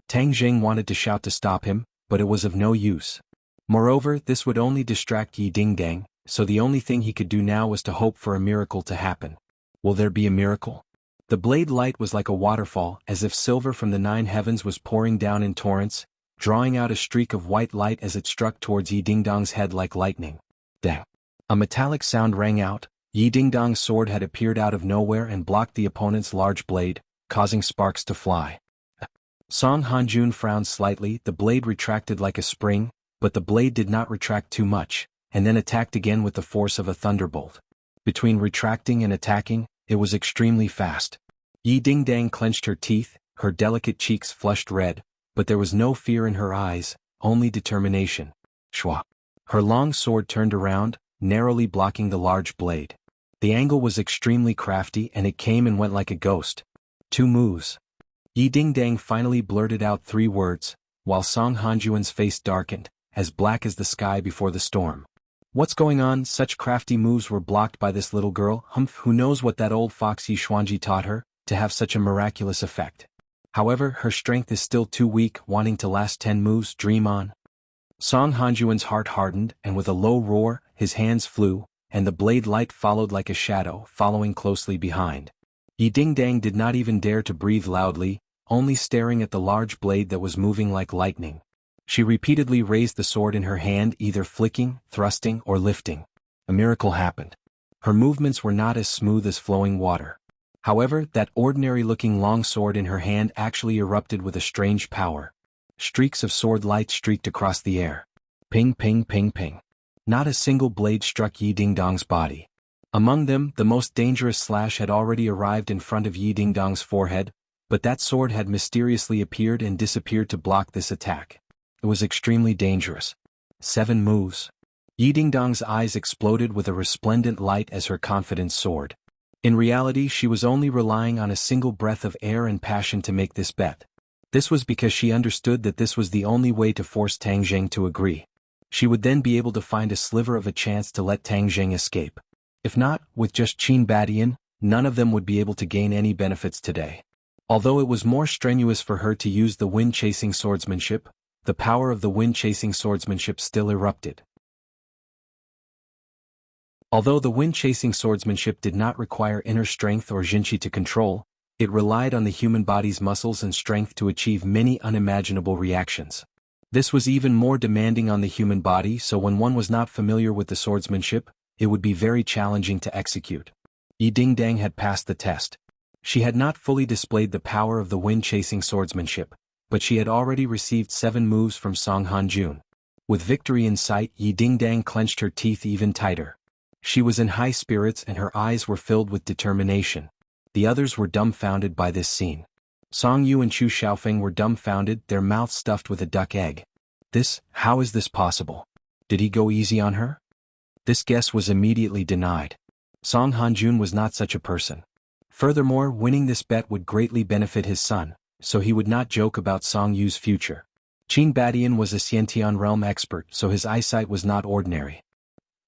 Tang Jing wanted to shout to stop him, but it was of no use. Moreover, this would only distract Yi Dingdang, so the only thing he could do now was to hope for a miracle to happen. Will there be a miracle? The blade light was like a waterfall, as if silver from the 9 heavens was pouring down in torrents, drawing out a streak of white light as it struck towards Yi Dingdang's head like lightning. Dang! A metallic sound rang out. Yi Dingdang's sword had appeared out of nowhere and blocked the opponent's large blade, causing sparks to fly. Song Hanjun frowned slightly. The blade retracted like a spring, but the blade did not retract too much, and then attacked again with the force of a thunderbolt. Between retracting and attacking, it was extremely fast. Yi Dingdang clenched her teeth, her delicate cheeks flushed red, but there was no fear in her eyes, only determination. Shwa! Her long sword turned around, narrowly blocking the large blade. The angle was extremely crafty and it came and went like a ghost. 2 moves. Yi Dingdang finally blurted out 3 words, while Song Hanjuan's face darkened, as black as the sky before the storm. What's going on? Such crafty moves were blocked by this little girl. Humph, who knows what that old fox Yi Xuanji taught her, to have such a miraculous effect. However, her strength is still too weak. Wanting to last 10 moves, dream on. Song Hanjuan's heart hardened, and with a low roar, his hands flew, and the blade light followed like a shadow, following closely behind. Yi Dingdang did not even dare to breathe loudly, only staring at the large blade that was moving like lightning. She repeatedly raised the sword in her hand, either flicking, thrusting, or lifting. A miracle happened. Her movements were not as smooth as flowing water. However, that ordinary-looking long sword in her hand actually erupted with a strange power. Streaks of sword light streaked across the air. Ping, ping, ping, ping. Not a single blade struck Yi Dingdang's body. Among them, the most dangerous slash had already arrived in front of Yi Dingdang's forehead, but that sword had mysteriously appeared and disappeared to block this attack. It was extremely dangerous. 7 moves. Yi Dingdang's eyes exploded with a resplendent light as her confidence soared. In reality, she was only relying on a single breath of air and passion to make this bet. This was because she understood that this was the only way to force Tang Jing to agree. She would then be able to find a sliver of a chance to let Tang Jing escape. If not, with just Qin Badian, none of them would be able to gain any benefits today. Although it was more strenuous for her to use the wind-chasing swordsmanship, the power of the wind-chasing swordsmanship still erupted. Although the wind-chasing swordsmanship did not require inner strength or jinqi to control, it relied on the human body's muscles and strength to achieve many unimaginable reactions. This was even more demanding on the human body, so when one was not familiar with the swordsmanship, it would be very challenging to execute. Yi Dingdang had passed the test. She had not fully displayed the power of the wind-chasing swordsmanship, but she had already received 7 moves from Song Hanjun. With victory in sight, Yi Dingdang clenched her teeth even tighter. She was in high spirits and her eyes were filled with determination. The others were dumbfounded by this scene. Song Yu and Chu Xiaofeng were dumbfounded, their mouths stuffed with a duck egg. How is this possible? Did he go easy on her? This guess was immediately denied. Song Hanjun was not such a person. Furthermore, winning this bet would greatly benefit his son, so he would not joke about Song Yu's future. Qin Badian was a Xiantian realm expert, so his eyesight was not ordinary.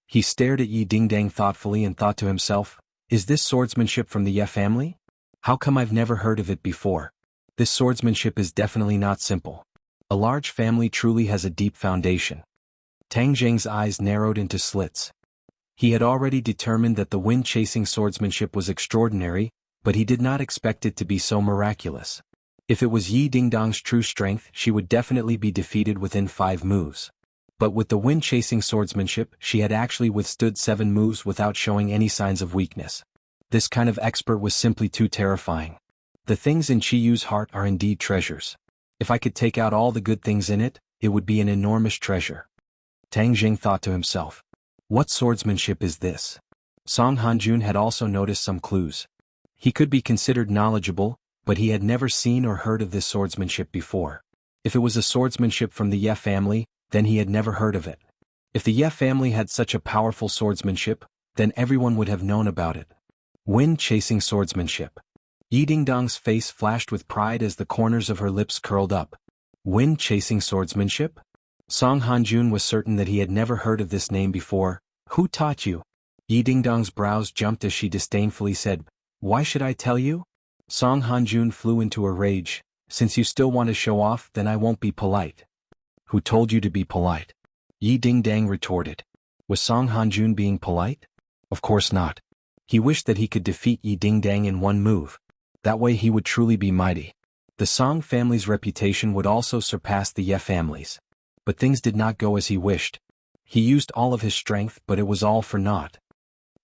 He stared at Yi Dingdang thoughtfully and thought to himself, is this swordsmanship from the Ye family? How come I've never heard of it before? This swordsmanship is definitely not simple. A large family truly has a deep foundation. Tang Zheng's eyes narrowed into slits. He had already determined that the wind-chasing swordsmanship was extraordinary, but he did not expect it to be so miraculous. If it was Yi Dingdang's true strength, she would definitely be defeated within 5 moves. But with the wind-chasing swordsmanship, she had actually withstood 7 moves without showing any signs of weakness. This kind of expert was simply too terrifying. The things in Qi Yu's heart are indeed treasures. If I could take out all the good things in it, it would be an enormous treasure. Tang Jing thought to himself. What swordsmanship is this? Song Hanjun had also noticed some clues. He could be considered knowledgeable, but he had never seen or heard of this swordsmanship before. If it was a swordsmanship from the Ye family, then he had never heard of it. If the Ye family had such a powerful swordsmanship, then everyone would have known about it. Wind-chasing swordsmanship. Yi Dingdang's face flashed with pride as the corners of her lips curled up. Wind-chasing swordsmanship? Song Hanjun was certain that he had never heard of this name before. Who taught you? Yi Dingdang's brows jumped as she disdainfully said, Why should I tell you? Song Hanjun flew into a rage. Since you still want to show off, then I won't be polite. Who told you to be polite? Yi Dingdang retorted. Was Song Hanjun being polite? Of course not. He wished that he could defeat Yi Dingdang in one move. That way he would truly be mighty. The Song family's reputation would also surpass the Ye family's. But things did not go as he wished. He used all of his strength, but it was all for naught.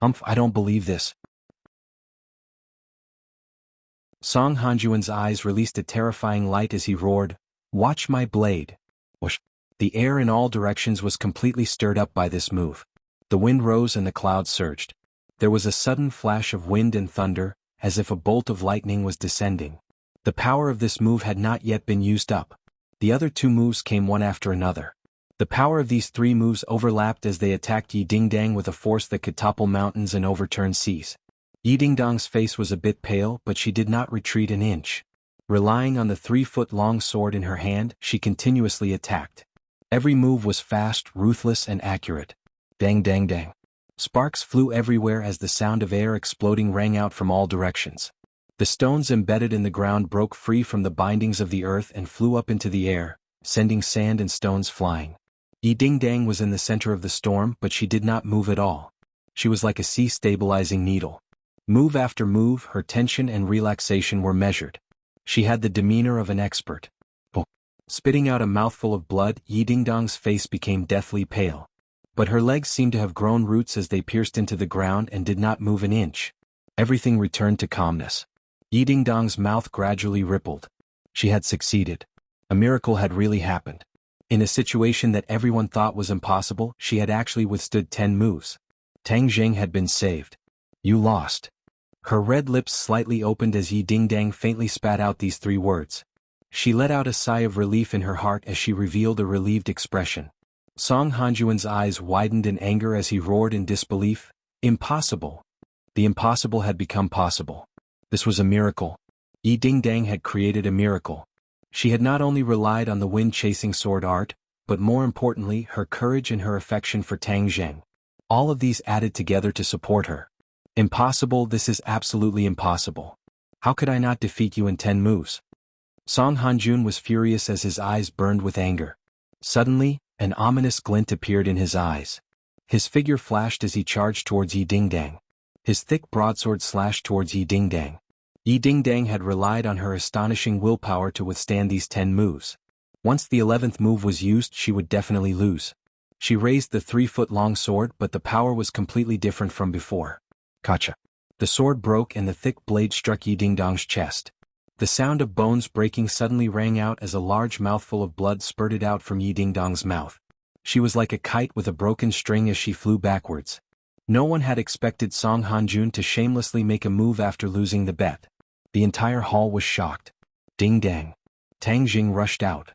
I don't believe this. Song Hanjuan's eyes released a terrifying light as he roared, Watch my blade. Whoosh. The air in all directions was completely stirred up by this move. The wind rose and the clouds surged. There was a sudden flash of wind and thunder, as if a bolt of lightning was descending. The power of this move had not yet been used up. The other 2 moves came one after another. The power of these 3 moves overlapped as they attacked Yi Dingdang with a force that could topple mountains and overturn seas. Yi Dingdang's face was a bit pale, but she did not retreat an inch. Relying on the 3-foot-long sword in her hand, she continuously attacked. Every move was fast, ruthless, and accurate. Dang dang dang. Sparks flew everywhere as the sound of air exploding rang out from all directions. The stones embedded in the ground broke free from the bindings of the earth and flew up into the air, sending sand and stones flying. Yi Dingdang was in the center of the storm, but she did not move at all. She was like a sea-stabilizing needle. Move after move, her tension and relaxation were measured. She had the demeanor of an expert. Spitting out a mouthful of blood, Yi Dingdang's face became deathly pale. But her legs seemed to have grown roots as they pierced into the ground and did not move an inch. Everything returned to calmness. Yi Dingdang's mouth gradually rippled. She had succeeded. A miracle had really happened. In a situation that everyone thought was impossible, she had actually withstood 10 moves. Tang Jing had been saved. You lost. Her red lips slightly opened as Yi Dingdang faintly spat out these 3 words. She let out a sigh of relief in her heart as she revealed a relieved expression. Song Hanjuan's eyes widened in anger as he roared in disbelief, Impossible! The impossible had become possible. This was a miracle. Yi Dingdang had created a miracle. She had not only relied on the wind-chasing sword art, but more importantly her courage and her affection for Tang Zheng. All of these added together to support her. Impossible, this is absolutely impossible. How could I not defeat you in 10 moves? Song Hanjun was furious as his eyes burned with anger. Suddenly, an ominous glint appeared in his eyes. His figure flashed as he charged towards Yi Dingdang. His thick broadsword slashed towards Yi Dingdang. Yi Dingdang had relied on her astonishing willpower to withstand these 10 moves. Once the 11th move was used, she would definitely lose. She raised the 3-foot-long sword, but the power was completely different from before. Gotcha. The sword broke and the thick blade struck Yi Dingdong's chest. The sound of bones breaking suddenly rang out as a large mouthful of blood spurted out from Yi Dingdong's mouth. She was like a kite with a broken string as she flew backwards. No one had expected Song Hanjun to shamelessly make a move after losing the bet. The entire hall was shocked. Ding dang. Tang Jing rushed out.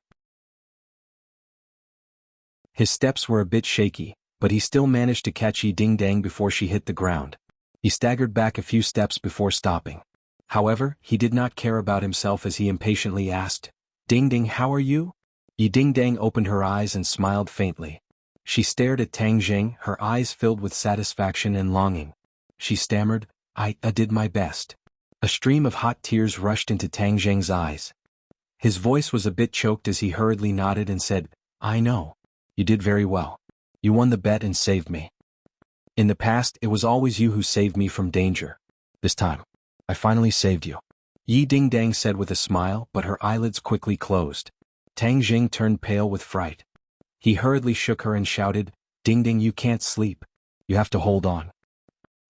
His steps were a bit shaky, but he still managed to catch Yi Dingdang before she hit the ground. He staggered back a few steps before stopping. However, he did not care about himself as he impatiently asked, "Ding Ding, how are you?" Yi Dingdang opened her eyes and smiled faintly. She stared at Tang Jing, her eyes filled with satisfaction and longing. She stammered, I did my best." A stream of hot tears rushed into Tang Jing's eyes. His voice was a bit choked as he hurriedly nodded and said, "I know. You did very well. You won the bet and saved me. In the past, it was always you who saved me from danger. This time, I finally saved you." Yi Dingdang said with a smile, but her eyelids quickly closed. Tang Jing turned pale with fright. He hurriedly shook her and shouted, "Ding Ding, you can't sleep. You have to hold on.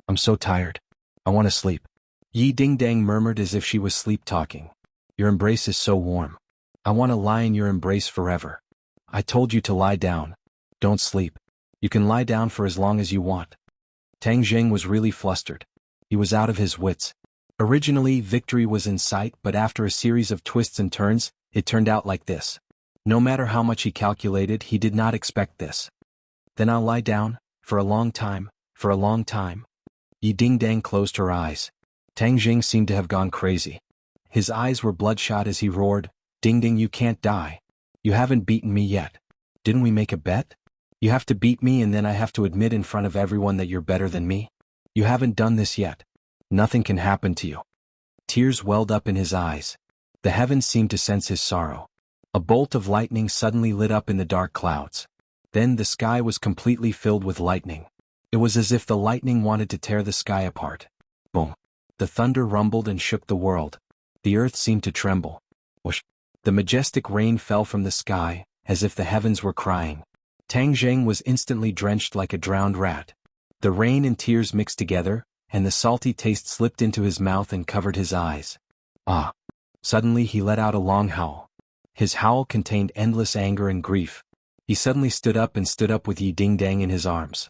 I'm so tired. I want to sleep." Yi Dingdang murmured as if she was sleep-talking. "Your embrace is so warm. I want to lie in your embrace forever. I told you to lie down. Don't sleep. You can lie down for as long as you want." Tang Jing was really flustered. He was out of his wits. Originally, victory was in sight, but after a series of twists and turns, it turned out like this. No matter how much he calculated, he did not expect this. "Then I'll lie down, for a long time, for a long time." Yi Dingdang closed her eyes. Tang Jing seemed to have gone crazy. His eyes were bloodshot as he roared, "Ding Ding, you can't die. You haven't beaten me yet. Didn't we make a bet? You have to beat me and then I have to admit in front of everyone that you're better than me? You haven't done this yet. Nothing can happen to you." Tears welled up in his eyes. The heavens seemed to sense his sorrow. A bolt of lightning suddenly lit up in the dark clouds. Then the sky was completely filled with lightning. It was as if the lightning wanted to tear the sky apart. Boom. The thunder rumbled and shook the world. The earth seemed to tremble. Whoosh. The majestic rain fell from the sky, as if the heavens were crying. Tang Jing was instantly drenched like a drowned rat. The rain and tears mixed together, and the salty taste slipped into his mouth and covered his eyes. Ah! Suddenly he let out a long howl. His howl contained endless anger and grief. He suddenly stood up with Yi Dingdang in his arms.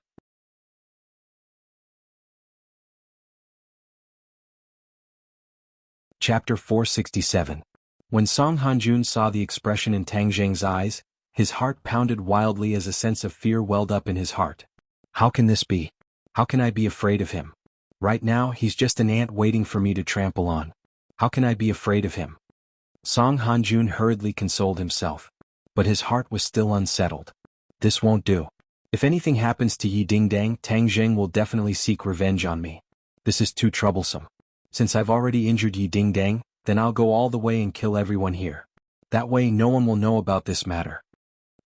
Chapter 467. When Song Hanjun saw the expression in Tang Jing's eyes, his heart pounded wildly as a sense of fear welled up in his heart. How can this be? How can I be afraid of him? Right now, he's just an ant waiting for me to trample on. How can I be afraid of him? Song Hanjun hurriedly consoled himself. But his heart was still unsettled. This won't do. If anything happens to Yi Dingdang, Tang Jing will definitely seek revenge on me. This is too troublesome. Since I've already injured Yi Dingdang, then I'll go all the way and kill everyone here. That way no one will know about this matter.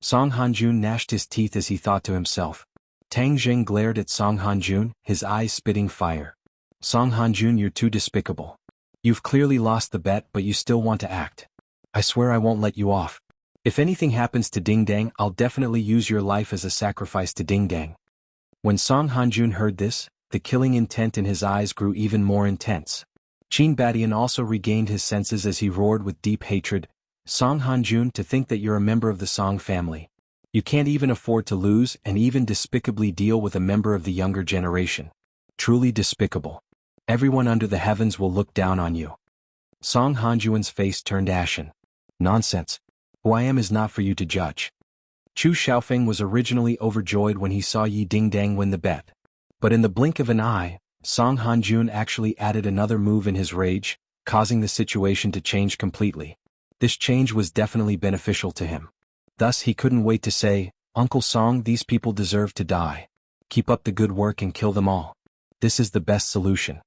Song Hanjun gnashed his teeth as he thought to himself. Tang Jing glared at Song Hanjun, his eyes spitting fire. Song Hanjun, you're too despicable. You've clearly lost the bet, but you still want to act. I swear I won't let you off. If anything happens to Dingdang, I'll definitely use your life as a sacrifice to Dingdang. When Song Hanjun heard this, the killing intent in his eyes grew even more intense. Qin Badian also regained his senses as he roared with deep hatred, Song Hanjun, to think that you're a member of the Song family. You can't even afford to lose and even despicably deal with a member of the younger generation. Truly despicable. Everyone under the heavens will look down on you. Song Hanjun's face turned ashen. Nonsense. Who I am is not for you to judge. Chu Xiaofeng was originally overjoyed when he saw Yi Dingdang win the bet. But in the blink of an eye, Song Hanjun actually added another move in his rage, causing the situation to change completely. This change was definitely beneficial to him. Thus he couldn't wait to say, Uncle Song, these people deserve to die. Keep up the good work and kill them all. This is the best solution.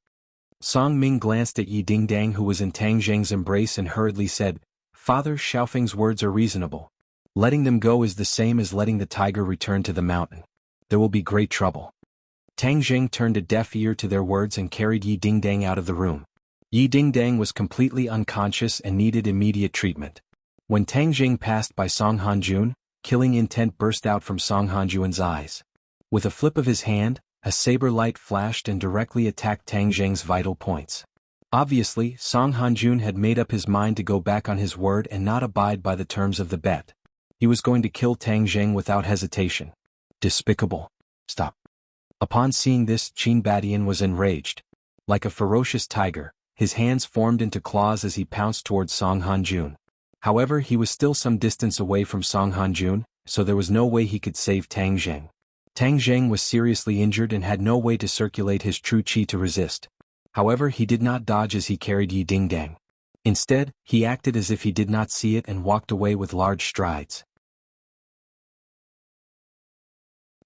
Song Ming glanced at Yi Dingdang, who was in Tang Jing's embrace, and hurriedly said, Father, Xiaofeng's words are reasonable. Letting them go is the same as letting the tiger return to the mountain. There will be great trouble. Tang Jing turned a deaf ear to their words and carried Yi Dingdang out of the room. Yi Dingdang was completely unconscious and needed immediate treatment. When Tang Jing passed by Song Hanjun, killing intent burst out from Song Hanjun's eyes. With a flip of his hand, a saber light flashed and directly attacked Tang Zheng's vital points. Obviously, Song Hanjun had made up his mind to go back on his word and not abide by the terms of the bet. He was going to kill Tang Zheng without hesitation. Despicable. Stop. Upon seeing this, Qin Badian was enraged. Like a ferocious tiger, his hands formed into claws as he pounced towards Song Hanjun. However, he was still some distance away from Song Hanjun, so there was no way he could save Tang Zheng. Tang Zheng was seriously injured and had no way to circulate his true qi to resist. However, he did not dodge as he carried Yi Dingdang. Instead, he acted as if he did not see it and walked away with large strides.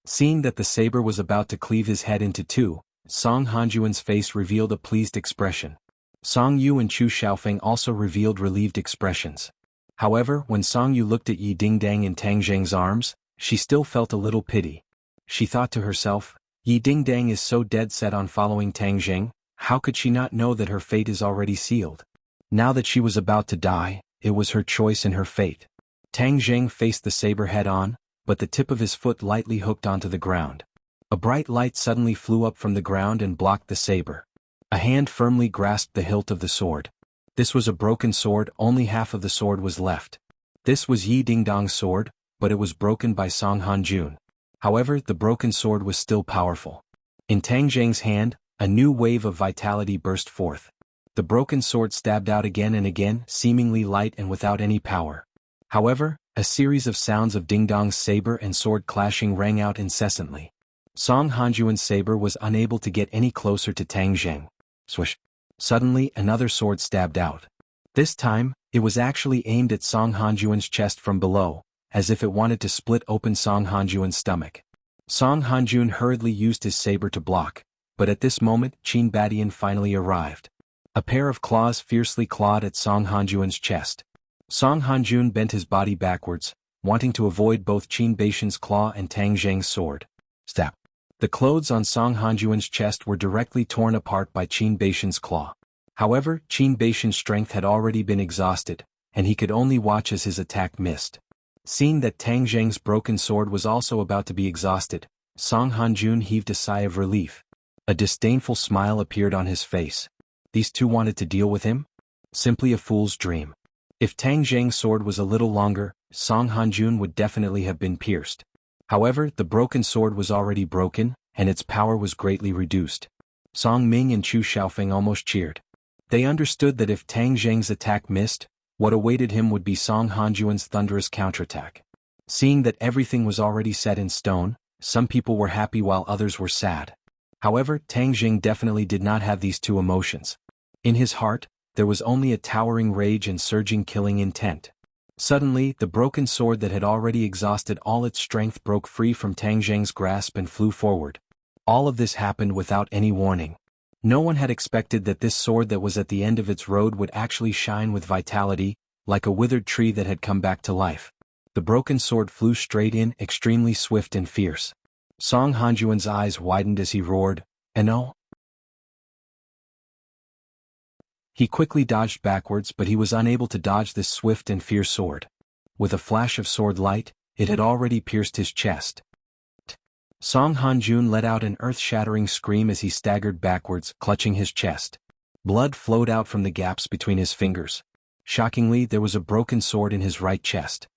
Seeing that the saber was about to cleave his head into two, Song Hanjuan's face revealed a pleased expression. Song Yu and Chu Xiaofeng also revealed relieved expressions. However, when Song Yu looked at Yi Dingdang in Tang Zheng's arms, she still felt a little pity. She thought to herself, Yi Dingdang is so dead set on following Tang Zheng, how could she not know that her fate is already sealed? Now that she was about to die, it was her choice and her fate. Tang Zheng faced the saber head on, but the tip of his foot lightly hooked onto the ground. A bright light suddenly flew up from the ground and blocked the saber. A hand firmly grasped the hilt of the sword. This was a broken sword, only half of the sword was left. This was Yi Dingdang's sword, but it was broken by Song Hanjun. However, the broken sword was still powerful. In Tang Zheng's hand, a new wave of vitality burst forth. The broken sword stabbed out again and again, seemingly light and without any power. However, a series of sounds of Dingdong's saber and sword clashing rang out incessantly. Song Hanjuan's saber was unable to get any closer to Tang Zheng. Swish! Suddenly, another sword stabbed out. This time, it was actually aimed at Song Hanjuan's chest from below, as if it wanted to split open Song Hanjuan's stomach. Song Hanjun hurriedly used his saber to block, but at this moment Qin Badian finally arrived. A pair of claws fiercely clawed at Song Hanjuan's chest. Song Hanjun bent his body backwards, wanting to avoid both Qin Badian's claw and Tang Zheng's sword. Stab! The clothes on Song Hanjuan's chest were directly torn apart by Qin Badian's claw. However, Qin Badian's strength had already been exhausted, and he could only watch as his attack missed. Seeing that Tang Zheng's broken sword was also about to be exhausted, Song Hanjun heaved a sigh of relief. A disdainful smile appeared on his face. These two wanted to deal with him? Simply a fool's dream. If Tang Zheng's sword was a little longer, Song Hanjun would definitely have been pierced. However, the broken sword was already broken, and its power was greatly reduced. Song Ming and Chu Xiaofeng almost cheered. They understood that if Tang Zheng's attack missed, what awaited him would be Song Hanjuan's thunderous counterattack. Seeing that everything was already set in stone, some people were happy while others were sad. However, Tang Zheng definitely did not have these two emotions. In his heart, there was only a towering rage and surging killing intent. Suddenly, the broken sword that had already exhausted all its strength broke free from Tang Zheng's grasp and flew forward. All of this happened without any warning. No one had expected that this sword that was at the end of its road would actually shine with vitality, like a withered tree that had come back to life. The broken sword flew straight in, extremely swift and fierce. Song Hanjuan's eyes widened as he roared, "No!" He quickly dodged backwards, but he was unable to dodge this swift and fierce sword. With a flash of sword light, it had already pierced his chest. Song Hanjun let out an earth-shattering scream as he staggered backwards, clutching his chest. Blood flowed out from the gaps between his fingers. Shockingly, there was a broken sword in his right chest.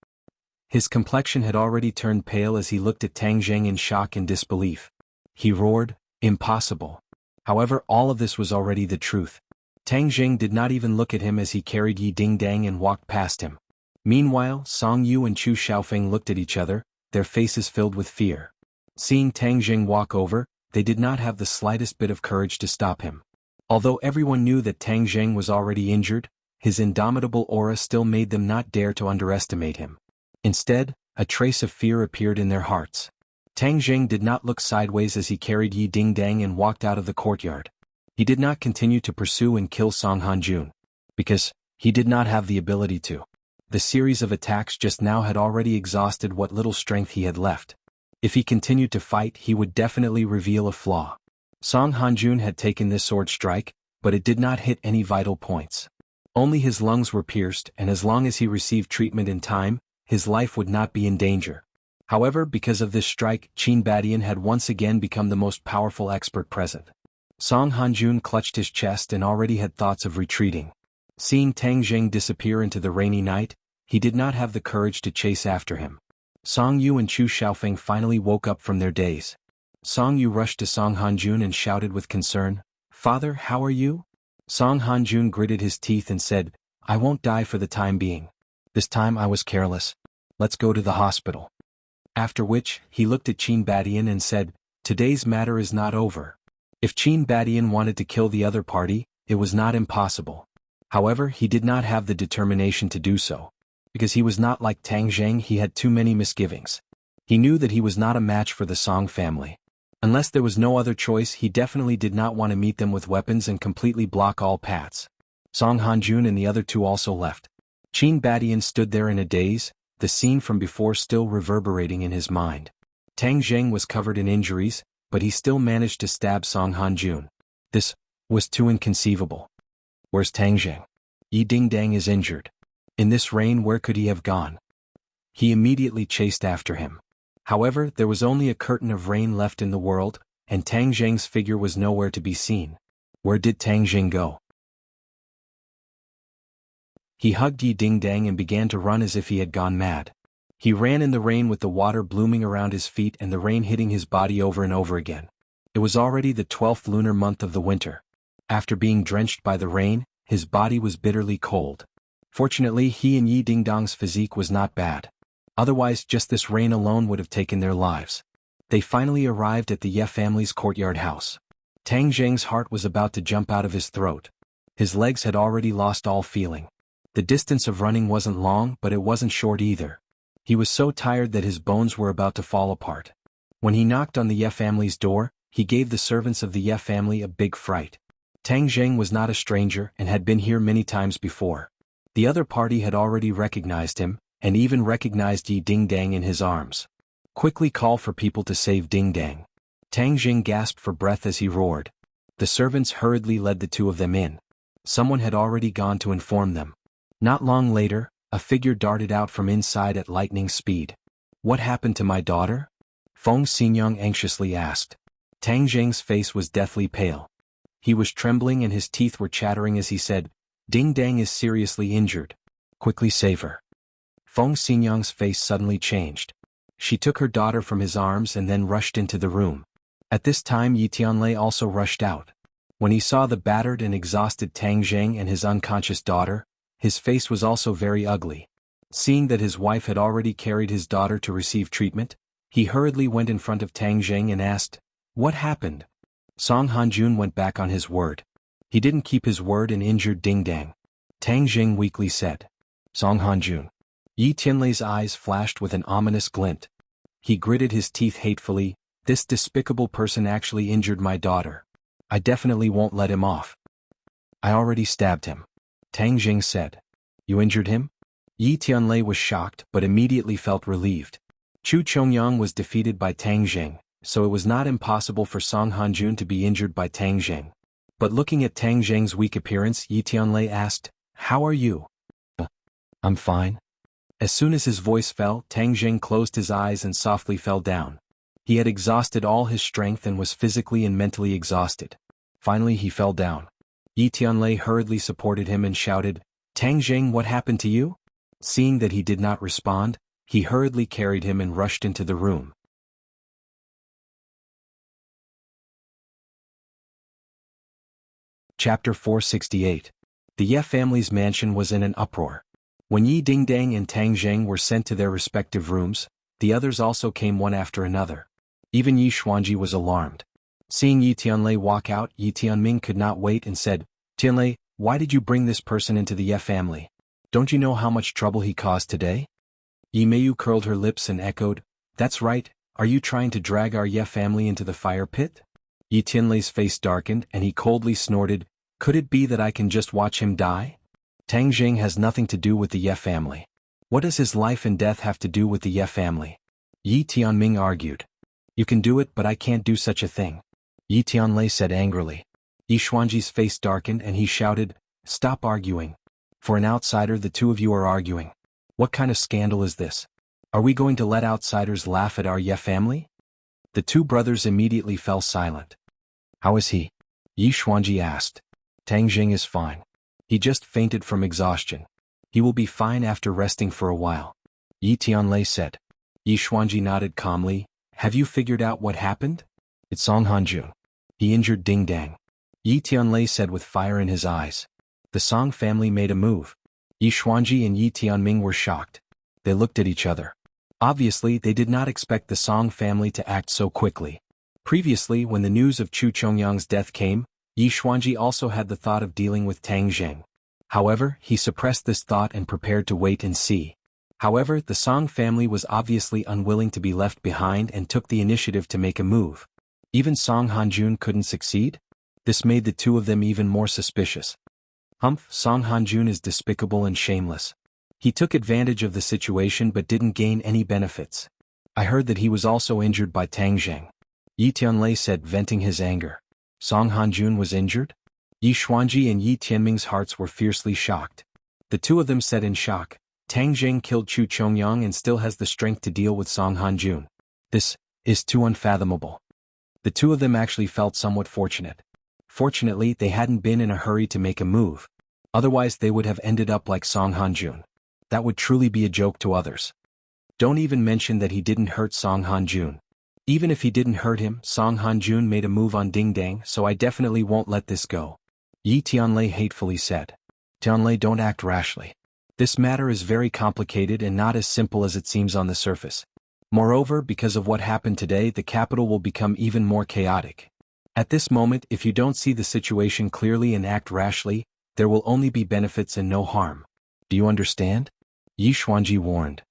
His complexion had already turned pale as he looked at Tang Zheng in shock and disbelief. He roared, "Impossible!" However, all of this was already the truth. Tang Zheng did not even look at him as he carried Yi Dingdang and walked past him. Meanwhile, Song Yu and Chu Xiaofeng looked at each other, their faces filled with fear. Seeing Tang Zheng walk over, they did not have the slightest bit of courage to stop him. Although everyone knew that Tang Zheng was already injured, his indomitable aura still made them not dare to underestimate him. Instead, a trace of fear appeared in their hearts. Tang Zheng did not look sideways as he carried Yi Dingdang and walked out of the courtyard. He did not continue to pursue and kill Song Hanjun, because he did not have the ability to. The series of attacks just now had already exhausted what little strength he had left. If he continued to fight, he would definitely reveal a flaw. Song Hanjun had taken this sword strike, but it did not hit any vital points. Only his lungs were pierced, and as long as he received treatment in time, his life would not be in danger. However, because of this strike, Qin Badian had once again become the most powerful expert present. Song Hanjun clutched his chest and already had thoughts of retreating. Seeing Tang Jing disappear into the rainy night, he did not have the courage to chase after him. Song Yu and Chu Xiaofeng finally woke up from their daze. Song Yu rushed to Song Hanjun and shouted with concern, "Father, how are you?" Song Hanjun gritted his teeth and said, "I won't die for the time being. This time I was careless. Let's go to the hospital." After which, he looked at Qin Badian and said, "Today's matter is not over." If Qin Badian wanted to kill the other party, it was not impossible. However, he did not have the determination to do so. Because he was not like Tang Zheng, he had too many misgivings. He knew that he was not a match for the Song family. Unless there was no other choice, he definitely did not want to meet them with weapons and completely block all paths. Song Hanjun and the other two also left. Qin Badian stood there in a daze, the scene from before still reverberating in his mind. Tang Zheng was covered in injuries, but he still managed to stab Song Hanjun. This was too inconceivable. Where's Tang Zheng? Yi Dingdang is injured. In this rain, where could he have gone? He immediately chased after him. However, there was only a curtain of rain left in the world, and Tang Zheng's figure was nowhere to be seen. Where did Tang Zheng go? He hugged Yi Dingdang and began to run as if he had gone mad. He ran in the rain with the water blooming around his feet and the rain hitting his body over and over again. It was already the 12th lunar month of the winter. After being drenched by the rain, his body was bitterly cold. Fortunately, he and Yi Dingdang's physique was not bad. Otherwise, just this rain alone would have taken their lives. They finally arrived at the Ye family's courtyard house. Tang Zheng's heart was about to jump out of his throat. His legs had already lost all feeling. The distance of running wasn't long, but it wasn't short either. He was so tired that his bones were about to fall apart. When he knocked on the Ye family's door, he gave the servants of the Ye family a big fright. Tang Zheng was not a stranger and had been here many times before. The other party had already recognized him, and even recognized Yi Dingdang in his arms. "Quickly call for people to save Dingdang." Tang Zheng gasped for breath as he roared. The servants hurriedly led the two of them in. Someone had already gone to inform them. Not long later, a figure darted out from inside at lightning speed. "What happened to my daughter?" Feng Xinyang anxiously asked. Tang Zheng's face was deathly pale. He was trembling and his teeth were chattering as he said, "Dingdang is seriously injured. Quickly save her." Feng Xinyang's face suddenly changed. She took her daughter from his arms and then rushed into the room. At this time Yi Tianlei also rushed out. When he saw the battered and exhausted Tang Zheng and his unconscious daughter, his face was also very ugly. Seeing that his wife had already carried his daughter to receive treatment, he hurriedly went in front of Tang Zheng and asked, "What happened?" Song Hanjun went back on his word. He didn't keep his word and injured Dingdang. Tang Zheng weakly said, "Song Hanjun." Yi Tianlei's eyes flashed with an ominous glint. He gritted his teeth hatefully. "This despicable person actually injured my daughter. I definitely won't let him off." "I already stabbed him," Tang Zheng said. "You injured him?" Yi Tianlei was shocked but immediately felt relieved. Chu Chongyang was defeated by Tang Zheng, so it was not impossible for Song Hanjun to be injured by Tang Zheng. But looking at Tang Zheng's weak appearance, Yi Tianlei asked, "How are you?" "I'm fine." As soon as his voice fell, Tang Zheng closed his eyes and softly fell down. He had exhausted all his strength and was physically and mentally exhausted. Finally he fell down. Yi Tianlei hurriedly supported him and shouted, "Tang Zheng, what happened to you?" Seeing that he did not respond, he hurriedly carried him and rushed into the room. Chapter 468. The Ye family's mansion was in an uproar. When Yi Dingdang and Tang Zheng were sent to their respective rooms, the others also came one after another. Even Yi Xuanji was alarmed. Seeing Yi Tianlei walk out, Yi Tianming could not wait and said, "Tianlei, why did you bring this person into the Ye family? Don't you know how much trouble he caused today?" Yi Meiyu curled her lips and echoed, "That's right, are you trying to drag our Ye family into the fire pit?" Yi Tianlei's face darkened and he coldly snorted, "Could it be that I can just watch him die? Tang Zheng has nothing to do with the Ye family. What does his life and death have to do with the Ye family?" Yi Tianming argued. "You can do it, but I can't do such a thing," Yi Tianlei said angrily. Yi Xuanji's face darkened and he shouted, "Stop arguing. For an outsider, the two of you are arguing. What kind of scandal is this? Are we going to let outsiders laugh at our Ye family? The two brothers immediately fell silent. How is he? Yi Xuanji asked. Tang Jing is fine. He just fainted from exhaustion. He will be fine after resting for a while, Yi Tianlei said. Yi Xuanji nodded calmly. Have you figured out what happened? It's Song Hanjun. He injured Ding Dang, Yi Tianlei said with fire in his eyes. The Song family made a move. Yi Xuanji and Yi Tianming were shocked. They looked at each other. Obviously, they did not expect the Song family to act so quickly. Previously, when the news of Chu Chongyang's death came, Yi Xuanji also had the thought of dealing with Tang Jing. However, he suppressed this thought and prepared to wait and see. However, the Song family was obviously unwilling to be left behind and took the initiative to make a move. Even Song Hanjun couldn't succeed? This made the two of them even more suspicious. Song Hanjun is despicable and shameless. He took advantage of the situation but didn't gain any benefits. I heard that he was also injured by Tang Jing, Yi Tianlei said, venting his anger. Song Hanjun was injured? Yi Xuanji and Yi Tianming's hearts were fiercely shocked. The two of them said in shock, Tang Jing killed Chu Chongyang and still has the strength to deal with Song Hanjun. This is too unfathomable. The two of them actually felt somewhat fortunate. Fortunately, they hadn't been in a hurry to make a move. Otherwise they would have ended up like Song Hanjun. That would truly be a joke to others. Don't even mention that he didn't hurt Song Hanjun. Even if he didn't hurt him, Song Hanjun made a move on Ding Dang, so I definitely won't let this go, Yi Tianlei hatefully said. Tianlei, don't act rashly. This matter is very complicated and not as simple as it seems on the surface. Moreover, because of what happened today, the capital will become even more chaotic. At this moment, if you don't see the situation clearly and act rashly, there will only be benefits and no harm. Do you understand? Yi Xuanji warned.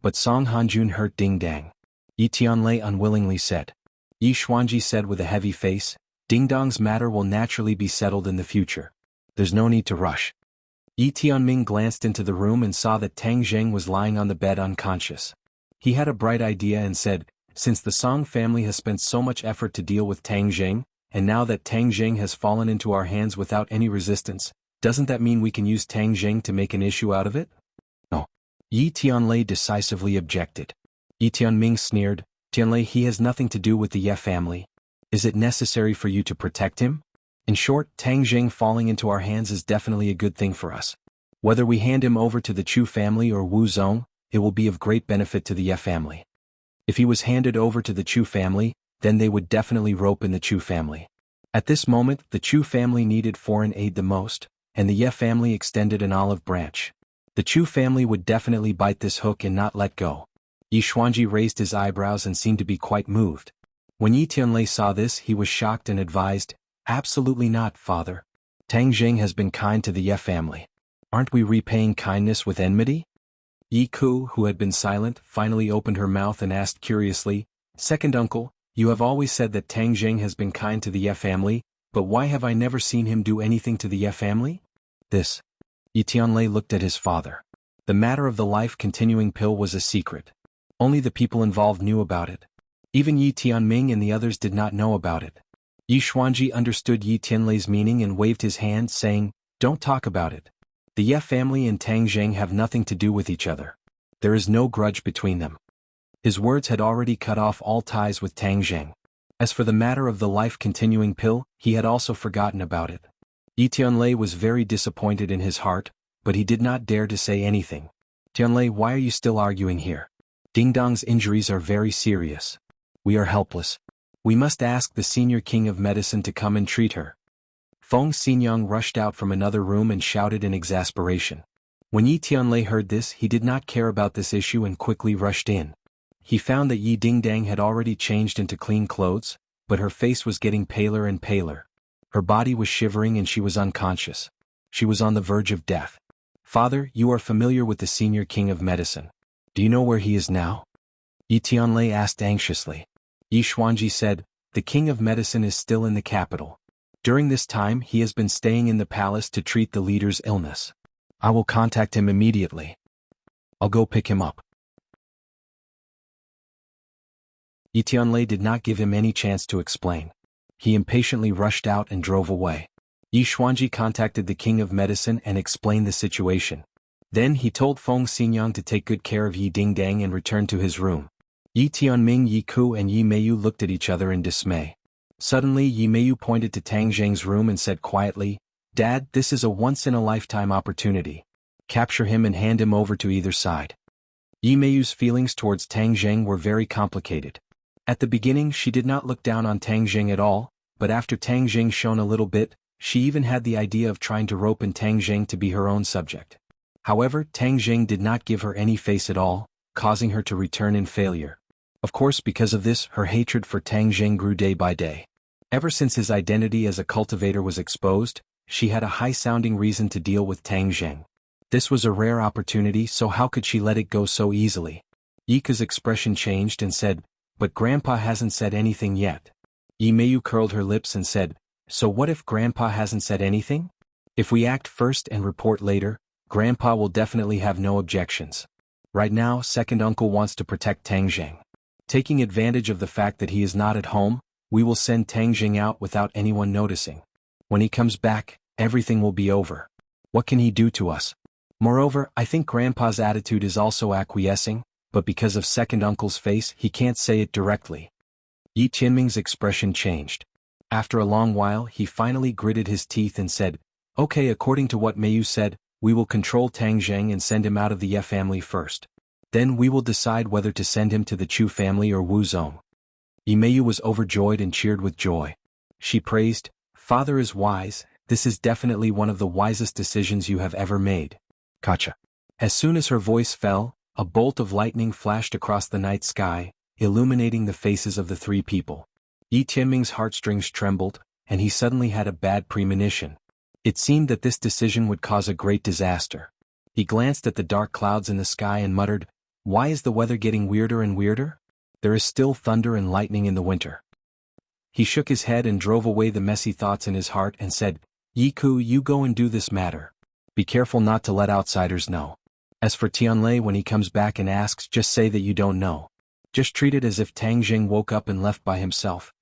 But Song Hanjun hurt Ding Dang, Yi Tianlei unwillingly said. Yi Xuanji said with a heavy face, Ding Dong's matter will naturally be settled in the future. There's no need to rush. Yi Tianming glanced into the room and saw that Tang Jing was lying on the bed unconscious. He had a bright idea and said, since the Song family has spent so much effort to deal with Tang Jing, and now that Tang Jing has fallen into our hands without any resistance, doesn't that mean we can use Tang Jing to make an issue out of it? No. Yi Tianlei decisively objected. Yi Tianming sneered, Tianlei, he has nothing to do with the Ye family. Is it necessary for you to protect him? In short, Tang Jing falling into our hands is definitely a good thing for us. Whether we hand him over to the Chu family or Wu Zong, it will be of great benefit to the Ye family. If he was handed over to the Chu family, then they would definitely rope in the Chu family. At this moment, the Chu family needed foreign aid the most, and the Ye family extended an olive branch. The Chu family would definitely bite this hook and not let go. Yi Xuanji raised his eyebrows and seemed to be quite moved. When Yi Tianlei saw this, he was shocked and advised, absolutely not, father. Tang Jing has been kind to the Ye family. Aren't we repaying kindness with enmity? Yi Ku, who had been silent, finally opened her mouth and asked curiously, Second uncle, you have always said that Tang Jing has been kind to the Ye family, but why have I never seen him do anything to the Ye family? This. Yi Tianlei looked at his father. The matter of the life-continuing pill was a secret. Only the people involved knew about it. Even Yi Tianming and the others did not know about it. Yi Xuanji understood Yi Tianlei's meaning and waved his hand, saying, don't talk about it. The Ye family and Tang Jing have nothing to do with each other. There is no grudge between them. His words had already cut off all ties with Tang Jing. As for the matter of the life-continuing pill, he had also forgotten about it. Yi Tianlei was very disappointed in his heart, but he did not dare to say anything. Tianlei, why are you still arguing here? Ding Dong's injuries are very serious. We are helpless. We must ask the senior king of medicine to come and treat her. Feng Xinyang rushed out from another room and shouted in exasperation. When Yi Tianlei heard this, he did not care about this issue and quickly rushed in. He found that Yi Dingdang had already changed into clean clothes, but her face was getting paler and paler. Her body was shivering and she was unconscious. She was on the verge of death. Father, you are familiar with the senior king of medicine. Do you know where he is now? Yi Tianlei asked anxiously. Yi Xuanji said, the king of medicine is still in the capital. During this time he has been staying in the palace to treat the leader's illness. I will contact him immediately. I'll go pick him up. Yi Tianlei did not give him any chance to explain. He impatiently rushed out and drove away. Yi Xuanji contacted the king of medicine and explained the situation. Then he told Feng Xinyang to take good care of Yi Dingdang and return to his room. Yi Tianming, Yi Ku and Yi Meiyu looked at each other in dismay. Suddenly Yi Meiyu pointed to Tang Zheng's room and said quietly, "Dad, this is a once-in-a-lifetime opportunity. Capture him and hand him over to either side." Yi Meiyu's feelings towards Tang Zheng were very complicated. At the beginning she did not look down on Tang Zheng at all, but after Tang Zheng shone a little bit, she even had the idea of trying to rope in Tang Zheng to be her own subject. However, Tang Zheng did not give her any face at all, causing her to return in failure. Of course, because of this, her hatred for Tang Zheng grew day by day. Ever since his identity as a cultivator was exposed, she had a high-sounding reason to deal with Tang Zheng. This was a rare opportunity, so how could she let it go so easily? Yika's expression changed and said, "But Grandpa hasn't said anything yet." Yi Meiyu curled her lips and said, "So what if Grandpa hasn't said anything? If we act first and report later, Grandpa will definitely have no objections. Right now, second uncle wants to protect Tang Zheng. Taking advantage of the fact that he is not at home, we will send Tang Zheng out without anyone noticing. When he comes back, everything will be over. What can he do to us? Moreover, I think Grandpa's attitude is also acquiescing, but because of second uncle's face he can't say it directly." Yi Tianming's expression changed. After a long while he finally gritted his teeth and said, "Okay, according to what Meiyu said, we will control Tang Zheng and send him out of the Ye family first. Then we will decide whether to send him to the Chu family or Wu Zong." Yi Meiyu was overjoyed and cheered with joy. She praised, "Father is wise, this is definitely one of the wisest decisions you have ever made." Gotcha. As soon as her voice fell, a bolt of lightning flashed across the night sky, illuminating the faces of the three people. Yi Tianming's heartstrings trembled, and he suddenly had a bad premonition. It seemed that this decision would cause a great disaster. He glanced at the dark clouds in the sky and muttered, "Why is the weather getting weirder and weirder? There is still thunder and lightning in the winter." He shook his head and drove away the messy thoughts in his heart and said, "Yi Ku, you go and do this matter. Be careful not to let outsiders know. As for Tianlei, when he comes back and asks, just say that you don't know. Just treat it as if Tang Zheng woke up and left by himself."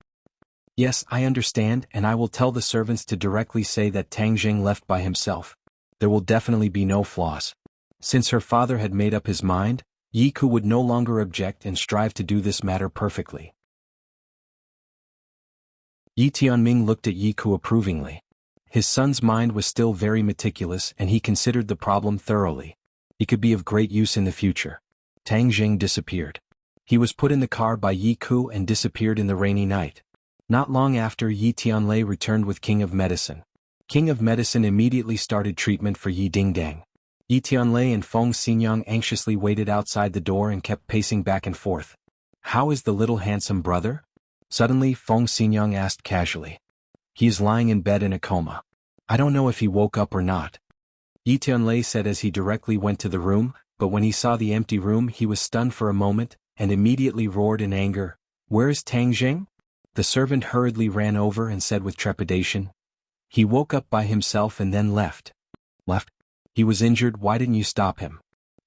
"Yes, I understand, and I will tell the servants to directly say that Tang Zheng left by himself. There will definitely be no flaws." Since her father had made up his mind, Yi Ku would no longer object and strive to do this matter perfectly. Yi Tianming looked at Yi Ku approvingly. His son's mind was still very meticulous and he considered the problem thoroughly. He could be of great use in the future. Tang Zheng disappeared. He was put in the car by Yi Ku and disappeared in the rainy night. Not long after, Yi Tianlei returned with King of Medicine. King of Medicine immediately started treatment for Yi Dingdang. Yi Tianlei and Feng Xinyang anxiously waited outside the door and kept pacing back and forth. "How is the little handsome brother?" Suddenly Feng Xinyang asked casually. "He is lying in bed in a coma. I don't know if he woke up or not," Yi Tianlei said as he directly went to the room, but when he saw the empty room he was stunned for a moment, and immediately roared in anger, "Where is Tang Zheng?" The servant hurriedly ran over and said with trepidation, "He woke up by himself and then left." "Left? He was injured, why didn't you stop him?"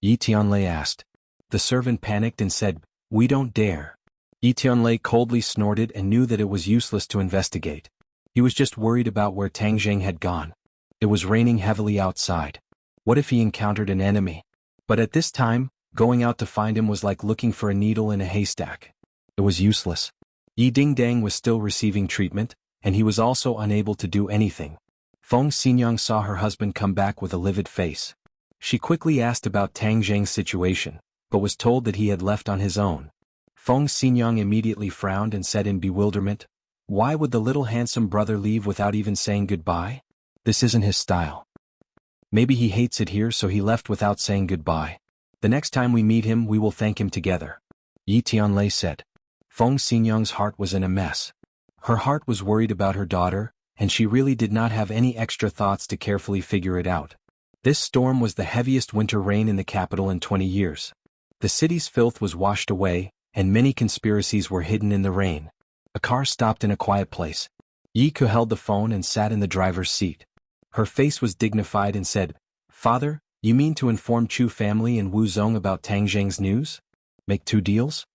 Yi Tianlei asked. The servant panicked and said, "We don't dare." Yi Tianlei coldly snorted and knew that it was useless to investigate. He was just worried about where Tang Zheng had gone. It was raining heavily outside. What if he encountered an enemy? But at this time, going out to find him was like looking for a needle in a haystack. It was useless. Yi Dingdang was still receiving treatment, and he was also unable to do anything. Feng Xinyang saw her husband come back with a livid face. She quickly asked about Tang Zheng's situation, but was told that he had left on his own. Feng Xinyang immediately frowned and said in bewilderment, "Why would the little handsome brother leave without even saying goodbye? This isn't his style. Maybe he hates it here so he left without saying goodbye. The next time we meet him we will thank him together," Yi Tianlei said. Feng Xinyang's heart was in a mess. Her heart was worried about her daughter, and she really did not have any extra thoughts to carefully figure it out. This storm was the heaviest winter rain in the capital in 20 years. The city's filth was washed away, and many conspiracies were hidden in the rain. A car stopped in a quiet place. Yi Ku held the phone and sat in the driver's seat. Her face was dignified and said, "Father, you mean to inform Chu family and Wu Zong about Tang Zheng's news? Make 2 deals?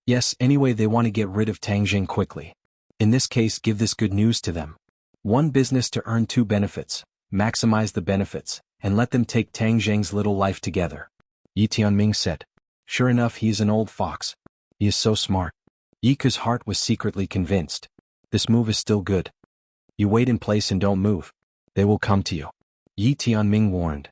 Yes, anyway they want to get rid of Tang Zheng quickly. In this case give this good news to them. 1 business to earn 2 benefits, maximize the benefits, and let them take Tang Zheng's little life together. Yi Tianming said. Sure enough, he is an old fox. He is so smart. Yi Ke's heart was secretly convinced. This move is still good. You wait in place and don't move. They will come to you. Yi Tianming warned.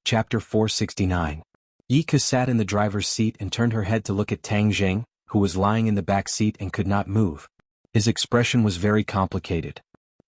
Chapter 469. Yi Ke sat in the driver's seat and turned her head to look at Tang Zheng, who was lying in the back seat and could not move. His expression was very complicated.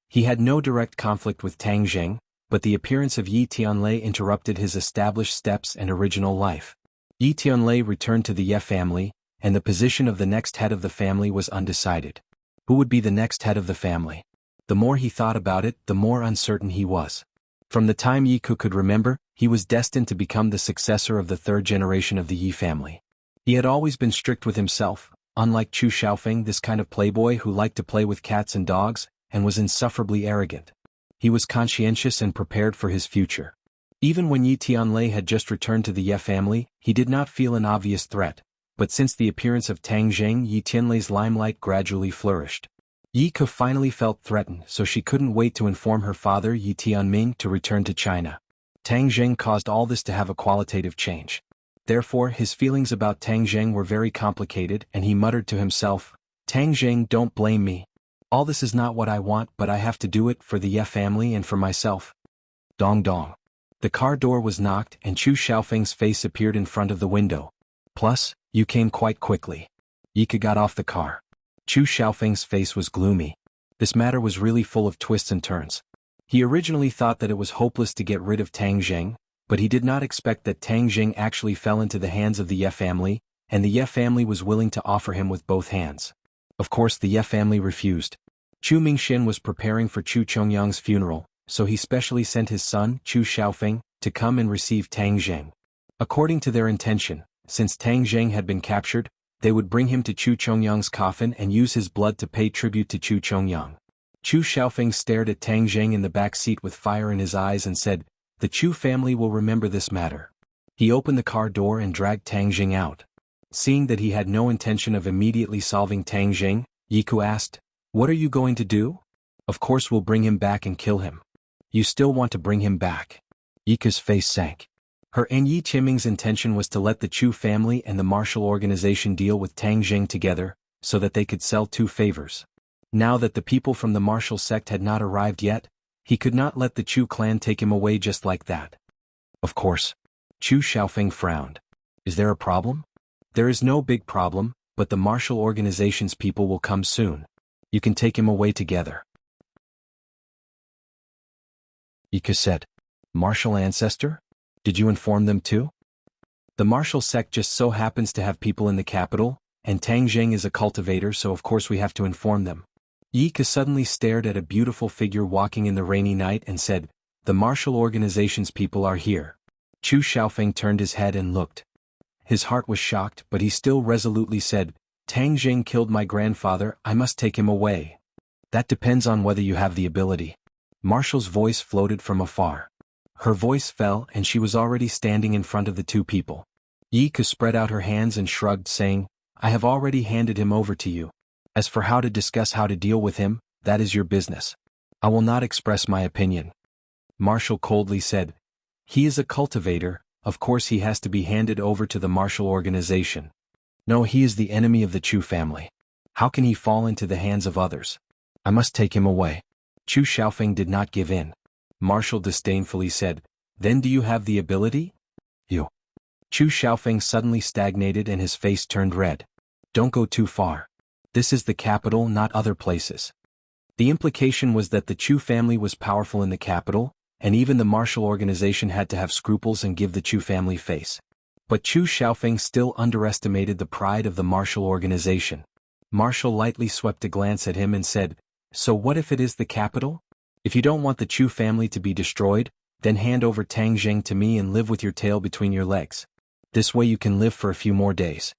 He had no direct conflict with Tang Zheng, but the appearance of Yi Tianlei interrupted his established steps and original life. Yi Tianlei returned to the Ye family, and the position of the next head of the family was undecided. Who would be the next head of the family? The more he thought about it, the more uncertain he was. From the time Yi Ke could remember, he was destined to become the successor of the third generation of the Yi family. He had always been strict with himself, unlike Chu Xiaofeng, this kind of playboy who liked to play with cats and dogs, and was insufferably arrogant. He was conscientious and prepared for his future. Even when Yi Tianlei had just returned to the Ye family, he did not feel an obvious threat, but since the appearance of Tang Zheng, Yi Tianlei's limelight gradually flourished. Yi Ke finally felt threatened, so she couldn't wait to inform her father Yi Tianming to return to China. Tang Zheng caused all this to have a qualitative change. Therefore, his feelings about Tang Zheng were very complicated, and he muttered to himself, Tang Zheng, don't blame me. All this is not what I want, but I have to do it for the Ye family and for myself. Dong dong. The car door was knocked and Chu Xiaofeng's face appeared in front of the window. Plus, you came quite quickly. Yi Ke got off the car. Chu Xiaofeng's face was gloomy. This matter was really full of twists and turns. He originally thought that it was hopeless to get rid of Tang Zheng, but he did not expect that Tang Zheng actually fell into the hands of the Ye family, and the Ye family was willing to offer him with both hands. Of course, the Ye family refused. Chu Mingxin was preparing for Chu Chongyang's funeral, so he specially sent his son, Chu Xiaofeng, to come and receive Tang Zheng. According to their intention, since Tang Zheng had been captured, they would bring him to Chu Chongyang's coffin and use his blood to pay tribute to Chu Chongyang. Chu Xiaofeng stared at Tang Zheng in the back seat with fire in his eyes and said, the Chu family will remember this matter. He opened the car door and dragged Tang Zheng out. Seeing that he had no intention of immediately solving Tang Zheng, Yi Ke asked, what are you going to do? Of course we'll bring him back and kill him. You still want to bring him back? Yi Ke's face sank. Her and Yi Tianming's intention was to let the Chu family and the martial organization deal with Tang Zheng together, so that they could sell two favors. Now that the people from the martial sect had not arrived yet, he could not let the Chu clan take him away just like that. Of course. Chu Xiaofeng frowned. Is there a problem? There is no big problem, but the martial organization's people will come soon. You can take him away together. Yi Ke said. Martial ancestor? Did you inform them too? The martial sect just so happens to have people in the capital, and Tang Zheng is a cultivator, so of course we have to inform them. Yi Ke suddenly stared at a beautiful figure walking in the rainy night and said, the martial organization's people are here. Chu Xiaofeng turned his head and looked. His heart was shocked, but he still resolutely said, Tang Zheng killed my grandfather, I must take him away. That depends on whether you have the ability. Martial's voice floated from afar. Her voice fell and she was already standing in front of the two people. Yi Ke spread out her hands and shrugged, saying, I have already handed him over to you. As for how to discuss how to deal with him, that is your business. I will not express my opinion. Martial coldly said, he is a cultivator, of course he has to be handed over to the martial organization. No, he is the enemy of the Chu family. How can he fall into the hands of others? I must take him away. Chu Xiaofeng did not give in. Martial disdainfully said, then do you have the ability? You. Chu Xiaofeng suddenly stagnated and his face turned red. Don't go too far. This is the capital, not other places. The implication was that the Chu family was powerful in the capital, and even the martial organization had to have scruples and give the Chu family face. But Chu Xiaofeng still underestimated the pride of the martial organization. Martial lightly swept a glance at him and said, so what if it is the capital? If you don't want the Chu family to be destroyed, then hand over Tang Zheng to me and live with your tail between your legs. This way you can live for a few more days.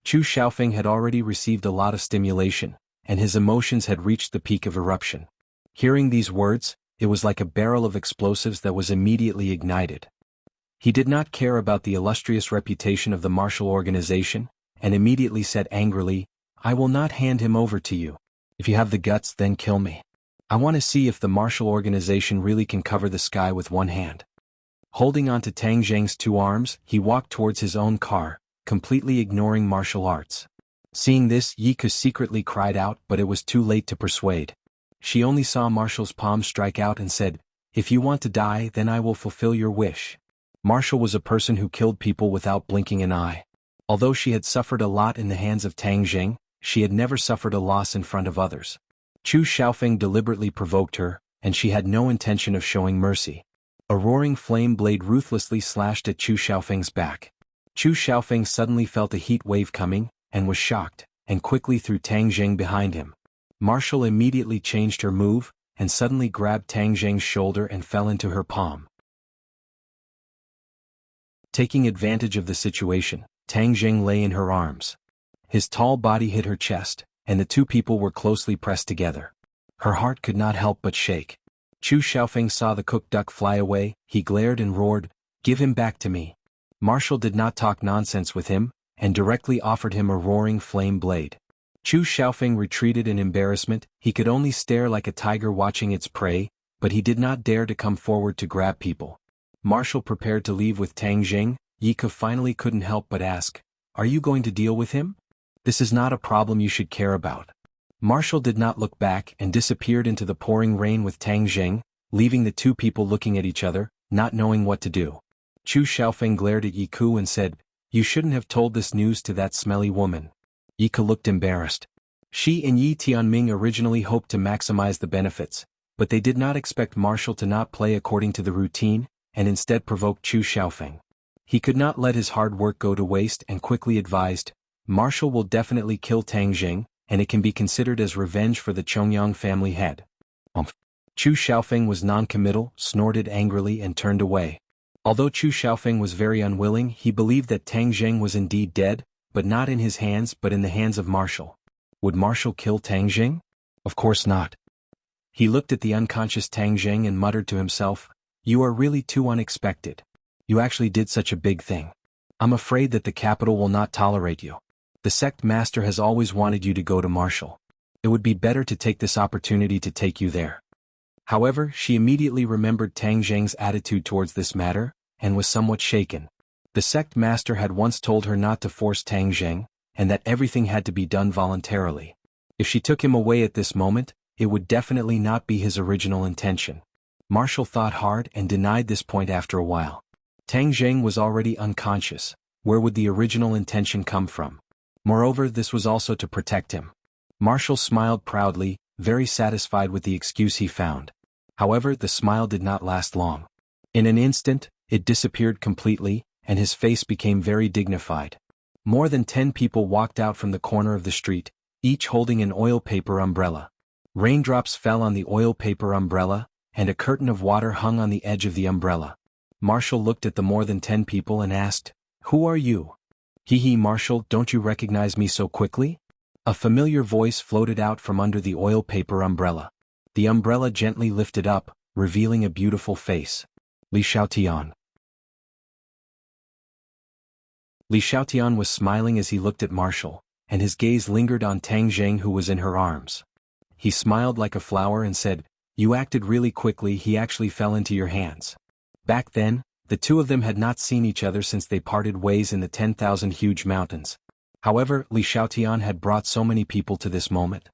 Chu Xiaofeng had already received a lot of stimulation, and his emotions had reached the peak of eruption. Hearing these words, it was like a barrel of explosives that was immediately ignited. He did not care about the illustrious reputation of the martial organization, and immediately said angrily, I will not hand him over to you. If you have the guts, then kill me. I want to see if the martial organization really can cover the sky with one hand. Holding onto Tang Zheng's two arms, he walked towards his own car, completely ignoring martial arts. Seeing this, Yi Ke secretly cried out, but it was too late to persuade. She only saw Marshall's palm strike out and said, "If you want to die, then I will fulfill your wish." Marshall was a person who killed people without blinking an eye. Although she had suffered a lot in the hands of Tang Zheng, she had never suffered a loss in front of others. Chu Xiaofeng deliberately provoked her, and she had no intention of showing mercy. A roaring flame blade ruthlessly slashed at Chu Xiaofeng's back. Chu Xiaofeng suddenly felt a heat wave coming, and was shocked, and quickly threw Tang Zheng behind him. Marshall immediately changed her move, and suddenly grabbed Tang Zheng's shoulder and fell into her palm. Taking advantage of the situation, Tang Zheng lay in her arms. His tall body hit her chest, and the two people were closely pressed together. Her heart could not help but shake. Chu Xiaofeng saw the cooked duck fly away, he glared and roared, "Give him back to me." Marshall did not talk nonsense with him, and directly offered him a roaring flame blade. Chu Xiaofeng retreated in embarrassment, he could only stare like a tiger watching its prey, but he did not dare to come forward to grab people. Marshall prepared to leave with Tang Zheng. Yi Ke finally couldn't help but ask, "Are you going to deal with him? This is not a problem you should care about." Marshall did not look back and disappeared into the pouring rain with Tang Zheng, leaving the two people looking at each other, not knowing what to do. Chu Xiaofeng glared at Yi Ke and said, "You shouldn't have told this news to that smelly woman." Yi Ke looked embarrassed. She and Yi Tianming originally hoped to maximize the benefits, but they did not expect Marshall to not play according to the routine, and instead provoked Chu Xiaofeng. He could not let his hard work go to waste and quickly advised, "Marshall will definitely kill Tang Zheng, and it can be considered as revenge for the Chongyang family head." Chu Xiaofeng was non-committal, snorted angrily and turned away. Although Chu Xiaofeng was very unwilling, he believed that Tang Zheng was indeed dead, but not in his hands but in the hands of Marshall. Would Marshall kill Tang Zheng? Of course not. He looked at the unconscious Tang Zheng and muttered to himself, "You are really too unexpected. You actually did such a big thing. I'm afraid that the capital will not tolerate you. The sect master has always wanted you to go to Marshall. It would be better to take this opportunity to take you there." However, she immediately remembered Tang Zheng's attitude towards this matter, and was somewhat shaken. The sect master had once told her not to force Tang Zheng, and that everything had to be done voluntarily. If she took him away at this moment, it would definitely not be his original intention. Marshall thought hard and denied this point after a while. Tang Zheng was already unconscious. Where would the original intention come from? Moreover, this was also to protect him. Marshall smiled proudly, very satisfied with the excuse he found. However, the smile did not last long. In an instant, it disappeared completely, and his face became very dignified. More than 10 people walked out from the corner of the street, each holding an oil paper umbrella. Raindrops fell on the oil paper umbrella, and a curtain of water hung on the edge of the umbrella. Marshall looked at the more than 10 people and asked, "Who are you?" "Hee, Marshall, don't you recognize me so quickly?" A familiar voice floated out from under the oil paper umbrella. The umbrella gently lifted up, revealing a beautiful face. Li Xiaotian. Li Xiaotian was smiling as he looked at Marshall, and his gaze lingered on Tang Zheng who was in her arms. He smiled like a flower and said, "You acted really quickly, he actually fell into your hands." Back then, the two of them had not seen each other since they parted ways in the 10,000 huge mountains. However, Li Xiaotian had brought so many people to this moment.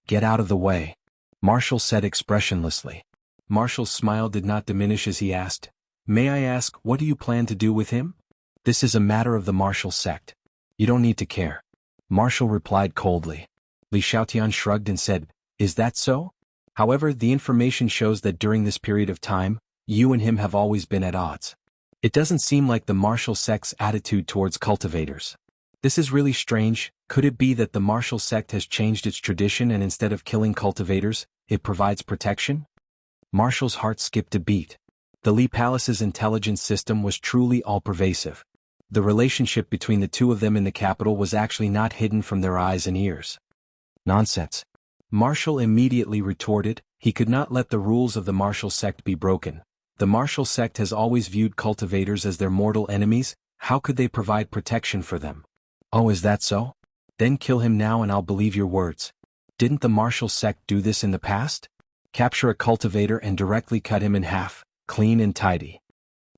"Get out of the way," Marshall said expressionlessly. Marshall's smile did not diminish as he asked, "May I ask, what do you plan to do with him?" "This is a matter of the Marshall sect. You don't need to care." Marshall replied coldly. Li Xiaotian shrugged and said, "Is that so? However, the information shows that during this period of time, you and him have always been at odds. It doesn't seem like the Marshall sect's attitude towards cultivators. This is really strange. Could it be that the Marshall sect has changed its tradition and instead of killing cultivators, it provides protection?" Marshall's heart skipped a beat. The Li Palace's intelligence system was truly all-pervasive. The relationship between the two of them in the capital was actually not hidden from their eyes and ears. "Nonsense." Marshall immediately retorted, he could not let the rules of the Marshall sect be broken. The Marshall sect has always viewed cultivators as their mortal enemies, how could they provide protection for them? "Oh, is that so? Then kill him now and I'll believe your words." Didn't the martial sect do this in the past? Capture a cultivator and directly cut him in half, clean and tidy.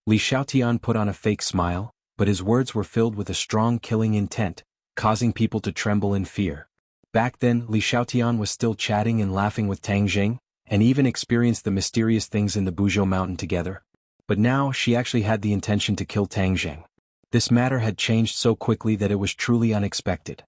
Li Xiaotian put on a fake smile, but his words were filled with a strong killing intent, causing people to tremble in fear. Back then, Li Xiaotian was still chatting and laughing with Tang Jing, and even experienced the mysterious things in the Buzhou mountain together. But now she actually had the intention to kill Tang Jing. This matter had changed so quickly that it was truly unexpected.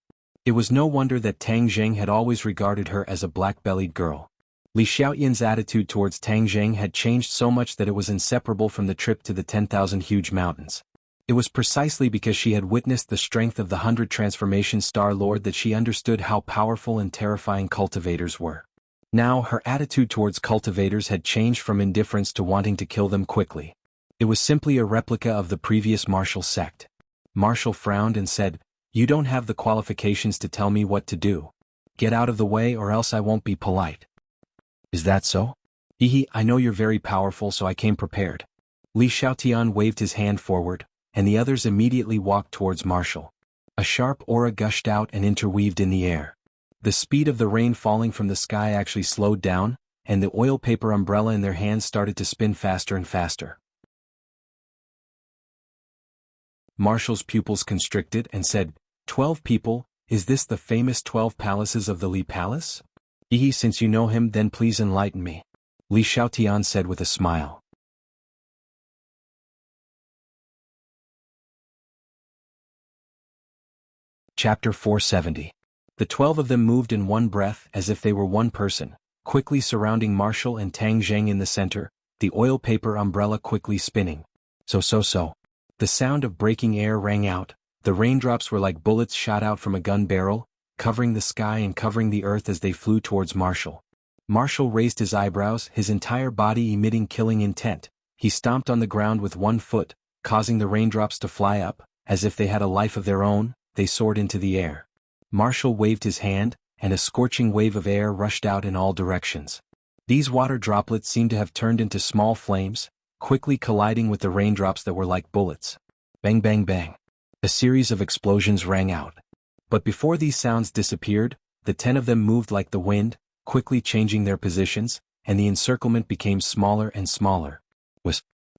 It was no wonder that Tang Jing had always regarded her as a black-bellied girl. Li Xiaoyan's attitude towards Tang Jing had changed so much that it was inseparable from the trip to the 10,000 huge mountains. It was precisely because she had witnessed the strength of the 100 Transformation Star Lord that she understood how powerful and terrifying cultivators were. Now her attitude towards cultivators had changed from indifference to wanting to kill them quickly. It was simply a replica of the previous martial sect. Marshall frowned and said, "You don't have the qualifications to tell me what to do. Get out of the way or else I won't be polite." "Is that so?" "Hehe, I know you're very powerful, so I came prepared." Li Xiaotian waved his hand forward, and the others immediately walked towards Marshall. A sharp aura gushed out and interweaved in the air. The speed of the rain falling from the sky actually slowed down, and the oil paper umbrella in their hands started to spin faster and faster. Marshall's pupils constricted and said, 12 people, is this the famous 12 palaces of the Li Palace?" "Hehe, since you know him, then please enlighten me," Li Xiaotian said with a smile. Chapter 470. The 12 of them moved in one breath as if they were one person, quickly surrounding Marshall and Tang Zheng in the center, the oil paper umbrella quickly spinning. So. The sound of breaking air rang out, the raindrops were like bullets shot out from a gun barrel, covering the sky and covering the earth as they flew towards Marshall. Marshall raised his eyebrows, his entire body emitting killing intent. He stomped on the ground with one foot, causing the raindrops to fly up, as if they had a life of their own. They soared into the air. Marshall waved his hand, and a scorching wave of air rushed out in all directions. These water droplets seemed to have turned into small flames, quickly colliding with the raindrops that were like bullets. Bang bang bang. A series of explosions rang out. But before these sounds disappeared, the 10 of them moved like the wind, quickly changing their positions, and the encirclement became smaller and smaller.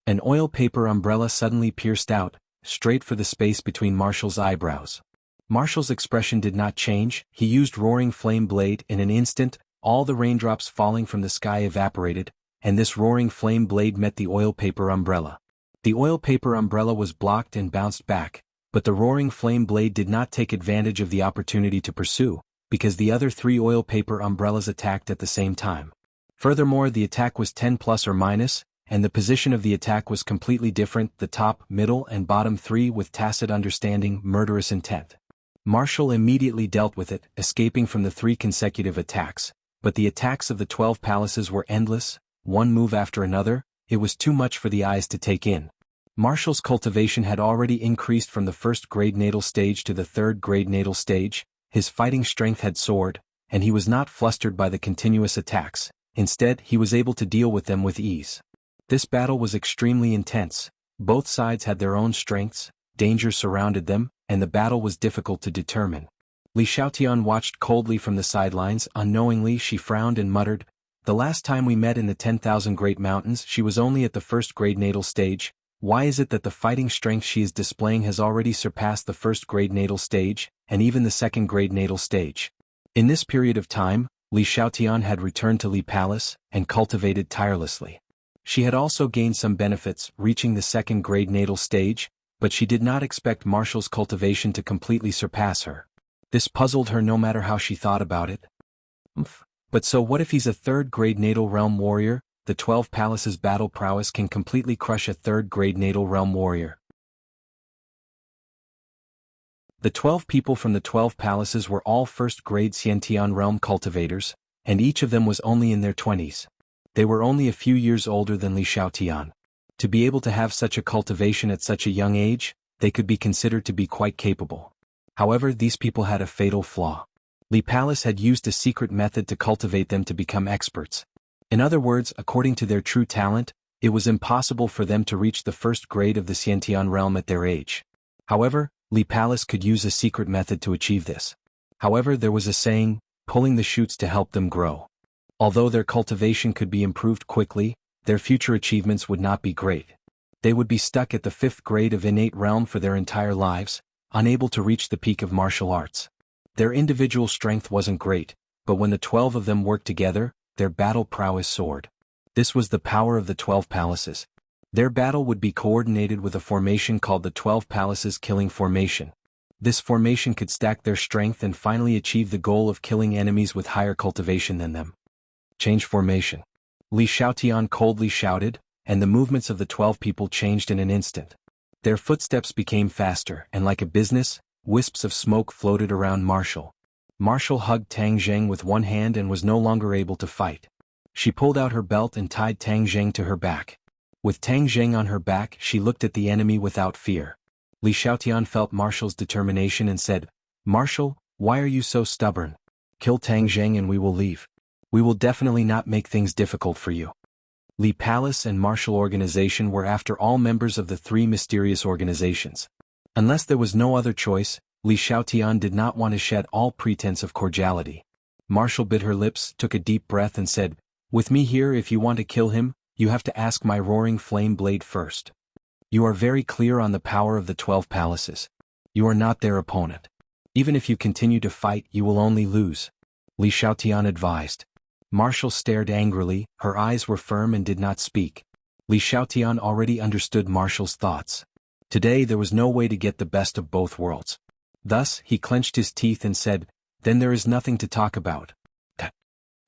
An oil paper umbrella suddenly pierced out, straight for the space between Marshall's eyebrows. Marshall's expression did not change. He used roaring flame blade. In an instant, all the raindrops falling from the sky evaporated, and this roaring flame blade met the oil paper umbrella. The oil paper umbrella was blocked and bounced back, but the roaring flame blade did not take advantage of the opportunity to pursue, because the other 3 oil paper umbrellas attacked at the same time. Furthermore, the attack was 10 plus or minus, and the position of the attack was completely different, the top, middle and bottom 3 with tacit understanding, murderous intent. Marshall immediately dealt with it, escaping from the 3 consecutive attacks, but the attacks of the 12 palaces were endless, one move after another. It was too much for the eyes to take in. Marshall's cultivation had already increased from the 1st grade natal stage to the 3rd grade natal stage, his fighting strength had soared, and he was not flustered by the continuous attacks. Instead, he was able to deal with them with ease. This battle was extremely intense. Both sides had their own strengths, danger surrounded them, and the battle was difficult to determine. Li Xiaotian watched coldly from the sidelines. Unknowingly she frowned and muttered, "The last time we met in the 10,000 Great Mountains she was only at the 1st grade natal stage. Why is it that the fighting strength she is displaying has already surpassed the 1st grade natal stage, and even the 2nd grade natal stage?" In this period of time, Li Xiaotian had returned to Li Palace, and cultivated tirelessly. She had also gained some benefits, reaching the 2nd grade natal stage, but she did not expect Marshall's cultivation to completely surpass her. This puzzled her no matter how she thought about it. But so what if he's a 3rd grade natal realm warrior? The 12 palaces' battle prowess can completely crush a 3rd grade natal realm warrior. The 12 people from the 12 palaces were all 1st grade Xiantian realm cultivators, and each of them was only in their 20s. They were only a few years older than Li Xiaotian. To be able to have such a cultivation at such a young age, they could be considered to be quite capable. However, these people had a fatal flaw. Li Palace had used a secret method to cultivate them to become experts. In other words, according to their true talent, it was impossible for them to reach the 1st grade of the Xiantian realm at their age. However, Li Palace could use a secret method to achieve this. However, there was a saying, pulling the shoots to help them grow. Although their cultivation could be improved quickly, their future achievements would not be great. They would be stuck at the 5th grade of innate realm for their entire lives, unable to reach the peak of martial arts. Their individual strength wasn't great, but when the 12 of them worked together, their battle prowess soared. This was the power of the 12 palaces. Their battle would be coordinated with a formation called the 12 Palaces Killing Formation. This formation could stack their strength and finally achieve the goal of killing enemies with higher cultivation than them. Change formation. Li Xiaotian coldly shouted, and the movements of the 12 people changed in an instant. Their footsteps became faster, and like a business, wisps of smoke floated around Marshall. Marshall hugged Tang Zheng with one hand and was no longer able to fight. She pulled out her belt and tied Tang Zheng to her back. With Tang Zheng on her back, she looked at the enemy without fear. Li Xiaotian felt Marshall's determination and said, "Marshall, why are you so stubborn? Kill Tang Zheng and we will leave. We will definitely not make things difficult for you." Li Palace and Marshall Organization were after all members of the 3 mysterious organizations. Unless there was no other choice, Li Xiaotian did not want to shed all pretense of cordiality. Marshall bit her lips, took a deep breath and said, "With me here, if you want to kill him, you have to ask my roaring flame blade first. You are very clear on the power of the 12 palaces. You are not their opponent. Even if you continue to fight, you will only lose," Li Xiaotian advised. Marshall stared angrily, her eyes were firm and did not speak. Li Xiaotian already understood Marshall's thoughts. Today there was no way to get the best of both worlds. Thus, he clenched his teeth and said, "Then there is nothing to talk about."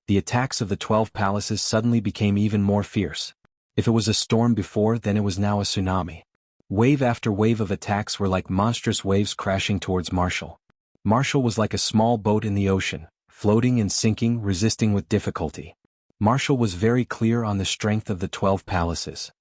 The attacks of the 12 palaces suddenly became even more fierce. If it was a storm before, then it was now a tsunami. Wave after wave of attacks were like monstrous waves crashing towards Marshall. Marshall was like a small boat in the ocean, floating and sinking, resisting with difficulty. Marshall was very clear on the strength of the 12 palaces.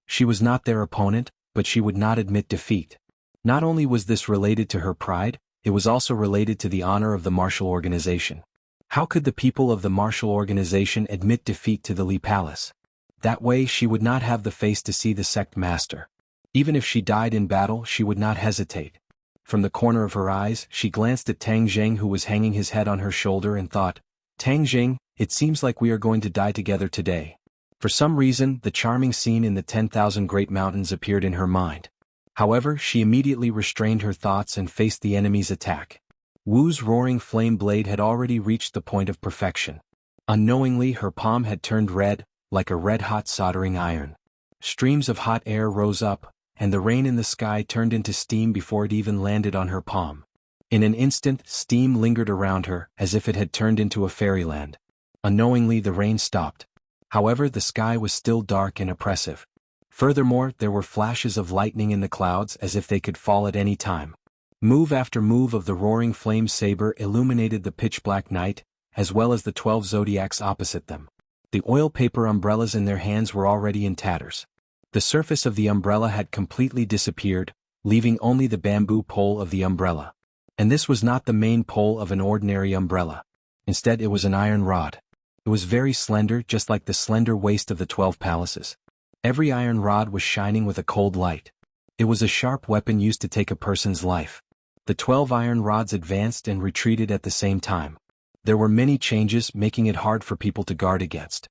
She was not their opponent, but she would not admit defeat. Not only was this related to her pride, it was also related to the honor of the Marshall Organization. How could the people of the Marshall Organization admit defeat to the Li Palace? That way she would not have the face to see the sect master. Even if she died in battle, she would not hesitate. From the corner of her eyes, she glanced at Tang Zheng, who was hanging his head on her shoulder, and thought, "Tang Zheng, it seems like we are going to die together today." For some reason, the charming scene in the 10,000 Great Mountains appeared in her mind. However, she immediately restrained her thoughts and faced the enemy's attack. Wu's roaring flame blade had already reached the point of perfection. Unknowingly, her palm had turned red, like a red-hot soldering iron. Streams of hot air rose up, and the rain in the sky turned into steam before it even landed on her palm. In an instant, steam lingered around her, as if it had turned into a fairyland. Unknowingly, the rain stopped. However, the sky was still dark and oppressive. Furthermore, there were flashes of lightning in the clouds as if they could fall at any time. Move after move of the roaring flame saber illuminated the pitch-black night, as well as the 12 zodiacs opposite them. The oil paper umbrellas in their hands were already in tatters. The surface of the umbrella had completely disappeared, leaving only the bamboo pole of the umbrella. And this was not the main pole of an ordinary umbrella. Instead, it was an iron rod. It was very slender, just like the slender waist of the 12 palaces. Every iron rod was shining with a cold light. It was a sharp weapon used to take a person's life. The 12 iron rods advanced and retreated at the same time. There were many changes, making it hard for people to guard against.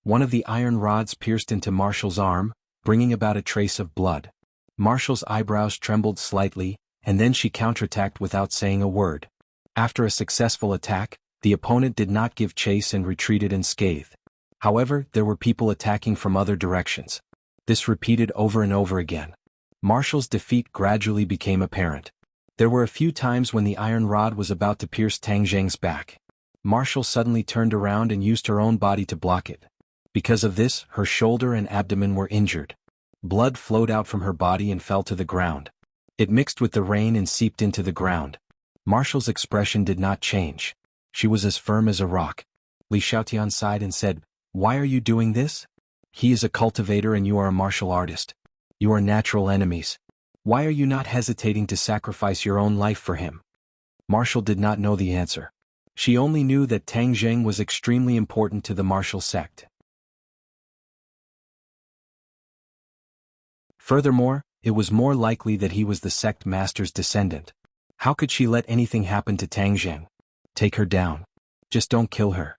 One of the iron rods pierced into Marshall's arm, bringing about a trace of blood. Marshall's eyebrows trembled slightly, and then she counterattacked without saying a word. After a successful attack, the opponent did not give chase and retreated unscathed. However, there were people attacking from other directions. This repeated over and over again. Marshall's defeat gradually became apparent. There were a few times when the iron rod was about to pierce Tang Zheng's back. Marshall suddenly turned around and used her own body to block it. Because of this, her shoulder and abdomen were injured. Blood flowed out from her body and fell to the ground. It mixed with the rain and seeped into the ground. Marshall's expression did not change. She was as firm as a rock. Li Xiaotian sighed and said, "Why are you doing this? He is a cultivator and you are a martial artist. You are natural enemies. Why are you not hesitating to sacrifice your own life for him?" Marshall did not know the answer. She only knew that Tang Zheng was extremely important to the martial sect. Furthermore, it was more likely that he was the sect master's descendant. How could she let anything happen to Tang Zheng? Take her down. Just don't kill her.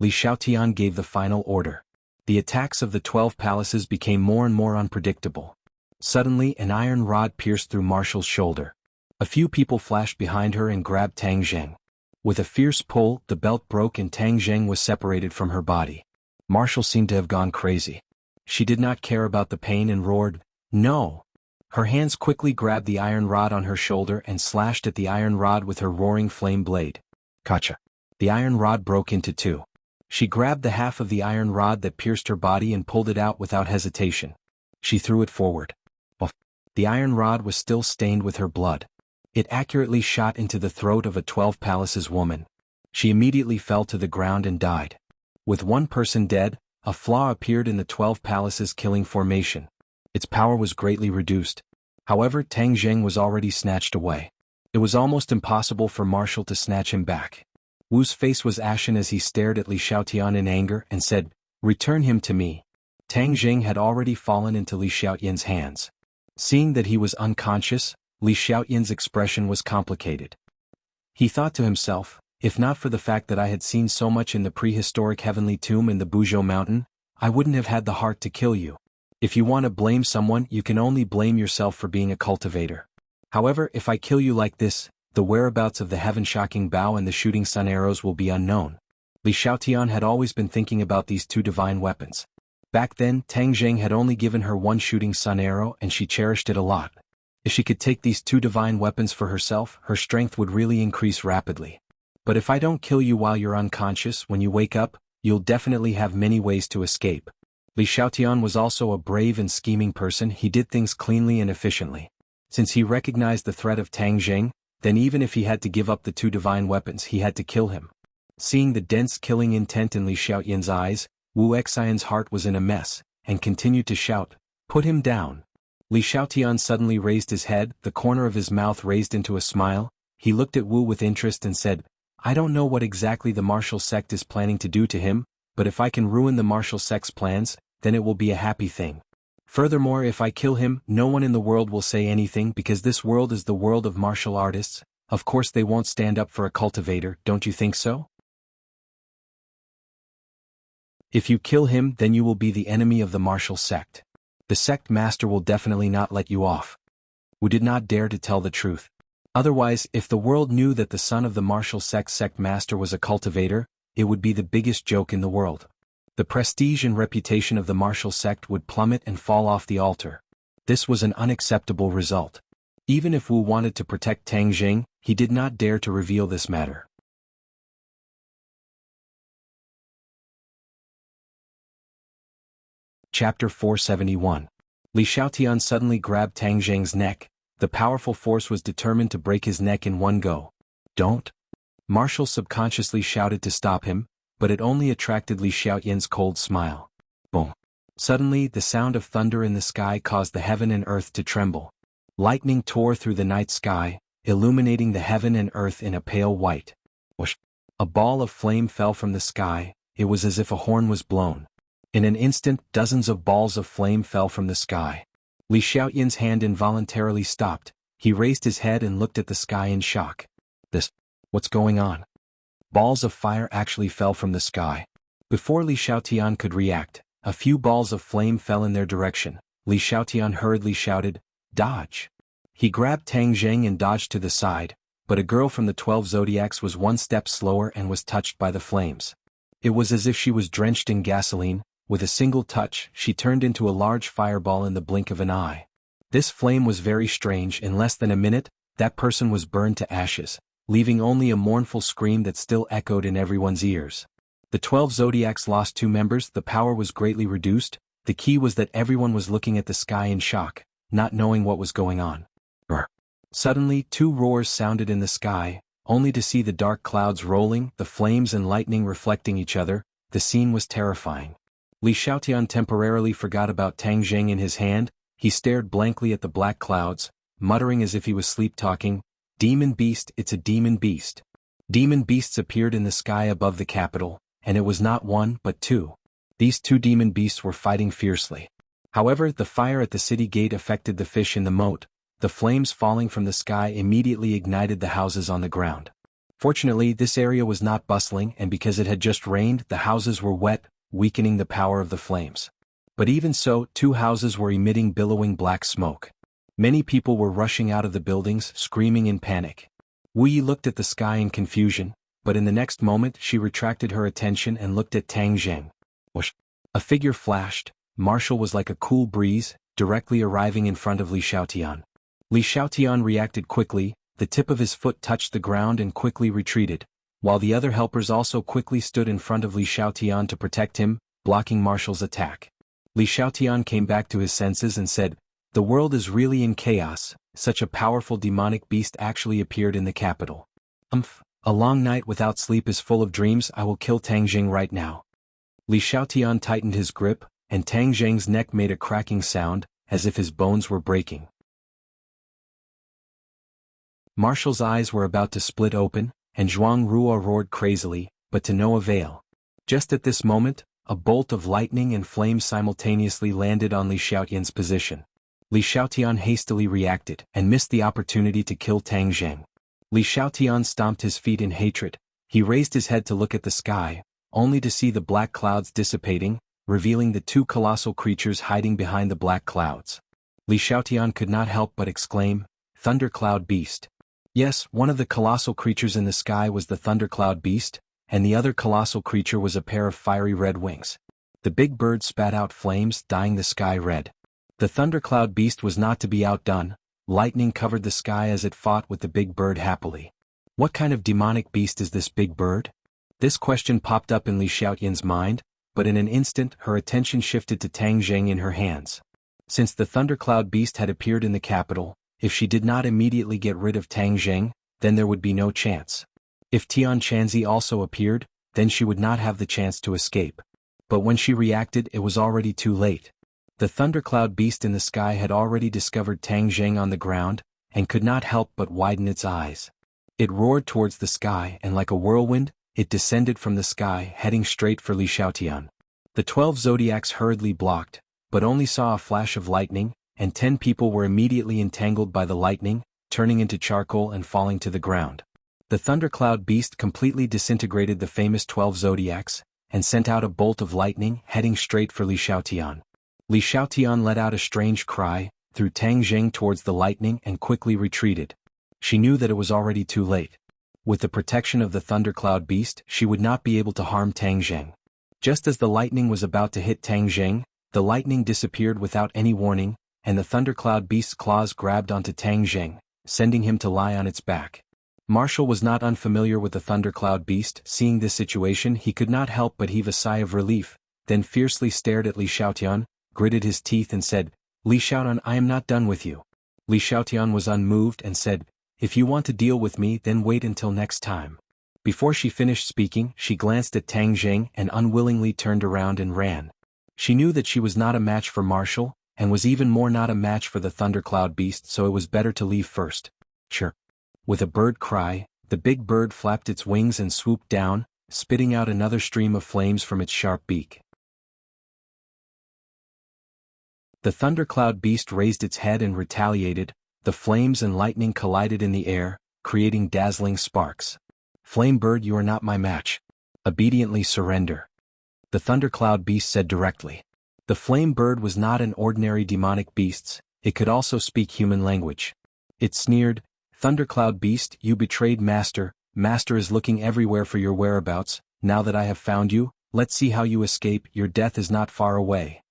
Li Xiaotian gave the final order. The attacks of the 12 palaces became more and more unpredictable. Suddenly an iron rod pierced through Marshall's shoulder. A few people flashed behind her and grabbed Tang Zheng. With a fierce pull, the belt broke and Tang Zheng was separated from her body. Marshall seemed to have gone crazy. She did not care about the pain and roared, "No!" Her hands quickly grabbed the iron rod on her shoulder and slashed at the iron rod with her roaring flame blade. Gotcha. The iron rod broke into two. She grabbed the half of the iron rod that pierced her body and pulled it out without hesitation. She threw it forward. The iron rod was still stained with her blood. It accurately shot into the throat of a 12 palaces woman. She immediately fell to the ground and died. With one person dead, a flaw appeared in the 12 palaces killing formation. Its power was greatly reduced. However, Tang Zheng was already snatched away. It was almost impossible for Marshall to snatch him back. Wu's face was ashen as he stared at Li Xiaotian in anger and said, "Return him to me." Tang Zheng had already fallen into Li Xiaotian's hands. Seeing that he was unconscious, Li Xiaotian's expression was complicated. He thought to himself, if not for the fact that I had seen so much in the prehistoric heavenly tomb in the Buzhou mountain, I wouldn't have had the heart to kill you. If you want to blame someone, you can only blame yourself for being a cultivator. However, if I kill you like this, the whereabouts of the heaven-shocking bow and the shooting sun arrows will be unknown. Li Xiaotian had always been thinking about these two divine weapons. Back then, Tang Zheng had only given her one shooting sun arrow and she cherished it a lot. If she could take these two divine weapons for herself, her strength would really increase rapidly. But if I don't kill you while you're unconscious, when you wake up, you'll definitely have many ways to escape. Li Xiaotian was also a brave and scheming person. He did things cleanly and efficiently. Since he recognized the threat of Tang Zheng, then even if he had to give up the two divine weapons, he had to kill him. Seeing the dense killing intent in Li Xiaotian's eyes, Wu Xian's heart was in a mess, and continued to shout, "Put him down." Li Xiaotian suddenly raised his head, the corner of his mouth raised into a smile. He looked at Wu with interest and said, "I don't know what exactly the martial sect is planning to do to him, but if I can ruin the martial sect's plans, then it will be a happy thing. Furthermore, if I kill him, no one in the world will say anything because this world is the world of martial artists. Of course they won't stand up for a cultivator, don't you think so? If you kill him, then you will be the enemy of the martial sect. The sect master will definitely not let you off." Wu did not dare to tell the truth. Otherwise, if the world knew that the son of the martial sect master was a cultivator, it would be the biggest joke in the world. The prestige and reputation of the martial sect would plummet and fall off the altar. This was an unacceptable result. Even if Wu wanted to protect Tang Zheng, he did not dare to reveal this matter. Chapter 471. Li Xiaotian suddenly grabbed Tang Zheng's neck. The powerful force was determined to break his neck in one go. "Don't!" Marshall subconsciously shouted to stop him, but it only attracted Li Xiaotian's cold smile. Boom! Suddenly, the sound of thunder in the sky caused the heaven and earth to tremble. Lightning tore through the night sky, illuminating the heaven and earth in a pale white. Whoosh! A ball of flame fell from the sky. It was as if a horn was blown. In an instant, dozens of balls of flame fell from the sky. Li Xiaotian's hand involuntarily stopped. He raised his head and looked at the sky in shock. What's going on? Balls of fire actually fell from the sky. Before Li Xiaotian could react, a few balls of flame fell in their direction. Li Xiaotian hurriedly shouted, "Dodge!" He grabbed Tang Zheng and dodged to the side, but a girl from the 12 zodiacs was one step slower and was touched by the flames. It was as if she was drenched in gasoline. With a single touch, she turned into a large fireball in the blink of an eye. This flame was very strange. In less than a minute, that person was burned to ashes, leaving only a mournful scream that still echoed in everyone's ears. The 12 zodiacs lost 2 members. The power was greatly reduced. The key was that everyone was looking at the sky in shock, not knowing what was going on. Brr. Suddenly, 2 roars sounded in the sky, only to see the dark clouds rolling, the flames and lightning reflecting each other. The scene was terrifying. Li Xiaotian temporarily forgot about Tang Zheng in his hand. He stared blankly at the black clouds, muttering as if he was sleep-talking, "Demon beast, it's a demon beast." Demon beasts appeared in the sky above the capital, and it was not 1 but 2. These 2 demon beasts were fighting fiercely. However, the fire at the city gate affected the fish in the moat. The flames falling from the sky immediately ignited the houses on the ground. Fortunately, this area was not bustling, and because it had just rained, the houses were wet, weakening the power of the flames. But even so, 2 houses were emitting billowing black smoke. Many people were rushing out of the buildings, screaming in panic. Wu Yi looked at the sky in confusion, but in the next moment she retracted her attention and looked at Tang Zheng. Whoosh! A figure flashed. Marshall was like a cool breeze, directly arriving in front of Li Xiaotian. Li Xiaotian reacted quickly, the tip of his foot touched the ground and quickly retreated, while the other helpers also quickly stood in front of Li Xiaotian to protect him, blocking Marshall's attack. Li Xiaotian came back to his senses and said, "The world is really in chaos, such a powerful demonic beast actually appeared in the capital. A long night without sleep is full of dreams. I will kill Tang Zheng right now." Li Xiaotian tightened his grip, and Tang Zheng's neck made a cracking sound, as if his bones were breaking. Marshall's eyes were about to split open, and Zhuang Ruo roared crazily, but to no avail. Just at this moment, a bolt of lightning and flames simultaneously landed on Li Xiaotian's position. Li Xiaotian hastily reacted, and missed the opportunity to kill Tang Zheng. Li Xiaotian stomped his feet in hatred. He raised his head to look at the sky, only to see the black clouds dissipating, revealing the 2 colossal creatures hiding behind the black clouds. Li Xiaotian could not help but exclaim, "Thundercloud Beast." Yes, one of the colossal creatures in the sky was the Thundercloud Beast, and the other colossal creature was a pair of fiery red wings. The big bird spat out flames, dyeing the sky red. The Thundercloud Beast was not to be outdone. Lightning covered the sky as it fought with the big bird happily. What kind of demonic beast is this big bird? This question popped up in Li Xiaotian's mind, but in an instant her attention shifted to Tang Zheng in her hands. Since the Thundercloud Beast had appeared in the capital, if she did not immediately get rid of Tang Zheng, then there would be no chance. If Tian Chanzi also appeared, then she would not have the chance to escape. But when she reacted, it was already too late. The Thundercloud Beast in the sky had already discovered Tang Zheng on the ground, and could not help but widen its eyes. It roared towards the sky, and like a whirlwind, it descended from the sky, heading straight for Li Xiaotian. The 12 zodiacs hurriedly blocked, but only saw a flash of lightning, and 10 people were immediately entangled by the lightning, turning into charcoal and falling to the ground. The Thundercloud Beast completely disintegrated the famous 12 zodiacs, and sent out a bolt of lightning, heading straight for Li Xiaotian. Li Xiaotian let out a strange cry, threw Tang Zheng towards the lightning and quickly retreated. She knew that it was already too late. With the protection of the Thundercloud Beast, she would not be able to harm Tang Zheng. Just as the lightning was about to hit Tang Zheng, the lightning disappeared without any warning, and the Thundercloud Beast's claws grabbed onto Tang Zheng, sending him to lie on its back. Marshall was not unfamiliar with the Thundercloud Beast. Seeing this situation, he could not help but heave a sigh of relief, then fiercely stared at Li Xiaotian, gritted his teeth and said, "Li Xiaotian, I am not done with you." Li Xiaotian was unmoved and said, "If you want to deal with me, then wait until next time." Before she finished speaking, she glanced at Tang Zheng and unwillingly turned around and ran. She knew that she was not a match for Marshall, and was even more not a match for the Thundercloud Beast, so it was better to leave first. Chirp. With a bird cry, the big bird flapped its wings and swooped down, spitting out another stream of flames from its sharp beak. The Thundercloud Beast raised its head and retaliated. The flames and lightning collided in the air, creating dazzling sparks. "Flame bird, you are not my match. Obediently surrender," the Thundercloud Beast said directly. The flame bird was not an ordinary demonic beast, it could also speak human language. It sneered, "Thundercloud Beast, you betrayed Master. Master is looking everywhere for your whereabouts. Now that I have found you, let's see how you escape. Your death is not far away."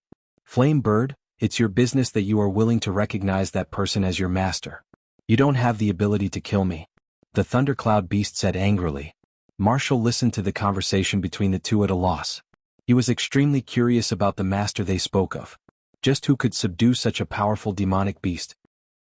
"Flame bird, it's your business that you are willing to recognize that person as your master. You don't have the ability to kill me," the Thundercloud Beast said angrily. Marshall listened to the conversation between the two at a loss. He was extremely curious about the master they spoke of. Just who could subdue such a powerful demonic beast?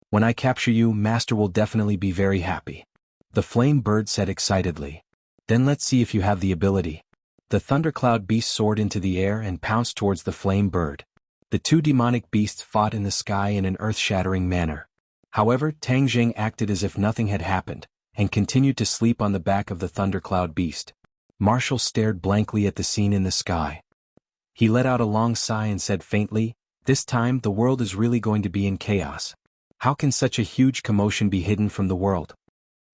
"When I capture you, Master will definitely be very happy," the flame bird said excitedly. "Then let's see if you have the ability." The Thundercloud Beast soared into the air and pounced towards the flame bird. The two demonic beasts fought in the sky in an earth-shattering manner. However, Tang Zheng acted as if nothing had happened, and continued to sleep on the back of the Thundercloud Beast. Marshall stared blankly at the scene in the sky. He let out a long sigh and said faintly, "This time the world is really going to be in chaos. How can such a huge commotion be hidden from the world?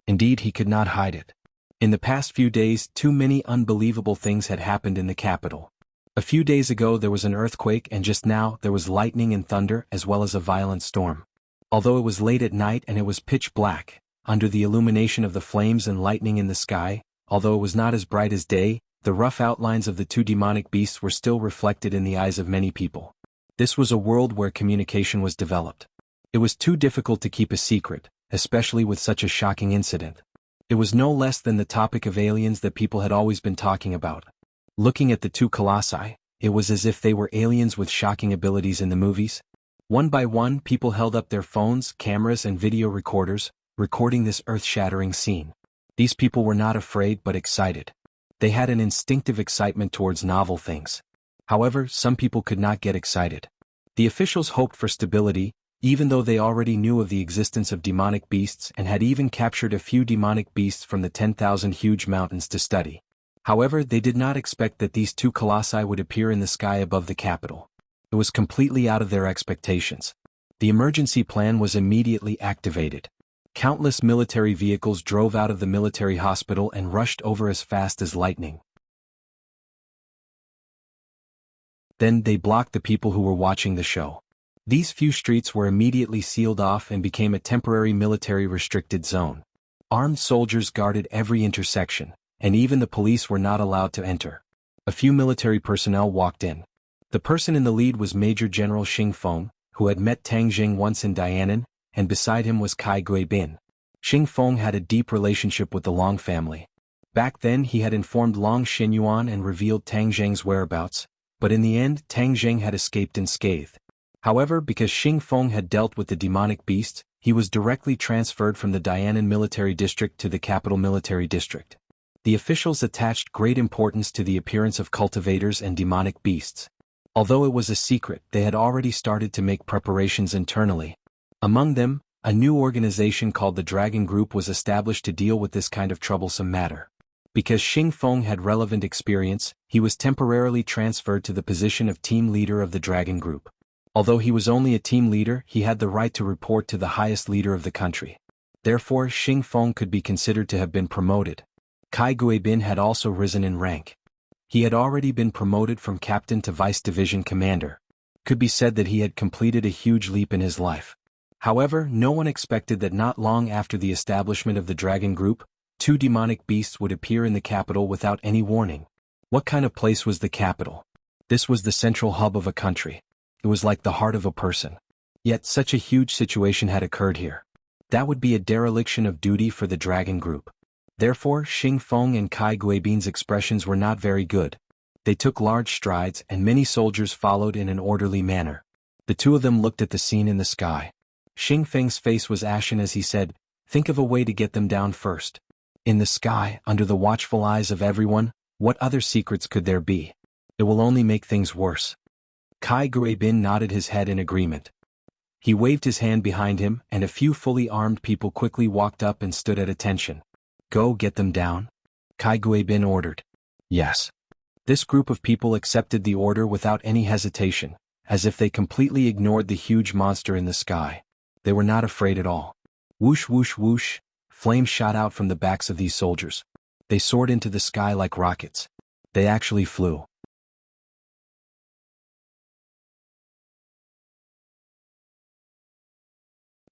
Indeed, he could not hide it. In the past few days, too many unbelievable things had happened in the capital. A few days ago there was an earthquake, and just now there was lightning and thunder as well as a violent storm. Although it was late at night and it was pitch black, under the illumination of the flames and lightning in the sky, although it was not as bright as day, the rough outlines of the two demonic beasts were still reflected in the eyes of many people. This was a world where communication was developed. It was too difficult to keep a secret, especially with such a shocking incident. It was no less than the topic of aliens that people had always been talking about. Looking at the two colossi, it was as if they were aliens with shocking abilities in the movies. One by one, people held up their phones, cameras and video recorders, recording this earth-shattering scene. These people were not afraid but excited. They had an instinctive excitement towards novel things. However, some people could not get excited. The officials hoped for stability, even though they already knew of the existence of demonic beasts and had even captured a few demonic beasts from the 10,000 huge mountains to study. However, they did not expect that these two colossi would appear in the sky above the capital. It was completely out of their expectations. The emergency plan was immediately activated. Countless military vehicles drove out of the military hospital and rushed over as fast as lightning. Then they blocked the people who were watching the show. These few streets were immediately sealed off and became a temporary military restricted zone. Armed soldiers guarded every intersection, and even the police were not allowed to enter. A few military personnel walked in. The person in the lead was Major General Xing Feng, who had met Tang Jing once in Dianan, and beside him was Kai Guibin. Xing Feng had a deep relationship with the Long family. Back then he had informed Long Xinyuan and revealed Tang Jing's whereabouts, but in the end Tang Jing had escaped unscathed. However, because Xing Feng had dealt with the demonic beast, he was directly transferred from the Dianan military district to the capital military district. The officials attached great importance to the appearance of cultivators and demonic beasts. Although it was a secret, they had already started to make preparations internally. Among them, a new organization called the Dragon Group was established to deal with this kind of troublesome matter. Because Xing Feng had relevant experience, he was temporarily transferred to the position of team leader of the Dragon Group. Although he was only a team leader, he had the right to report to the highest leader of the country. Therefore, Xing Feng could be considered to have been promoted. Kai Guibin had also risen in rank. He had already been promoted from captain to vice division commander. Could be said that he had completed a huge leap in his life. However, no one expected that not long after the establishment of the Dragon Group, two demonic beasts would appear in the capital without any warning. What kind of place was the capital? This was the central hub of a country. It was like the heart of a person. Yet such a huge situation had occurred here. That would be a dereliction of duty for the Dragon Group. Therefore, Xing Feng and Kai Guibin's expressions were not very good. They took large strides and many soldiers followed in an orderly manner. The two of them looked at the scene in the sky. Xing Feng's face was ashen as he said, "Think of a way to get them down first." In the sky, under the watchful eyes of everyone, what other secrets could there be? It will only make things worse. Kai Guibin nodded his head in agreement. He waved his hand behind him, and a few fully armed people quickly walked up and stood at attention. "Go get them down," Kai Guibin ordered. Yes. This group of people accepted the order without any hesitation, as if they completely ignored the huge monster in the sky. They were not afraid at all. Whoosh whoosh whoosh, flames shot out from the backs of these soldiers. They soared into the sky like rockets. They actually flew.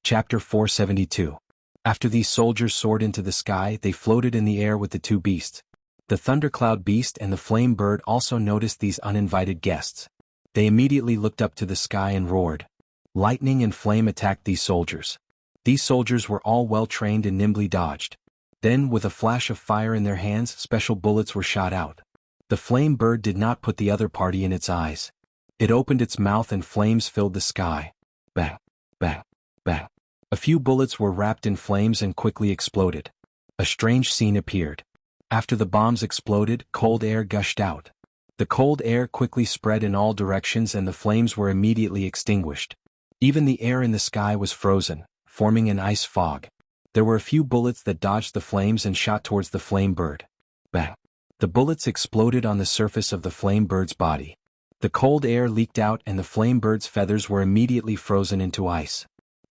Chapter 472. After these soldiers soared into the sky, they floated in the air with the two beasts. The thundercloud beast and the flame bird also noticed these uninvited guests. They immediately looked up to the sky and roared. Lightning and flame attacked these soldiers. These soldiers were all well trained and nimbly dodged. Then, with a flash of fire in their hands, special bullets were shot out. The flame bird did not put the other party in its eyes. It opened its mouth and flames filled the sky. Bang, bang, bang. A few bullets were wrapped in flames and quickly exploded. A strange scene appeared. After the bombs exploded, cold air gushed out. The cold air quickly spread in all directions and the flames were immediately extinguished. Even the air in the sky was frozen, forming an ice fog. There were a few bullets that dodged the flames and shot towards the flame bird. Bang! The bullets exploded on the surface of the flame bird's body. The cold air leaked out and the flame bird's feathers were immediately frozen into ice.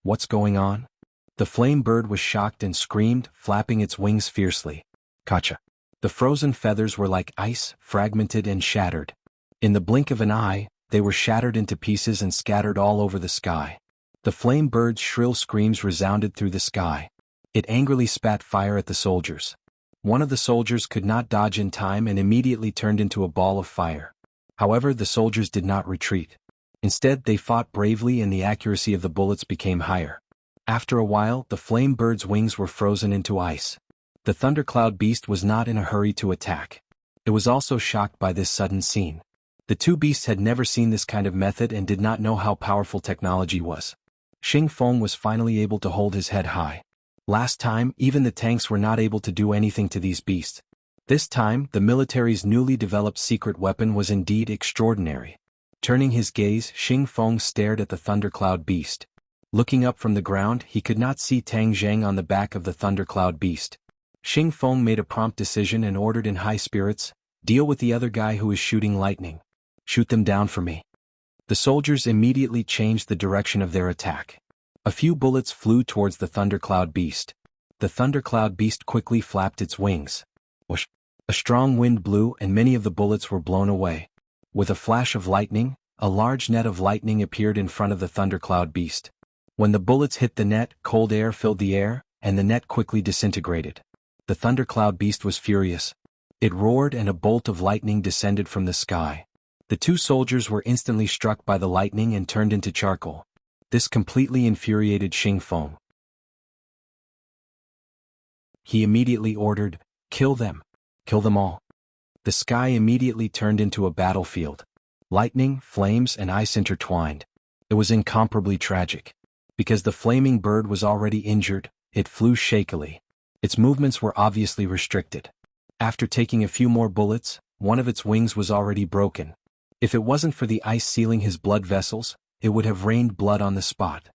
What's going on? The flame bird was shocked and screamed, flapping its wings fiercely. Gotcha. The frozen feathers were like ice, fragmented and shattered. In the blink of an eye, they were shattered into pieces and scattered all over the sky. The flame bird's shrill screams resounded through the sky. It angrily spat fire at the soldiers. One of the soldiers could not dodge in time and immediately turned into a ball of fire. However, the soldiers did not retreat. Instead, they fought bravely and the accuracy of the bullets became higher. After a while, the flame bird's wings were frozen into ice. The thundercloud beast was not in a hurry to attack. It was also shocked by this sudden scene. The two beasts had never seen this kind of method and did not know how powerful technology was. Xing Feng was finally able to hold his head high. Last time, even the tanks were not able to do anything to these beasts. This time, the military's newly developed secret weapon was indeed extraordinary. Turning his gaze, Xing Feng stared at the thundercloud beast. Looking up from the ground, he could not see Tang Zheng on the back of the thundercloud beast. Xing Feng made a prompt decision and ordered in high spirits, "Deal with the other guy who is shooting lightning. Shoot them down for me." The soldiers immediately changed the direction of their attack. A few bullets flew towards the thundercloud beast. The thundercloud beast quickly flapped its wings. Whoosh! A strong wind blew and many of the bullets were blown away. With a flash of lightning, a large net of lightning appeared in front of the thundercloud beast. When the bullets hit the net, cold air filled the air, and the net quickly disintegrated. The thundercloud beast was furious. It roared and a bolt of lightning descended from the sky. The two soldiers were instantly struck by the lightning and turned into charcoal. This completely infuriated Xing Feng. He immediately ordered, "Kill them. Kill them all." The sky immediately turned into a battlefield. Lightning, flames, and ice intertwined. It was incomparably tragic. Because the flaming bird was already injured, it flew shakily. Its movements were obviously restricted. After taking a few more bullets, one of its wings was already broken. If it wasn't for the ice sealing his blood vessels, it would have rained blood on the spot.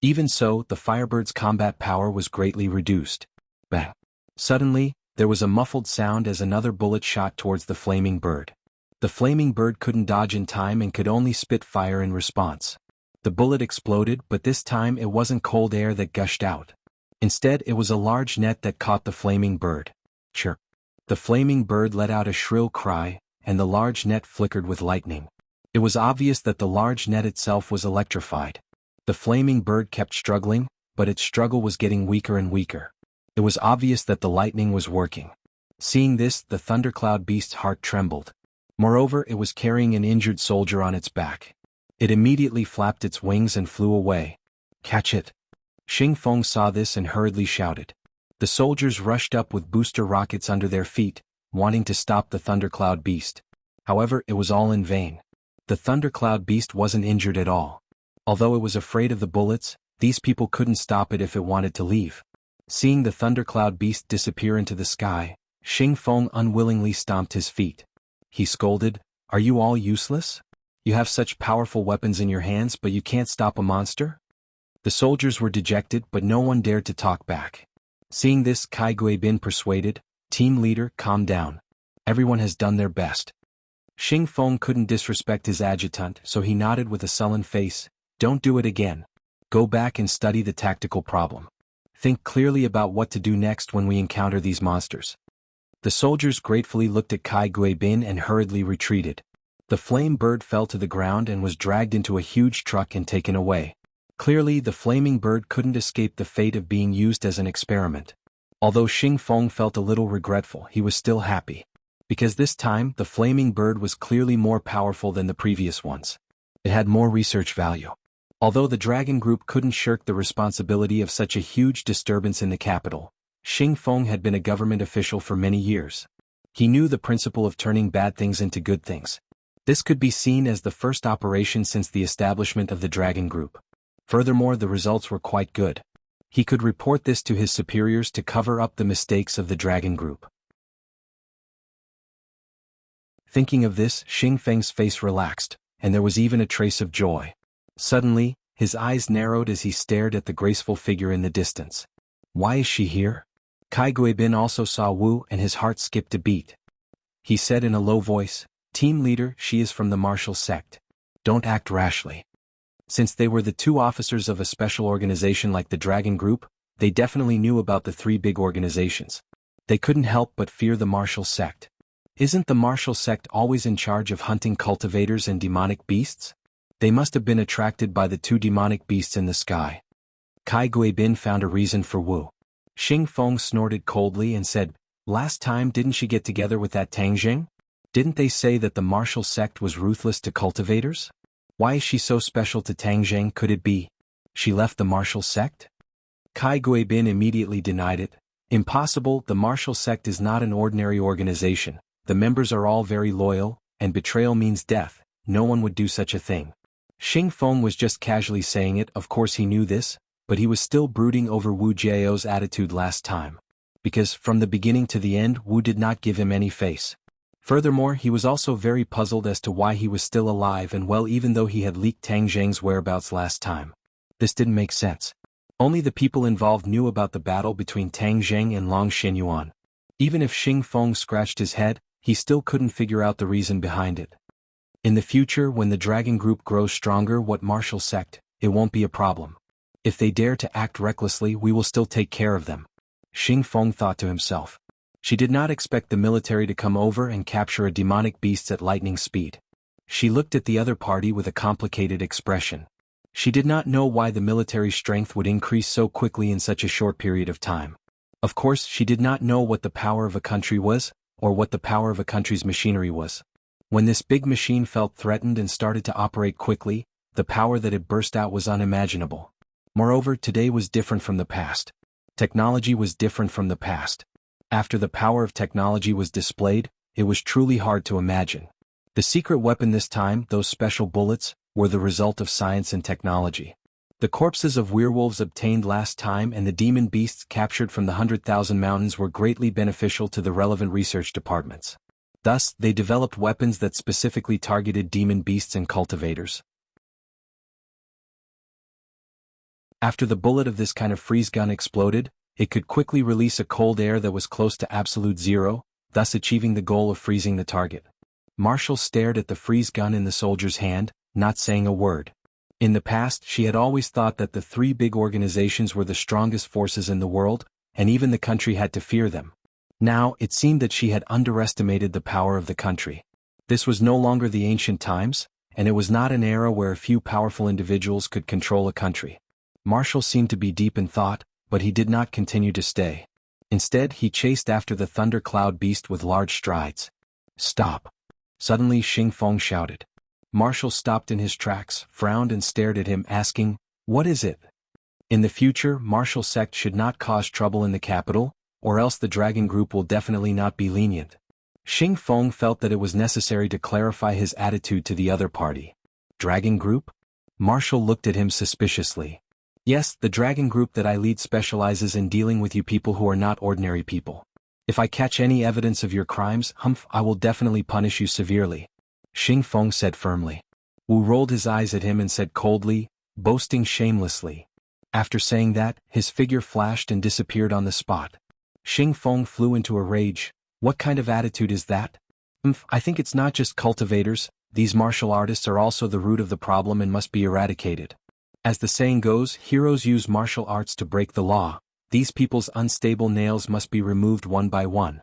Even so, the firebird's combat power was greatly reduced. Bang! Suddenly, there was a muffled sound as another bullet shot towards the flaming bird. The flaming bird couldn't dodge in time and could only spit fire in response. The bullet exploded, but this time it wasn't cold air that gushed out. Instead, it was a large net that caught the flaming bird. Chirp! The flaming bird let out a shrill cry, and the large net flickered with lightning. It was obvious that the large net itself was electrified. The flaming bird kept struggling, but its struggle was getting weaker and weaker. It was obvious that the lightning was working. Seeing this, the thundercloud beast's heart trembled. Moreover, it was carrying an injured soldier on its back. It immediately flapped its wings and flew away. "Catch it!" Xing Feng saw this and hurriedly shouted. The soldiers rushed up with booster rockets under their feet, wanting to stop the thundercloud beast. However, it was all in vain. The thundercloud beast wasn't injured at all. Although it was afraid of the bullets, these people couldn't stop it if it wanted to leave. Seeing the thundercloud beast disappear into the sky, Xing Feng unwillingly stomped his feet. He scolded, "Are you all useless? You have such powerful weapons in your hands but you can't stop a monster?" The soldiers were dejected but no one dared to talk back. Seeing this, Kai Guibin persuaded, "Team leader, calm down. Everyone has done their best." Xing Feng couldn't disrespect his adjutant, so he nodded with a sullen face, "Don't do it again. Go back and study the tactical problem. Think clearly about what to do next when we encounter these monsters." The soldiers gratefully looked at Kai Guibin and hurriedly retreated. The flame bird fell to the ground and was dragged into a huge truck and taken away. Clearly, the flaming bird couldn't escape the fate of being used as an experiment. Although Xing Feng felt a little regretful, he was still happy. Because this time, the flaming bird was clearly more powerful than the previous ones. It had more research value. Although the Dragon Group couldn't shirk the responsibility of such a huge disturbance in the capital, Xing Feng had been a government official for many years. He knew the principle of turning bad things into good things. This could be seen as the first operation since the establishment of the Dragon Group. Furthermore, the results were quite good. He could report this to his superiors to cover up the mistakes of the Dragon Group. Thinking of this, Xing Feng's face relaxed, and there was even a trace of joy. Suddenly, his eyes narrowed as he stared at the graceful figure in the distance. "Why is she here?" Kai Guibin also saw Wu and his heart skipped a beat. He said in a low voice, "Team leader, she is from the martial sect. Don't act rashly." Since they were the two officers of a special organization like the Dragon Group, they definitely knew about the three big organizations. They couldn't help but fear the martial sect. Isn't the martial sect always in charge of hunting cultivators and demonic beasts? They must have been attracted by the two demonic beasts in the sky. Kai Guibin found a reason for Wu. Xing Feng snorted coldly and said, "Last time didn't she get together with that Tang Jing? Didn't they say that the martial sect was ruthless to cultivators? Why is she so special to Tang Jing? Could it be she left the martial sect?" Kai Guibin immediately denied it. "Impossible, the martial sect is not an ordinary organization. The members are all very loyal, and betrayal means death. No one would do such a thing." Xing Feng was just casually saying it. Of course he knew this, but he was still brooding over Wu Jiao's attitude last time. Because, from the beginning to the end, Wu did not give him any face. Furthermore, he was also very puzzled as to why he was still alive and well even though he had leaked Tang Zheng's whereabouts last time. This didn't make sense. Only the people involved knew about the battle between Tang Zheng and Long Xinyuan. Even if Xing Feng scratched his head, he still couldn't figure out the reason behind it. In the future, when the Dragon Group grows stronger, what martial sect, it won't be a problem. If they dare to act recklessly, we will still take care of them. Xing Feng thought to himself. She did not expect the military to come over and capture a demonic beast at lightning speed. She looked at the other party with a complicated expression. She did not know why the military strength would increase so quickly in such a short period of time. Of course, she did not know what the power of a country was, or what the power of a country's machinery was. When this big machine felt threatened and started to operate quickly, the power that it burst out was unimaginable. Moreover, today was different from the past. Technology was different from the past. After the power of technology was displayed, it was truly hard to imagine. The secret weapon this time, those special bullets, were the result of science and technology. The corpses of werewolves obtained last time and the demon beasts captured from the 100,000 mountains were greatly beneficial to the relevant research departments. Thus, they developed weapons that specifically targeted demon beasts and cultivators. After the bullet of this kind of freeze gun exploded, it could quickly release a cold air that was close to absolute zero, thus achieving the goal of freezing the target. Marshall stared at the freeze gun in the soldier's hand, not saying a word. In the past, she had always thought that the three big organizations were the strongest forces in the world, and even the country had to fear them. Now, it seemed that she had underestimated the power of the country. This was no longer the ancient times, and it was not an era where a few powerful individuals could control a country. Marshall seemed to be deep in thought, but he did not continue to stay. Instead, he chased after the thundercloud beast with large strides. "Stop!" Suddenly Xing Feng shouted. Marshall stopped in his tracks, frowned and stared at him, asking, "What is it?" In the future, martial sect should not cause trouble in the capital, or else the Dragon Group will definitely not be lenient. Xing Feng felt that it was necessary to clarify his attitude to the other party. Dragon Group? Marshall looked at him suspiciously. "Yes, the Dragon Group that I lead specializes in dealing with you people who are not ordinary people. If I catch any evidence of your crimes, I will definitely punish you severely," Xing Feng said firmly. Wu rolled his eyes at him and said coldly, boasting shamelessly. After saying that, his figure flashed and disappeared on the spot. Xing Feng flew into a rage. "What kind of attitude is that? I think it's not just cultivators, these martial artists are also the root of the problem and must be eradicated. As the saying goes, heroes use martial arts to break the law. These people's unstable nails must be removed one by one."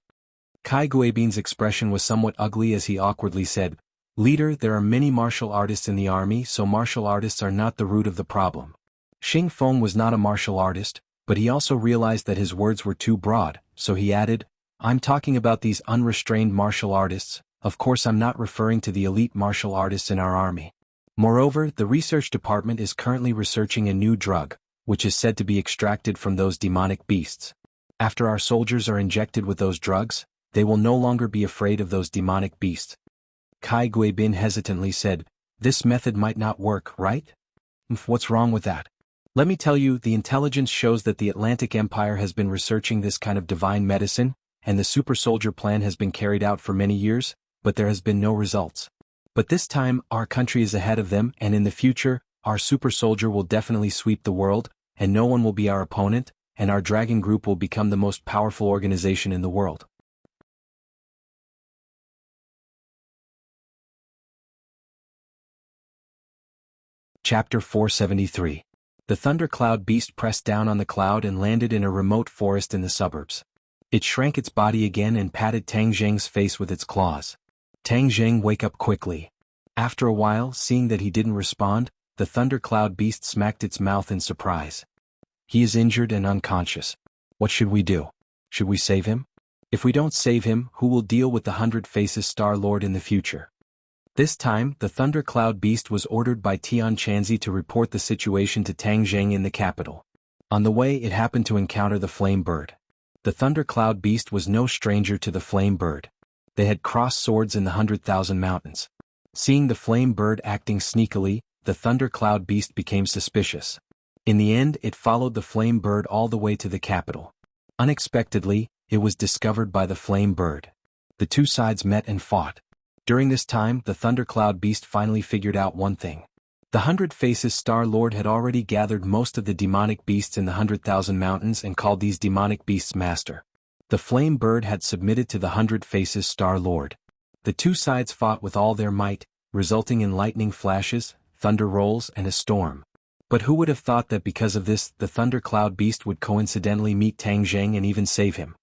Kai Guibin's expression was somewhat ugly as he awkwardly said, "Leader, there are many martial artists in the army, so martial artists are not the root of the problem." Xing Feng was not a martial artist, but he also realized that his words were too broad, so he added, "I'm talking about these unrestrained martial artists. Of course I'm not referring to the elite martial artists in our army. Moreover, the research department is currently researching a new drug, which is said to be extracted from those demonic beasts. After our soldiers are injected with those drugs, they will no longer be afraid of those demonic beasts." Kai Guibin hesitantly said, "This method might not work, right?" "What's wrong with that?" "Let me tell you, the intelligence shows that the Atlantic Empire has been researching this kind of divine medicine, and the super soldier plan has been carried out for many years, but there has been no results. But this time, our country is ahead of them, and in the future, our super soldier will definitely sweep the world, and no one will be our opponent, and our Dragon Group will become the most powerful organization in the world." Chapter 473. The thundercloud beast pressed down on the cloud and landed in a remote forest in the suburbs. It shrank its body again and patted Tang Zheng's face with its claws. Tang Zheng, wake up quickly. After a while, seeing that he didn't respond, the thundercloud beast smacked its mouth in surprise. He is injured and unconscious. What should we do? Should we save him? If we don't save him, who will deal with the 100 Faces Star Lord in the future? This time, the thundercloud beast was ordered by Tian Chanzi to report the situation to Tang Zheng in the capital. On the way, it happened to encounter the flame bird. The thundercloud beast was no stranger to the flame bird. They had crossed swords in the 100,000 mountains. Seeing the flame bird acting sneakily, the thundercloud beast became suspicious. In the end, it followed the flame bird all the way to the capital. Unexpectedly, it was discovered by the flame bird. The two sides met and fought. During this time, the thundercloud beast finally figured out one thing. The 100 Faces Star Lord had already gathered most of the demonic beasts in the 100,000 mountains and called these demonic beasts master. The flame bird had submitted to the 100 Faces Star Lord. The two sides fought with all their might, resulting in lightning flashes, thunder rolls, and a storm. But who would have thought that because of this, the thundercloud beast would coincidentally meet Tang Zheng and even save him?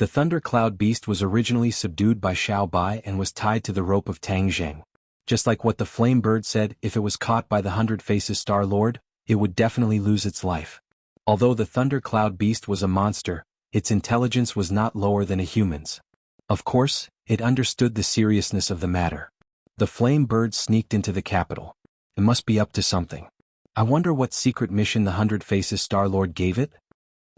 The thundercloud beast was originally subdued by Xiao Bai and was tied to the rope of Tang Zheng. Just like what the flame bird said, if it was caught by the 100 Faces Star Lord, it would definitely lose its life. Although the thundercloud beast was a monster, its intelligence was not lower than a human's. Of course, it understood the seriousness of the matter. The flame bird sneaked into the capital. It must be up to something. I wonder what secret mission the 100 Faces Star Lord gave it?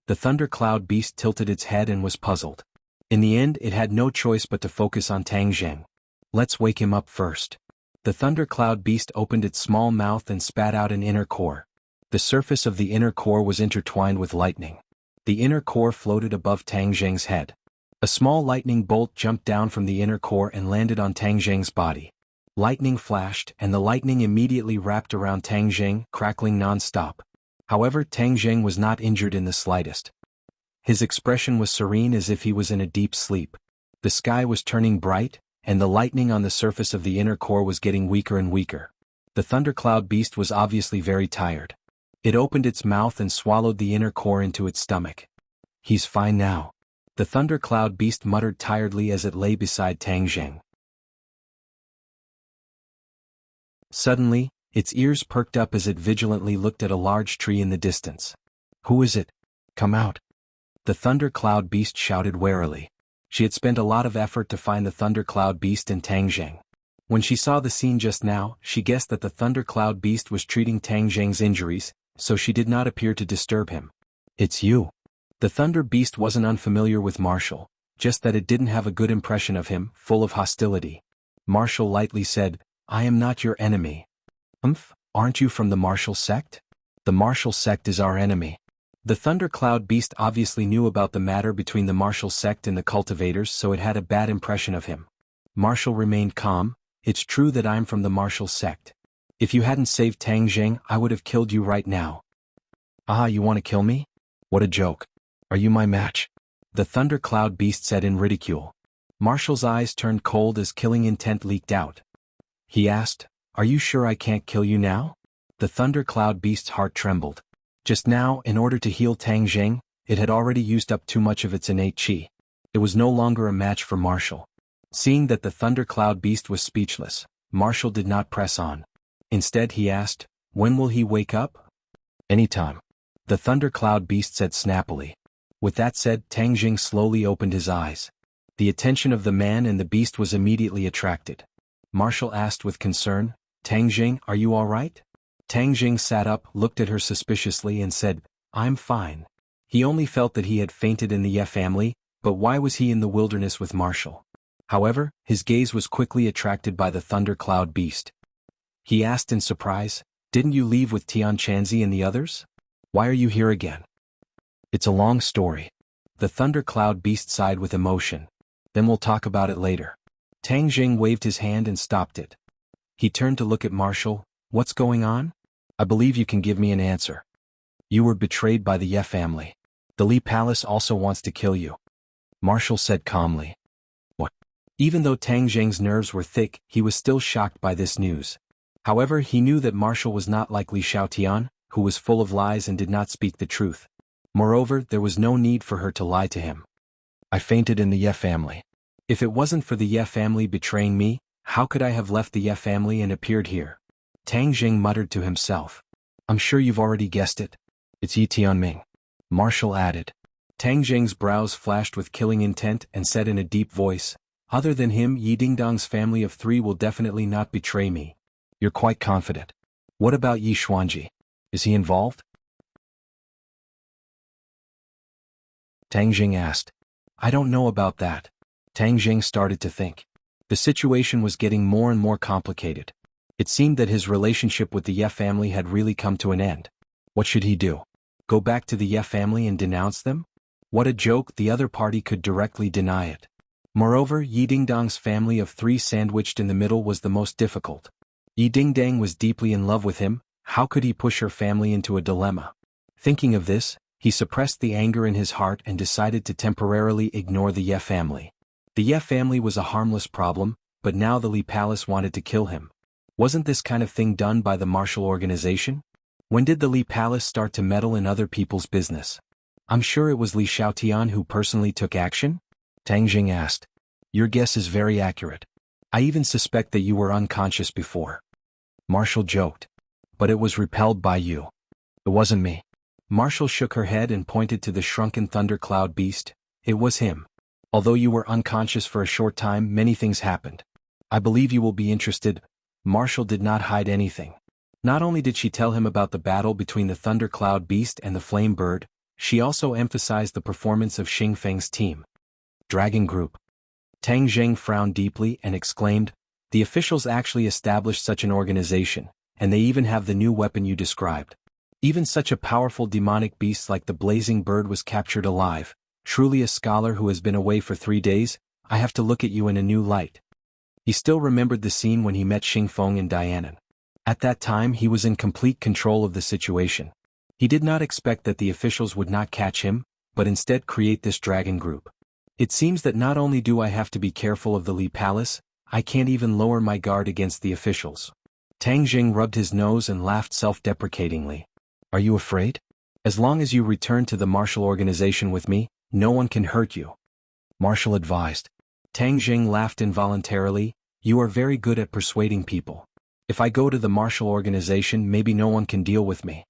The thundercloud beast tilted its head and was puzzled. In the end, it had no choice but to focus on Tang Zheng. Let's wake him up first. The thundercloud beast opened its small mouth and spat out an inner core. The surface of the inner core was intertwined with lightning. The inner core floated above Tang Zheng's head. A small lightning bolt jumped down from the inner core and landed on Tang Zheng's body. Lightning flashed, and the lightning immediately wrapped around Tang Zheng, crackling non-stop. However, Tang Zheng was not injured in the slightest. His expression was serene as if he was in a deep sleep. The sky was turning bright, and the lightning on the surface of the inner core was getting weaker and weaker. The thundercloud beast was obviously very tired. It opened its mouth and swallowed the inner core into its stomach. He's fine now. The thundercloud beast muttered tiredly as it lay beside Tang Zheng. Suddenly, its ears perked up as it vigilantly looked at a large tree in the distance. Who is it? Come out. The thundercloud beast shouted warily. She had spent a lot of effort to find the thundercloud beast and Tang Zheng. When she saw the scene just now, she guessed that the thundercloud beast was treating Tang Zheng's injuries, so she did not appear to disturb him. It's you. The thunder beast wasn't unfamiliar with Marshall, just that it didn't have a good impression of him, full of hostility. Marshall lightly said, I am not your enemy. Aren't you from the Marshall sect? The Marshall sect is our enemy. The thundercloud beast obviously knew about the matter between the Marshall sect and the cultivators, so it had a bad impression of him. Marshall remained calm. It's true that I'm from the Marshall sect. If you hadn't saved Tang Zheng, I would have killed you right now. Ah, you want to kill me? What a joke. Are you my match? The thundercloud beast said in ridicule. Marshall's eyes turned cold as killing intent leaked out. He asked, Are you sure I can't kill you now? The thundercloud beast's heart trembled. Just now, in order to heal Tang Zheng, it had already used up too much of its innate qi. It was no longer a match for Marshall. Seeing that the thundercloud beast was speechless, Marshall did not press on. Instead he asked, When will he wake up? Anytime. The thundercloud beast said snappily. With that said, Tang Zheng slowly opened his eyes. The attention of the man and the beast was immediately attracted. Marshall asked with concern, Tang Zheng, are you all right? Tang Zheng sat up, looked at her suspiciously and said, I'm fine. He only felt that he had fainted in the Ye family, but why was he in the wilderness with Marshall? However, his gaze was quickly attracted by the thundercloud beast. He asked in surprise, Didn't you leave with Tian Chanzi and the others? Why are you here again? It's a long story. The thundercloud beast sighed with emotion. Then we'll talk about it later. Tang Zheng waved his hand and stopped it. He turned to look at Marshall. What's going on? I believe you can give me an answer. You were betrayed by the Ye family. The Li Palace also wants to kill you. Marshall said calmly. What? Even though Tang Zheng's nerves were thick, he was still shocked by this news. However, he knew that Marshall was not like Li Xiaotian, who was full of lies and did not speak the truth. Moreover, there was no need for her to lie to him. I fainted in the Ye family. If it wasn't for the Ye family betraying me, how could I have left the Ye family and appeared here? Tang Jing muttered to himself. I'm sure you've already guessed it. It's Yi Tianming. Marshall added. Tang Jing's brows flashed with killing intent and said in a deep voice, other than him, Yi Dingdong's family of 3 will definitely not betray me. You're quite confident. What about Yi Xuanji? Is he involved? Tang Jing asked. I don't know about that. Tang Jing started to think. The situation was getting more and more complicated. It seemed that his relationship with the Ye family had really come to an end. What should he do? Go back to the Ye family and denounce them? What a joke, the other party could directly deny it. Moreover, Yi Dingdong's family of 3 sandwiched in the middle was the most difficult. Yi Dingdang was deeply in love with him, how could he push her family into a dilemma? Thinking of this, he suppressed the anger in his heart and decided to temporarily ignore the Ye family. The Ye family was a harmless problem, but now the Li Palace wanted to kill him. Wasn't this kind of thing done by the Marshall Organization? When did the Li Palace start to meddle in other people's business? I'm sure it was Li Xiaotian who personally took action? Tang Jing asked. Your guess is very accurate. I even suspect that you were unconscious before. Marshall joked. But it was repelled by you. It wasn't me. Marshall shook her head and pointed to the shrunken thundercloud beast. It was him. Although you were unconscious for a short time, many things happened. I believe you will be interested. Marshall did not hide anything. Not only did she tell him about the battle between the thundercloud beast and the flame bird, she also emphasized the performance of Xing Feng's team. Dragon Group. Tang Jing frowned deeply and exclaimed, the officials actually established such an organization, and they even have the new weapon you described. Even such a powerful demonic beast like the blazing bird was captured alive. Truly a scholar who has been away for 3 days, I have to look at you in a new light. He still remembered the scene when he met Xing Feng and Dianan. At that time he was in complete control of the situation. He did not expect that the officials would not catch him, but instead create this dragon group. It seems that not only do I have to be careful of the Li Palace, I can't even lower my guard against the officials. Tang Jing rubbed his nose and laughed self-deprecatingly. Are you afraid? As long as you return to the Marshall Organization with me, no one can hurt you. Marshall advised. Tang Jing laughed involuntarily. You are very good at persuading people. If I go to the Marshall Organization, maybe no one can deal with me.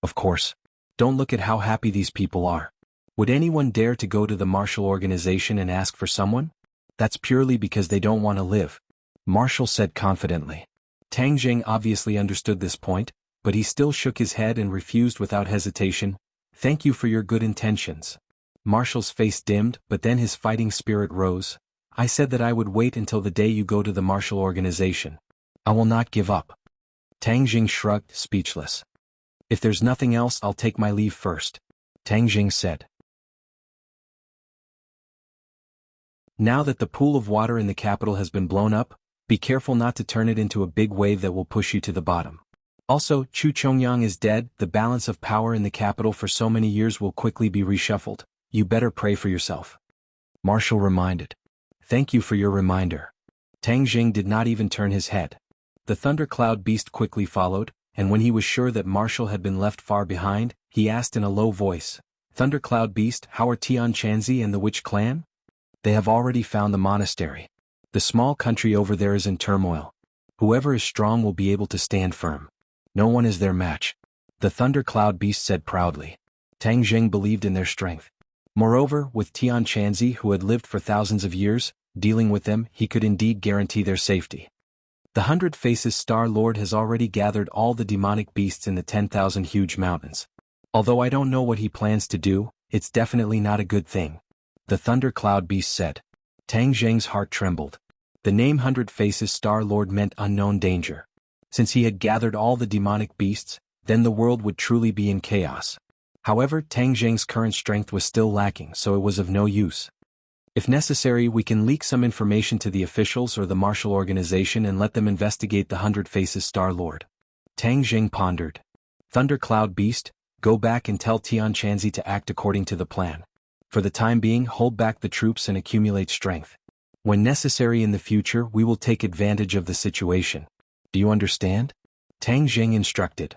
Of course. Don't look at how happy these people are. Would anyone dare to go to the Marshall Organization and ask for someone? That's purely because they don't want to live. Marshall said confidently. Tang Jing obviously understood this point, but he still shook his head and refused without hesitation. Thank you for your good intentions. Marshall's face dimmed, but then his fighting spirit rose. I said that I would wait until the day you go to the Marshall Organization. I will not give up. Tang Jing shrugged, speechless. If there's nothing else, I'll take my leave first. Tang Jing said. Now that the pool of water in the capital has been blown up, be careful not to turn it into a big wave that will push you to the bottom. Also, Chu Chongyang is dead, the balance of power in the capital for so many years will quickly be reshuffled. You better pray for yourself. Marshall reminded. Thank you for your reminder. Tang Jing did not even turn his head. The thundercloud beast quickly followed, and when he was sure that Marshall had been left far behind, he asked in a low voice, Thundercloud beast, how are Tian Chanzi and the witch clan? They have already found the monastery. The small country over there is in turmoil. Whoever is strong will be able to stand firm. No one is their match. The thundercloud beast said proudly. Tang Jing believed in their strength. Moreover, with Tian Chanzi who had lived for thousands of years, dealing with them, he could indeed guarantee their safety. The 100 Faces Star Lord has already gathered all the demonic beasts in the 10,000 huge mountains. Although I don't know what he plans to do, it's definitely not a good thing. The thundercloud beast said. Tang Jing's heart trembled. The name 100 Faces Star Lord meant unknown danger. Since he had gathered all the demonic beasts, then the world would truly be in chaos. However, Tang Jing's current strength was still lacking, so it was of no use. If necessary, we can leak some information to the officials or the Marshall Organization and let them investigate the 100 Faces Star Lord. Tang Jing pondered. Thundercloud Beast, go back and tell Tian Chanzi to act according to the plan. For the time being, hold back the troops and accumulate strength. When necessary in the future, we will take advantage of the situation. Do you understand? Tang Jing instructed.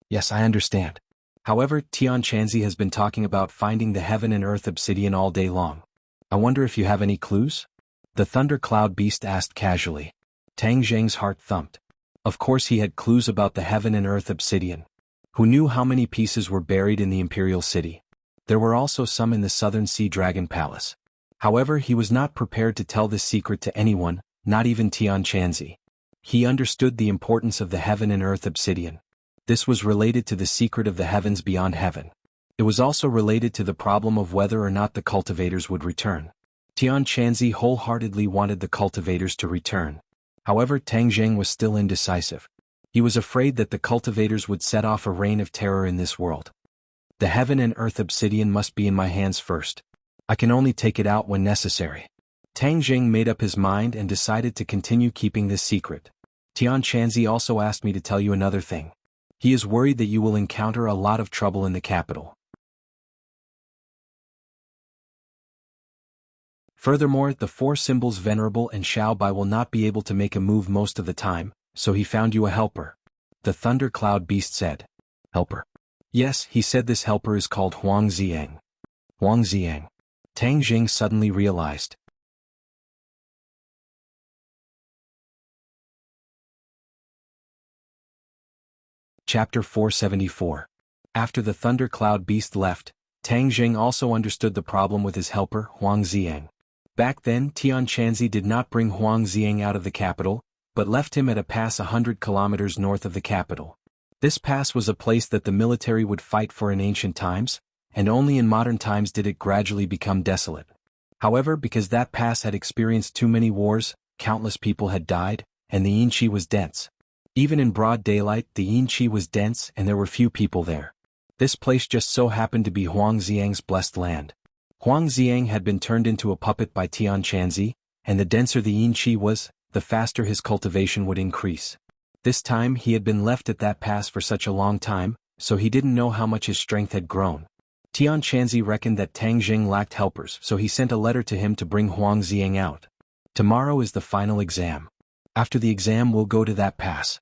Yes, I understand. However, Tian Chanzi has been talking about finding the heaven and earth obsidian all day long. I wonder if you have any clues? The thunder cloud beast asked casually. Tang Jing's heart thumped. Of course he had clues about the heaven and earth obsidian. Who knew how many pieces were buried in the imperial city? There were also some in the southern sea dragon palace. However, he was not prepared to tell this secret to anyone, not even Tian Chanzi. He understood the importance of the heaven and earth obsidian. This was related to the secret of the heavens beyond heaven. It was also related to the problem of whether or not the cultivators would return. Tian Chanzi wholeheartedly wanted the cultivators to return. However, Tang Jing was still indecisive. He was afraid that the cultivators would set off a reign of terror in this world. The heaven and earth obsidian must be in my hands first. I can only take it out when necessary. Tang Jing made up his mind and decided to continue keeping this secret. Tian Chanzi also asked me to tell you another thing. He is worried that you will encounter a lot of trouble in the capital. Furthermore, the four symbols Venerable and Xiao Bai will not be able to make a move most of the time, so he found you a helper. The thunder cloud beast said. Helper? Yes, he said this helper is called Huang Ziang. Huang Ziang. Tang Jing suddenly realized. Chapter 474. After the thunder cloud beast left, Tang Jing also understood the problem with his helper, Huang Ziang. Back then, Tian Chanzi did not bring Huang Ziang out of the capital, but left him at a pass 100 kilometers north of the capital. This pass was a place that the military would fight for in ancient times, and only in modern times did it gradually become desolate. However, because that pass had experienced too many wars, countless people had died, and the Yinchi was dense. Even in broad daylight, the Yinchi was dense and there were few people there. This place just so happened to be Huang Ziang's blessed land. Huang Ziang had been turned into a puppet by Tian Chanzi, and the denser the Yinchi was, the faster his cultivation would increase. This time he had been left at that pass for such a long time, so he didn't know how much his strength had grown. Tian Chanzi reckoned that Tang Jing lacked helpers, so he sent a letter to him to bring Huang Ziang out. Tomorrow is the final exam. After the exam we'll go to that pass.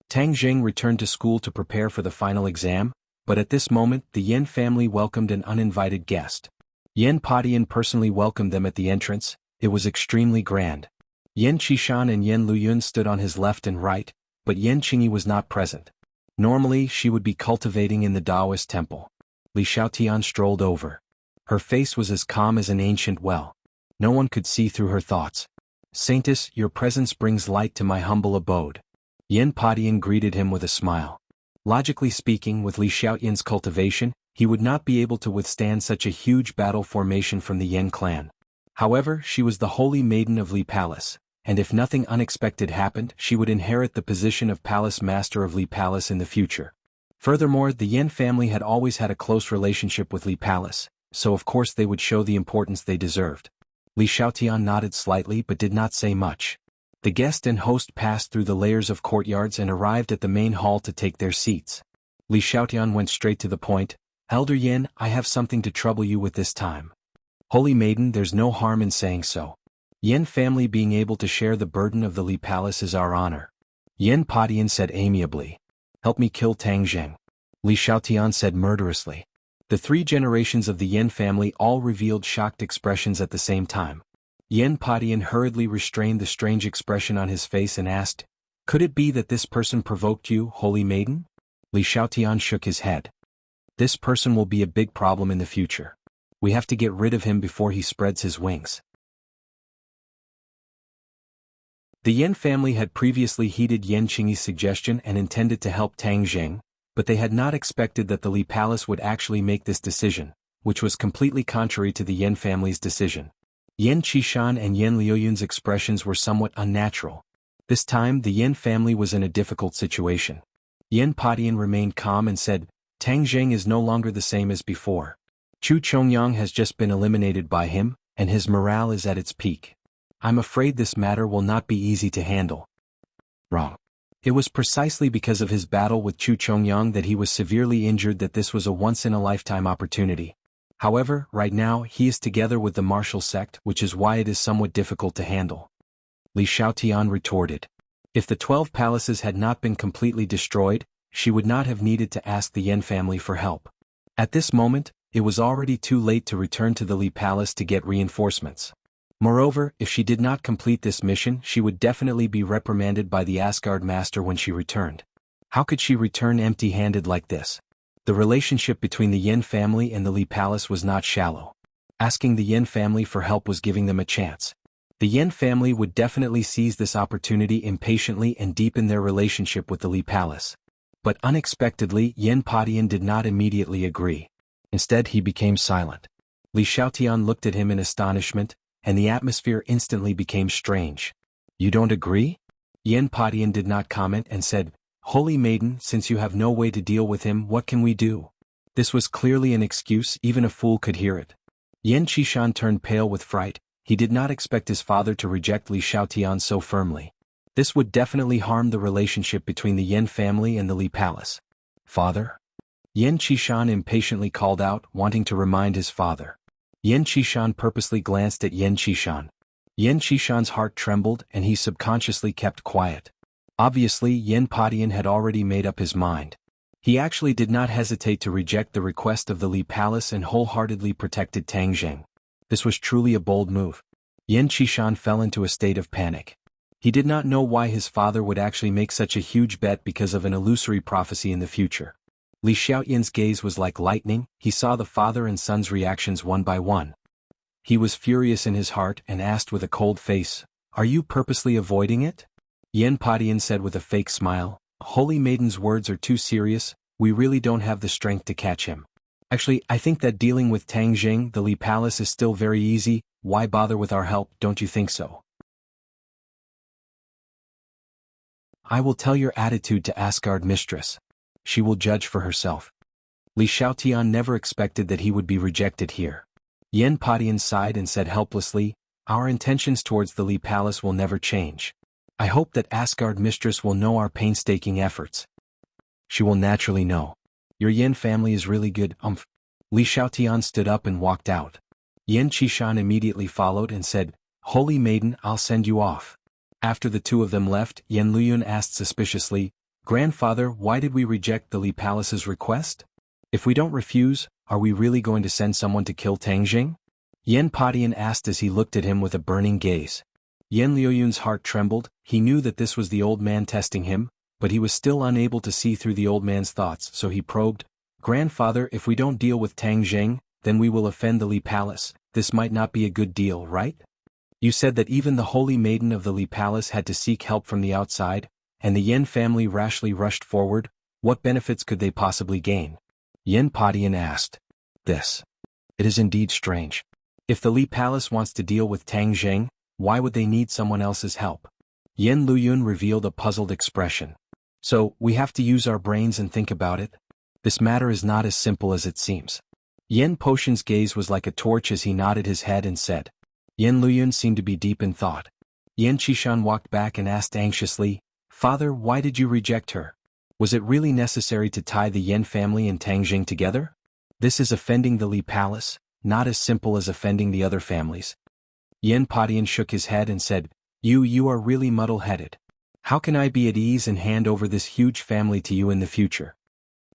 Tang Jing returned to school to prepare for the final exam, but at this moment the Yen family welcomed an uninvited guest. Yen Padian personally welcomed them at the entrance. It was extremely grand. Yen Qishan and Yen Luyun stood on his left and right, but Yen Qingyi was not present. Normally she would be cultivating in the Taoist temple. Li Xiaotian strolled over. Her face was as calm as an ancient well. No one could see through her thoughts. Saintess, your presence brings light to my humble abode. Yen Padian greeted him with a smile. Logically speaking, with Li Xiaotian's cultivation, he would not be able to withstand such a huge battle formation from the Yen clan. However, she was the holy maiden of Li Palace, and if nothing unexpected happened, she would inherit the position of Palace Master of Li Palace in the future. Furthermore, the Yen family had always had a close relationship with Li Palace, so of course they would show the importance they deserved. Li Xiaotian nodded slightly but did not say much. The guest and host passed through the layers of courtyards and arrived at the main hall to take their seats. Li Xiaotian went straight to the point. Elder Yen, I have something to trouble you with this time. Holy maiden, there's no harm in saying so. Yen family being able to share the burden of the Li Palace is our honor. Yen Padian said amiably. Help me kill Tang Jing. Li Xiaotian said murderously. The three generations of the Yen family all revealed shocked expressions at the same time. Yen Padian hurriedly restrained the strange expression on his face and asked, could it be that this person provoked you, holy maiden? Li Xiaotian shook his head. This person will be a big problem in the future. We have to get rid of him before he spreads his wings. The Yen family had previously heeded Yen Qingyi's suggestion and intended to help Tang Jing, but they had not expected that the Li Palace would actually make this decision, which was completely contrary to the Yen family's decision. Yen Qishan and Yen Liuyun's expressions were somewhat unnatural. This time the Yen family was in a difficult situation. Yen Padian remained calm and said, Tang Jing is no longer the same as before. Chu Chongyang has just been eliminated by him, and his morale is at its peak. I'm afraid this matter will not be easy to handle. Wrong. It was precisely because of his battle with Chu Chongyang that he was severely injured that this was a once-in-a-lifetime opportunity. However, right now he is together with the martial sect, which is why it is somewhat difficult to handle. Li Xiaotian retorted. If the 12 palaces had not been completely destroyed, she would not have needed to ask the Yen family for help. At this moment, it was already too late to return to the Li Palace to get reinforcements. Moreover, if she did not complete this mission, she would definitely be reprimanded by the Asgard master when she returned. How could she return empty-handed like this? The relationship between the Yen family and the Li Palace was not shallow. Asking the Yen family for help was giving them a chance. The Yen family would definitely seize this opportunity impatiently and deepen their relationship with the Li Palace. But unexpectedly, Yen Padian did not immediately agree. Instead, he became silent. Li Xiaotian looked at him in astonishment, and the atmosphere instantly became strange. You don't agree? Yen Padian did not comment and said, Holy Maiden, since you have no way to deal with him, what can we do? This was clearly an excuse, even a fool could hear it. Yen Qishan turned pale with fright. He did not expect his father to reject Li Xiaotian so firmly. This would definitely harm the relationship between the Yen family and the Li Palace. Father? Yen Qishan impatiently called out, wanting to remind his father. Yen Qishan purposely glanced at Yen Qishan. Yen Qishan's heart trembled and he subconsciously kept quiet. Obviously, Yen Padian had already made up his mind. He actually did not hesitate to reject the request of the Li Palace and wholeheartedly protected Tang Zheng. This was truly a bold move. Yen Qishan fell into a state of panic. He did not know why his father would actually make such a huge bet because of an illusory prophecy in the future. Li Xiaotian's gaze was like lightning. He saw the father and son's reactions one by one. He was furious in his heart and asked with a cold face, Are you purposely avoiding it? Yen Padian said with a fake smile, Holy Maiden's words are too serious, we really don't have the strength to catch him. Actually, I think that dealing with Tang Zheng, the Li Palace, is still very easy. Why bother with our help, don't you think so? I will tell your attitude to Asgard Mistress. She will judge for herself. Li Xiaotian never expected that he would be rejected here. Yen Padian sighed and said helplessly, Our intentions towards the Li Palace will never change. I hope that Asgard Mistress will know our painstaking efforts. She will naturally know. Your Yen family is really good, Li Xiaotian stood up and walked out. Yen Qishan immediately followed and said, Holy Maiden, I'll send you off. After the two of them left, Yen Luyun asked suspiciously, Grandfather, why did we reject the Li Palace's request? If we don't refuse, are we really going to send someone to kill Tang Zheng? Yen Padian asked as he looked at him with a burning gaze. Yen Liuyun's heart trembled. He knew that this was the old man testing him, but he was still unable to see through the old man's thoughts, so he probed, Grandfather, if we don't deal with Tang Zheng, then we will offend the Li Palace. This might not be a good deal, right? You said that even the Holy Maiden of the Li Palace had to seek help from the outside, and the Yen family rashly rushed forward. What benefits could they possibly gain? Yen Padian asked. This. It is indeed strange. If the Li Palace wants to deal with Tang Zheng, why would they need someone else's help? Yen Luyun revealed a puzzled expression. So, we have to use our brains and think about it? This matter is not as simple as it seems. Yen Potion's gaze was like a torch as he nodded his head and said. Yen Luyun seemed to be deep in thought. Yen Qishan walked back and asked anxiously, Father, why did you reject her? Was it really necessary to tie the Yen family and Tang Zheng together? This is offending the Li Palace, not as simple as offending the other families. Yen Padian shook his head and said, You are really muddle-headed. How can I be at ease and hand over this huge family to you in the future?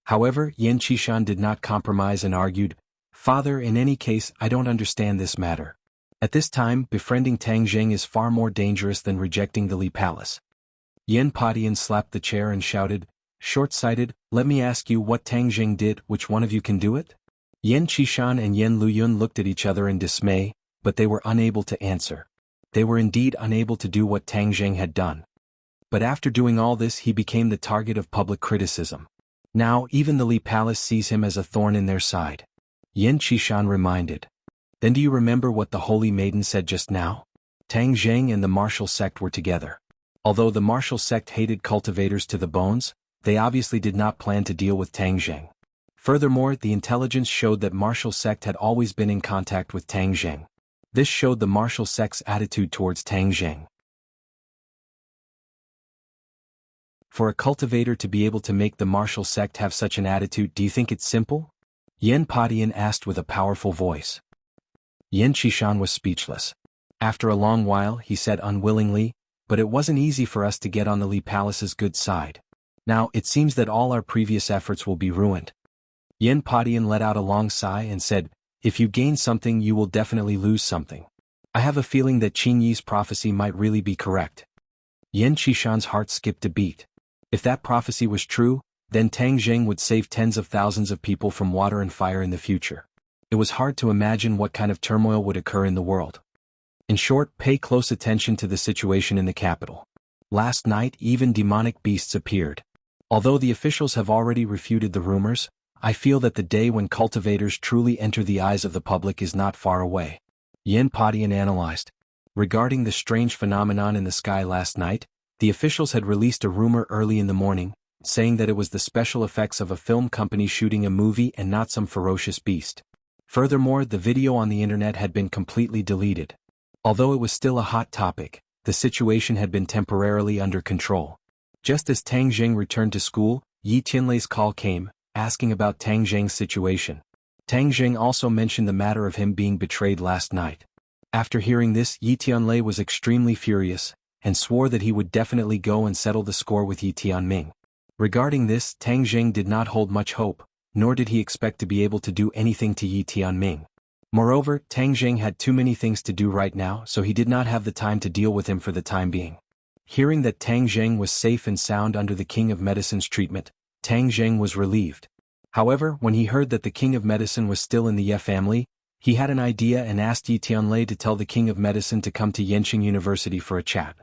However, Yen Qishan did not compromise and argued, Father, in any case, I don't understand this matter. At this time, befriending Tang Zheng is far more dangerous than rejecting the Li Palace. Yen Padian slapped the chair and shouted, Short-sighted, let me ask you what Tang Zheng did, which one of you can do it? Yen Qishan and Yen Luyun looked at each other in dismay, but they were unable to answer. They were indeed unable to do what Tang Zheng had done. But after doing all this he became the target of public criticism. Now even the Li Palace sees him as a thorn in their side. Yen Qishan reminded. Then do you remember what the Holy Maiden said just now? Tang Zheng and the martial sect were together. Although the martial sect hated cultivators to the bones, they obviously did not plan to deal with Tang Zheng. Furthermore, the intelligence showed that martial sect had always been in contact with Tang Zheng. This showed the martial sect's attitude towards Tang Zheng. For a cultivator to be able to make the martial sect have such an attitude, do you think it's simple? Yen Padian asked with a powerful voice. Yen Qishan was speechless. After a long while he said unwillingly, but it wasn't easy for us to get on the Li Palace's good side. Now, it seems that all our previous efforts will be ruined. Yen Padian let out a long sigh and said, if you gain something you will definitely lose something. I have a feeling that Qin Yi's prophecy might really be correct. Yen Qishan's heart skipped a beat. If that prophecy was true, then Tang Jing would save tens of thousands of people from water and fire in the future. It was hard to imagine what kind of turmoil would occur in the world. In short, pay close attention to the situation in the capital. Last night even demonic beasts appeared. Although the officials have already refuted the rumors, I feel that the day when cultivators truly enter the eyes of the public is not far away. Yen Padian analyzed. Regarding the strange phenomenon in the sky last night, the officials had released a rumor early in the morning, saying that it was the special effects of a film company shooting a movie and not some ferocious beast. Furthermore, the video on the internet had been completely deleted. Although it was still a hot topic, the situation had been temporarily under control. Just as Tang Jing returned to school, Yi Tianlei's call came, asking about Tang Jing's situation. Tang Jing also mentioned the matter of him being betrayed last night. After hearing this, Yi Tianlei was extremely furious, and swore that he would definitely go and settle the score with Yi Tianming. Regarding this, Tang Jing did not hold much hope, nor did he expect to be able to do anything to Yi Tianming. Moreover, Tang Jing had too many things to do right now, so he did not have the time to deal with him for the time being. Hearing that Tang Jing was safe and sound under the King of Medicine's treatment, Tang Jing was relieved. However, when he heard that the King of Medicine was still in the Ye family, he had an idea and asked Yi Tianlei to tell the King of Medicine to come to Yenqing University for a chat.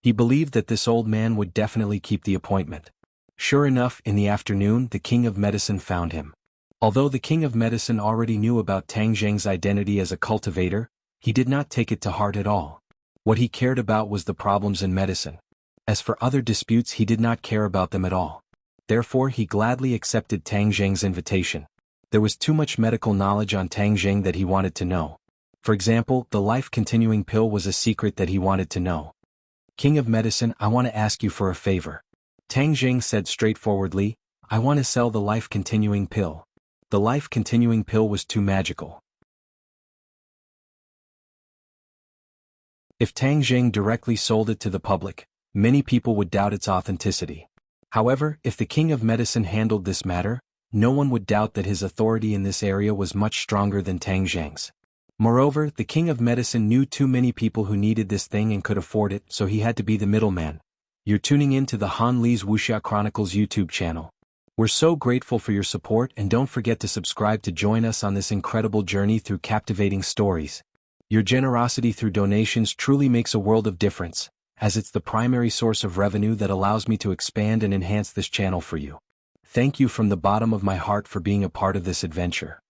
He believed that this old man would definitely keep the appointment. Sure enough, in the afternoon the King of Medicine found him. Although the King of Medicine already knew about Tang Jing's identity as a cultivator, he did not take it to heart at all. What he cared about was the problems in medicine. As for other disputes, he did not care about them at all. Therefore he gladly accepted Tang Jing's invitation. There was too much medical knowledge on Tang Jing that he wanted to know. For example, the life-continuing pill was a secret that he wanted to know. King of Medicine, I want to ask you for a favor. Tang Jing said straightforwardly, I want to sell the life-continuing pill. The life-continuing pill was too magical. If Tang Jing directly sold it to the public, many people would doubt its authenticity. However, if the King of Medicine handled this matter, no one would doubt that his authority in this area was much stronger than Tang Jing's. Moreover, the King of Medicine knew too many people who needed this thing and could afford it, so he had to be the middleman. You're tuning in to the Han Li's Wuxia Chronicles YouTube channel. We're so grateful for your support, and don't forget to subscribe to join us on this incredible journey through captivating stories. Your generosity through donations truly makes a world of difference, as it's the primary source of revenue that allows me to expand and enhance this channel for you. Thank you from the bottom of my heart for being a part of this adventure.